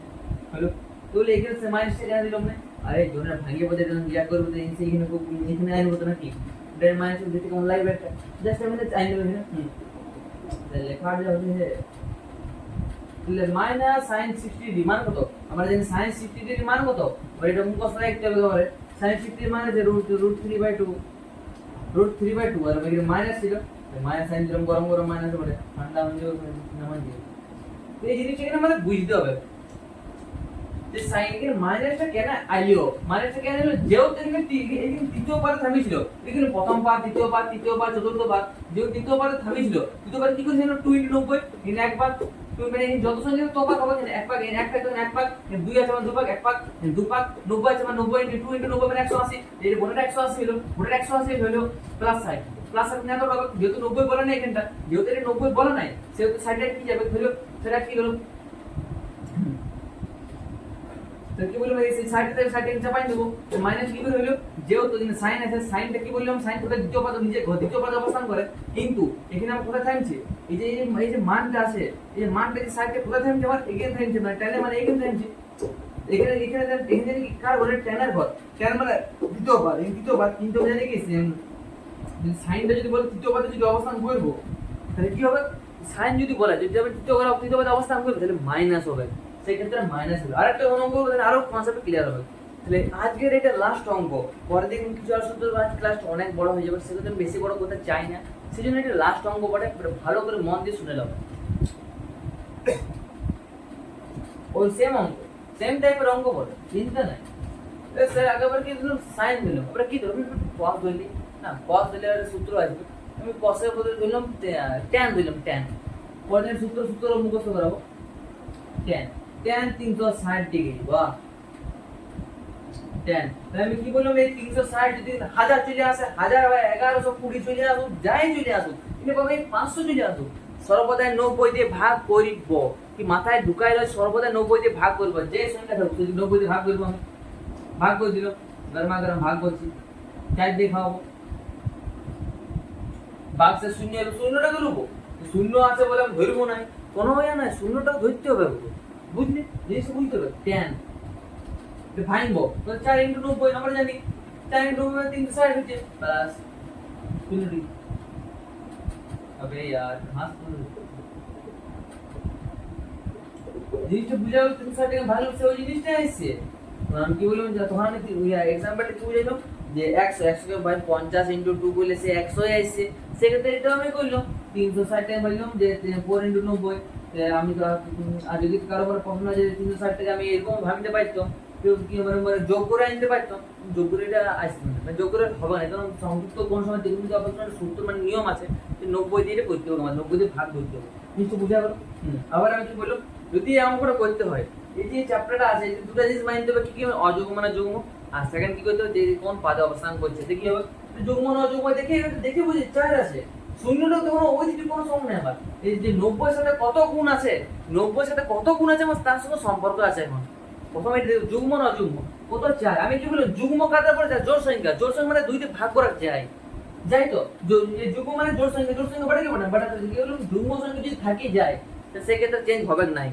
হলো, তাহলে এখানে মাইনাসটা কেন দিলাম না, আরে জোনে ভাঙিয়ে বোঝা ইয়া করবো, এইখানে এখানে আইন হতো না কি, ডের মাইনাস দিতে কেমন লাগবে, একটা জাস্ট আমি আইন দেবো হ্যাঁ, লেখা হচ্ছে মাইনাস সাইন 60 ডিগ্রি মান কত, আমরা জানি সাইন 60 ডিগ্রি মান কত, ওইটা মুখস্থ রাখতে হবে, করে সাইন 60 মানে যে √3/2, √3/2, আর এখানে মাইনাস ছিল, মাইনাস সাইন দিলাম, গরম গরম মাইনাস বলে ঠান্ডা হয়ে যাবে, নামান দিয়ে এই জিনিসটা এখানে আমাদের বুঝতে হবে, যে সাইন এর মাইনাসটা কেন আইলো, মাইনাসটা কেন এলো, যেহেতু এখানে তৃতীয় পাদে থামিয়েছিল, এখানে প্রথম পাদ, দ্বিতীয় পাদ, তৃতীয় পাদ, চতুর্থ পাদ, যেহেতু তৃতীয় পাদে থামিয়েছিল, তৃতীয় পাদে কি করেছিল 2 × 90, এখানে এক পাদ, মানে যত সংখ্যা তো পাক হবে, এক পাক, এক পাক তো এক পাক, দুই আছে মানে দু পাক, এক পাক, দু পাক, 90 আছে মানে 90 × 2 × 90 মানে 180, এই বোনেটা 180 হলো, বোনেটা 180 হলো, প্লাস সাইন, প্লাস সাইন না তো পাবো, যেহেতু 90 বলা নাই এখানটা, যেহেতু এটা 90 বলা নাই, সেহেতু সাইনটা কি যাবে হলো, সেটা কি হলো, তো কি বলবো, এই সাইডে চাপাই দেবো, মাইনাস কি করে হলো, যেহেতু সাইন আছে, সাইনটা কি বললাম, সাইন কোথায় দ্বিতীয় পদ, নিজে দ্বিতীয় পদে অবস্থান করে, কিন্তু এখানে আমরা কোথায় থামছি, এই যে মানটা আছে, এই মানটা যে সাইডে কোথায় থামছে, আবার এখানে থামছে, মানে টেনে মানে এখানে থামছে, এখানে কার ঘরে, টেনের ঘর, টেন মানে দ্বিতীয় পদ, এই দ্বিতীয় পদ, কিন্তু জানি কি সাইনটা যদি বলে তৃতীয় পদে যদি অবস্থান করবো, তাহলে কি হবে, সাইন যদি বলে যদি আমি তৃতীয় পদে অবস্থান করবো, তাহলে মাইনাস হবে, সেক্ষেত্রে মাইনাস হবে, আরেকটা অঙ্ক আরো কনসেপ্ট ক্লিয়ার হবে, তাহলে আজকের এটা লাস্ট অঙ্ক, পরের দিন কিছু আসলে আজ ক্লাসটা অনেক বড় হয়ে যাবে, সেক্ষেত্রে বেশি বড় করতে চাই না, সেই জন্য এটা লাস্ট অঙ্ক বটে, ভালো করে মন দিয়ে শুনে নাও। ওই সেম অঙ্ক, সেম টাইপের অঙ্ক বটে, চিন্তা নাই। স্যার আগেবার কি দিলাম সাইন দিলাম, আমরা কি ধরুন কস ধরলি না, কস দিলে একটা সূত্র আসবে, আমি কসের বদলে দিলাম ট্যান দিলাম, ট্যান পরের সূত্র মুখস্থ করাবো। ট্যান ট্যান 360 ডিগ্রি, বাহ ট্যান। তাহলে আমি কি বললাম, এই 360 যদি 1000 চলে আসে, 1000 বা 1120 চলে আসুক, যাই চলে আসুক, কিন্তু বাবা এই 500 চলে আসুক, সর্বদাই 90 দিয়ে ভাগ করিব। কি মাথায় ঢুকাইলে সর্বদাই 90 দিয়ে ভাগ করব, যে সংখ্যা থাকুক যদি 90 দিয়ে ভাগ করব, আমি ভাগ করে দিল, গরমা গরম ভাগ করছি, 4 দিয়ে খাওয়াবো। বাক্সে শূন্য এলো, শূন্যটা করবো, শূন্য আছে বলে আমি ধরবো না, কোনো হয় না, শূন্যটা ধরতে হবে, বুঝলি, জিনিসটা বুঝতে হবে। ট্যান ভাঙবো, 4 × 90 আমরা জানি, 4 × 90 360 হচ্ছে, প্লাস 0 ডিগ্রি। अबे यार हाथ জিনিসটা বুঝাও, 360 ভালো সে ওই জিনিসটা আসছে। আমি কি বললাম, যে তখন আমি এক্সাম্পলটা কি বুঝাইলাম, যে 100 কে ভাই 50 × 2 করলে সে 100 এ আসছে, সেক্ষেত্রে এটা আমি করলাম 360 টাকা বললাম যে 4 × 90। আমি আর যদি কারো প্রশ্ন আছে 360 টাকা আমি এরকম ভাবতে পারতাম, কেউ কি মানে যোগ করে আনতে পারতাম, যোগ করে এটা আসছে না, মানে যোগ করে হবে না, কারণ সংযুক্ত কোন সময় দেখুন যে আপনার সূত্র মানে নিয়ম আছে, যে 90 দিয়ে করতে হবে, মানে 90 দিয়ে ভাগ করতে হবে, কিছু বুঝা গেল। আবার আমি কি বললাম, যদি এই অঙ্কটা করতে হয়, এই যে চ্যাপ্টারটা আছে, এই দুটো জিনিস মানতে হবে, কি অযুগ্ম মানে যুগ্ম, আর সেকেন্ড কি করতে হবে, যে কোন পাদে অবস্থান করছে, দেখি হবে যুগ্ম না অযুগ্ম দেখে দেখে বুঝি চার আছে, শূন্যটা তো কোনো ওই দিকে কোনো সঙ্গ নেই। আবার এই যে 90 এর সাথে কত গুণ আছে, 90 এর সাথে কত গুণ আছে আমার তার সঙ্গে সম্পর্ক আছে। এখন প্রথমে যুগ্ম না অযুগ্ম কত চার, আমি কি বললাম যুগ্ম কাটার পরে জোড় সংখ্যা, জোড় সংখ্যা মানে 2 দিয়ে ভাগ করা যায়, যাই তো যুগ্ম মানে জোড় সংখ্যা, জোড় সংখ্যা বাড়ে কি বাড়ে বাড়াতে, কি বললাম যুগ্ম সংখ্যা যদি থাকে যায়, তো সেক্ষেত্রে চেঞ্জ হবে নাই।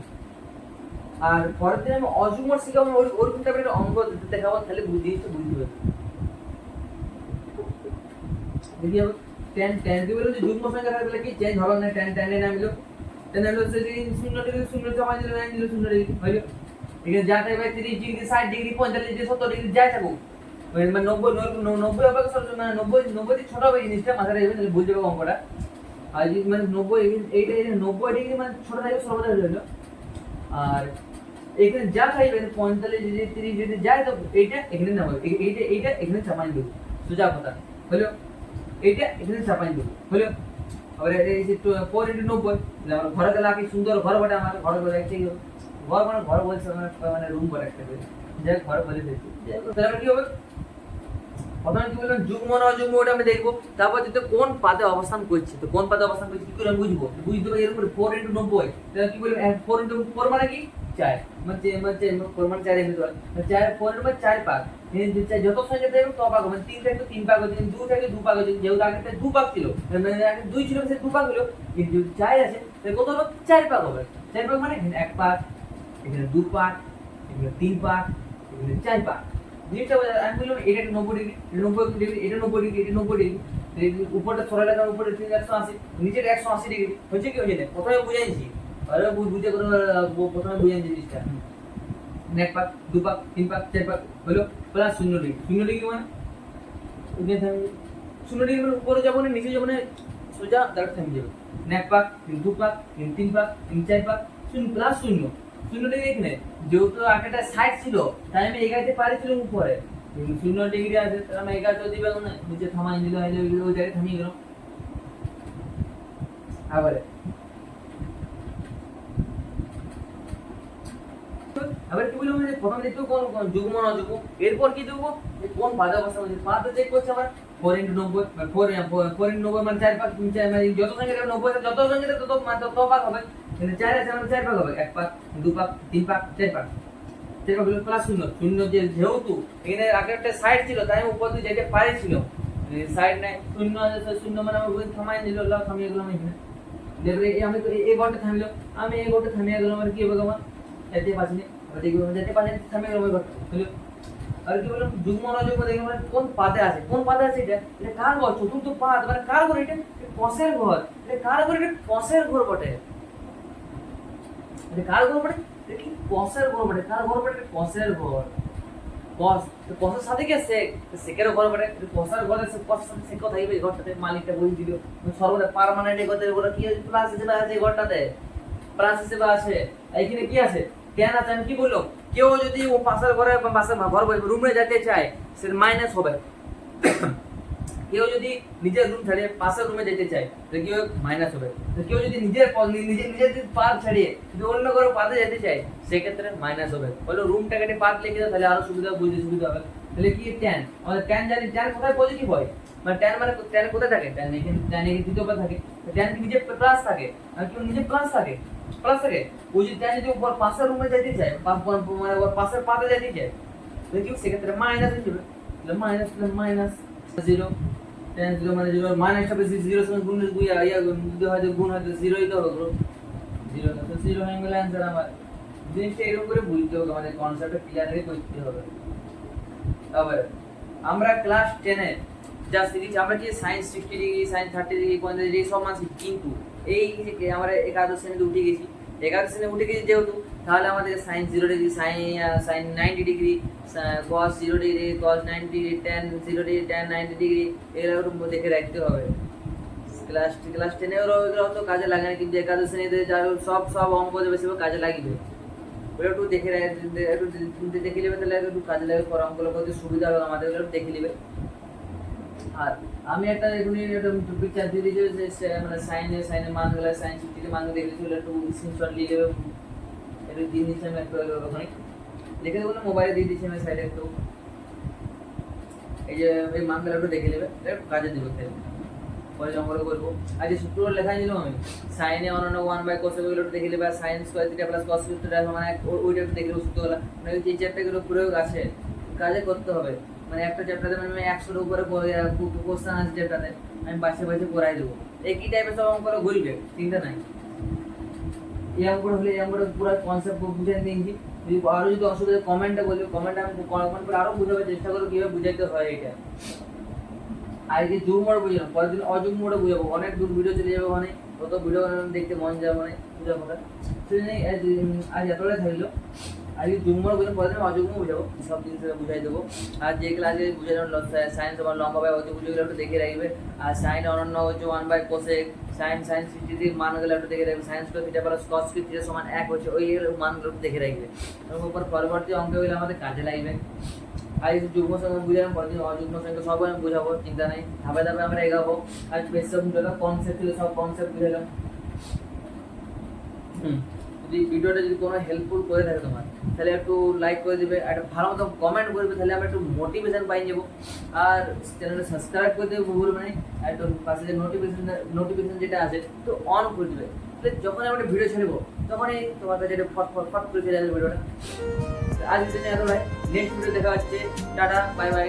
আর পরের দিন আমি অযুগ্ম শিখাবো, ওরকম টাইপের অঙ্ক দেখাবো, তাহলে জিনিসটা বুঝতে পারবে। দেখি হবে tan tan কি বললাম, যে যুগ্ম সংখ্যা থাকলে কি চেঞ্জ হবে না, tan tan এ নামিলো, tan হলো যে 0 ডিগ্রি 0 জমা দিলে 9 দিলে 0 ডিগ্রি হইলো। এখানে যা থাকবে 30 ডিগ্রি 60 ডিগ্রি 45 ডিগ্রি 70 ডিগ্রি যাই থাকুক, মানে 90 হবে, মানে 90 ছোট হবে জিনিসটা মাথায় রাখবেন, তাহলে বুঝতে পারবে অঙ্কটা। আর যদি মানে 90 এইটা 90 ডিগ্রি মানে ছোট থাকবে সর্বদা হলো। আর এখানে যা থাকবে 45 ডিগ্রি 30 ডিগ্রি যায়, তো এইটা এখানে নামাবে, এইটা এখানে চাপাই দেব, সোজা কথা হলো, এইটা এখানে চাপাই দেব হলো। আবার এই যে 4 × 90, আমরা ঘরে গেলে কি সুন্দর ঘর বটে, আমার ঘরে বলে একটাই ঘর, মানে ঘর বলছে মানে রুম বটে একটা, যে ঘর বলে দিয়েছি। তাহলে কি হবে, প্রথমে কি বললাম যুগ্ম না অযুগ্ম, ওটা আমি দেখবো। তারপর যেতে কোন পাদে অবস্থান করছে, তো কোন পাদে অবস্থান করছে কি করে আমি বুঝবো, বুঝতে পারি এরকম 4 × 90, তাহলে কি বললাম 4 × 4 মানে কি 4, মানে 4 মানে 4 এর ভিতর 4, 4 এর মানে 4 পাক, যত সংখ্যা থাকবে তত পাক হবে, 3 থাকবে 3 পাক হবে, 2 থাকবে 2 পাক হবে, যেহেতু আগেটা 2 পাক ছিল, মানে আগে 2 ছিল সে 2 পাক হলো, কিন্তু 4 আছে তাহলে কত হলো 4 পাক হবে। 4 পাক মানে এখানে 1 পাক, এখানে 2 পাক, এখানে 3 পাক, এখানে 4 পাক। জিনিসটা আমি বললাম এটা 90 ডিগ্রি, 90 ডিগ্রি, এটা 90 ডিগ্রি, এটা 90 ডিগ্রি, উপরটা ছড়া লাগা, উপরে 180, নিচের 180 ডিগ্রি হচ্ছে কি হচ্ছে না, প্রথমে বুঝাইছি, আরে বুঝে করে প্রথমে বুঝাইছি জিনিসটা। 1 পাক 2 পাক 3 পাক 4 পাক হলো, প্লাস 0 ডিগ্রি, 0 ডিগ্রি মানে ওখানে থাকবে 0 ডিগ্রি, মানে উপরে যাবো না নিচে যাবো না, সোজা দাঁড়াতে থেমে যাবে। 1 পাক 2 পাক 3 পাক 4 পাক 0 প্লাস 0 ডিগ্রি, এখানে যেহেতু একটা 60 ছিল তাই আমি এগাইতে পারিছিলাম উপরে, 0 ডিগ্রি আছে তাহলে আমি এগাইতে দিবে না, নিচে থামাই দিল, ওই জায়গায় থামিয়ে গেল। আবার কি বলবো, যে প্রথম দেখতে কোন যুগ্ম না অযুগ্ম, এরপর কি দেখবো যে কোন বাধা অবস্থা হচ্ছে, পাতে চেক করছে আমার 4 × 90, 4 × 90 মানে 4 পাক, মানে যত সংখ্যা 90 আছে যত সংখ্যা তত মানে তত পাক হবে, কিন্তু 4 আছে মানে 4 পাক হবে, 1 পাক 2 পাক 3 পাক 4 পাক, 4 পাক হলো প্লাস 0 যে যেহেতু এখানে আগে একটা সাইড ছিল তাই আমি উপর দিয়ে যেতে পারিছিল, সাইড নাই 0 আছে, 0 মানে আমি ওই থামাই দিল, থামিয়ে গেলাম এখানে, দেখবে আমি তো এই ঘরটা থামিলো, আমি এই ঘরটা থামিয়ে গেলাম, আর কি হবে আমার যেতে পারছি না, দেখবে যেতে পারছি না, থামিয়ে গেলাম ওই ঘরটা হলো। আর কি বললাম যুগ্ম না অযুগ্ম দেখে মানে কোন পাদে আছে, কোন পাদে আছে, এটা কার ঘর, চতুর্থ পাদ, মানে কার ঘর, এটা কসের ঘর, এটা কার ঘর, এটা কসের ঘর বটে, এটা কার ঘর বটে, এটা কি কসের ঘর বটে, কার ঘর বটে, এটা কসের ঘর। কস তো কসের সাথে কি সেক সেকেরও ঘর বটে কসার ঘরে সে কসের সাথে সেক থাকবে এই ঘরটাতে মালিকটা বই দিল সর্বদা পার্মানেন্ট এই ঘরে ওরা কি প্লাস হিসেবে আছে এই ঘরটাতে প্লাস হিসেবে আছে এইখানে কি আছে কেন আছে আমি কি বললো কেউ যদি ও পাশের ঘরে বা পাশের ঘর রুমে যেতে চায় সে মাইনাস হবে কেউ যদি নিজের রুম ছাড়িয়ে পাশের রুমে যেতে চায় তো কি মাইনাস হবে তো কেউ যদি নিজের নিজের পার ছাড়িয়ে যদি অন্য কারো পাতে যেতে চায় সেক্ষেত্রে মাইনাস হবে বলো রুমটা কেটে পাত লিখে দাও তাহলে আরো সুবিধা বুঝতে সুবিধা হবে তাহলে কি ট্যান আমাদের ট্যান জানি ট্যান কোথায় পজিটিভ হয় মানে ট্যান মানে ট্যান কোথায় থাকে ট্যান এখানে ট্যান এখানে দ্বিতীয় পদ থাকে ট্যান কি নিজে প্লাস থাকে আর কি নিজে প্লাস থাকে ওই যদি ট্যান যদি উপর পাশের রুমে যেতে চায় মানে ওর পাশের পাতে যেতে চায় তো কি সেক্ষেত্রে মাইনাস হয়ে যাবে তাহলে মাইনাস 0 tan 0 মানে 0 মাইনাস হবে 0 সমান গুণ যদি হয় গুণ হয় 0 ই তো হবে 0 তো 0 হয়ে গেল आंसर আমার জিনিসটা এরকম করে বুঝতে হবে আমাদের কনসেপ্টটা ক্লিয়ার করে বুঝতে হবে তবে আমরা ক্লাস 10 এ যা শিখেছি আমরা কি sin 60 ডিগ্রি sin 30 ডিগ্রি কোণ ডিগ্রি সব মান শিখি কিন্তু এই যে আমরা একাদশ শ্রেণীতে উঠে গেছি যেহেতু তাহলে আমাদের sin 0 degree sin 90 degree cos 0 degree cos 90 degree tan 0 degree tan 90 degree এগুলো দেখে রাখতে হবে ক্লাস 10 এর ওগুলো তো কাজে লাগে না কিন্তু একাদশ শ্রেণীতে যা সব অঙ্ক যে বেশি কাজে লাগবে ওটা একটু দেখে নেবে তাহলে একটু কাজে লাগবে পর অঙ্কগুলো করতে সুবিধা হবে আমাদের ওগুলো দেখে নেবে আর আমি একটা এখনই একটা পিকচার দিয়ে দিয়েছি যে মানে সাইনের মানগুলো সাইন 60 এর মানগুলো দেখে দিলে একটু স্ক্রিনশট নিয়ে নেবে একটু দিয়ে নিচে আমি একটু ওখানে লিখে দেবো না মোবাইলে দিয়ে দিচ্ছি আমি সাইডে একটু এই যে এই মানগুলো একটু দেখে নেবে কাজে দিবে তাই পরে অঙ্কগুলো করবো আর যে সূত্র লেখাই দিলাম আমি সাইনে অনন্য 1/cos এগুলো একটু দেখে নেবে sine square theta plus cos theta মানে ওইটা একটু দেখে নেবে সূত্রগুলো মানে এই চ্যাপ্টারগুলো প্রয়োগ আছে কাজে করতে হবে মানে একটা চ্যাপ্টারে মানে 100 এর উপরে কোশ্চেন আছে চ্যাপ্টারে আমি বাসে করাই দেবো একই টাইপের সব অঙ্কগুলো ঘুরবে চিন্তা নাই এই অঙ্কগুলো হলে এই অঙ্কটা পুরো কনসেপ্ট বুঝে নিয়েছি যদি আরো যদি অসুবিধা কমেন্টে বলবে কমেন্টে আমি কমেন্ট করে আরো বুঝাবার চেষ্টা করব কিভাবে বুঝাইতে হয় এটা আর এই জুম মোড বুঝলাম পরের দিন অজুম মোডে বুঝাবো অনেক দূর ভিডিও চলে যাবে মানে কত ভিডিও দেখতে মন যাবে মানে বুঝাবো না সেজন্য আজ এতটাই থাকলো আর এই জুম মোড বুঝলাম পরের দিন অজুম বুঝাবো সব জিনিস বুঝাই দেবো আর যে ক্লাসে বুঝালাম সাইন্স আমার লম্বা বাই অত বুঝে একটু দেখে রাখবে আর সাইন অনন্য হচ্ছে 1/cosec সাইন 60 এর মানগুলো একটু দেখে রাখবে sine square theta plus cos theta সমান 1 হচ্ছে ওই এর মানগুলো একটু দেখে রাখবে এবং উপর পরবর্তী অঙ্কগুলো আমাদের কাজে লাগবে আর এই যুগ্ম সংখ্যা বুঝালাম পরের দিন অযুগ্ম সংখ্যা সব আমি বুঝাবো চিন্তা নাই ধাপে ধাপে আমরা এগাবো আর বেসিক বুঝালাম কনসেপ্ট ছিল সব কনসেপ্ট বুঝালাম যদি ভিডিওটা যদি কোনো হেল্পফুল করে থাকে তোমার তাহলে একটু লাইক করে দিবে একটা ভালো মতো কমেন্ট করবে তাহলে আমরা একটু মোটিভেশন পাই যাবো আর চ্যানেলটা সাবস্ক্রাইব করে দেবে ভুলবে না আর একটু পাশে যে নোটিফিকেশন যেটা আছে তো অন করে দিবে তাহলে যখন আমরা ভিডিও ছাড়বো তখনই তোমার কাছে এটা ফট করে চলে যাবে ভিডিওটা আজ এত ভাই নেক্সট ভিডিও দেখা হচ্ছে টাটা বাই বাই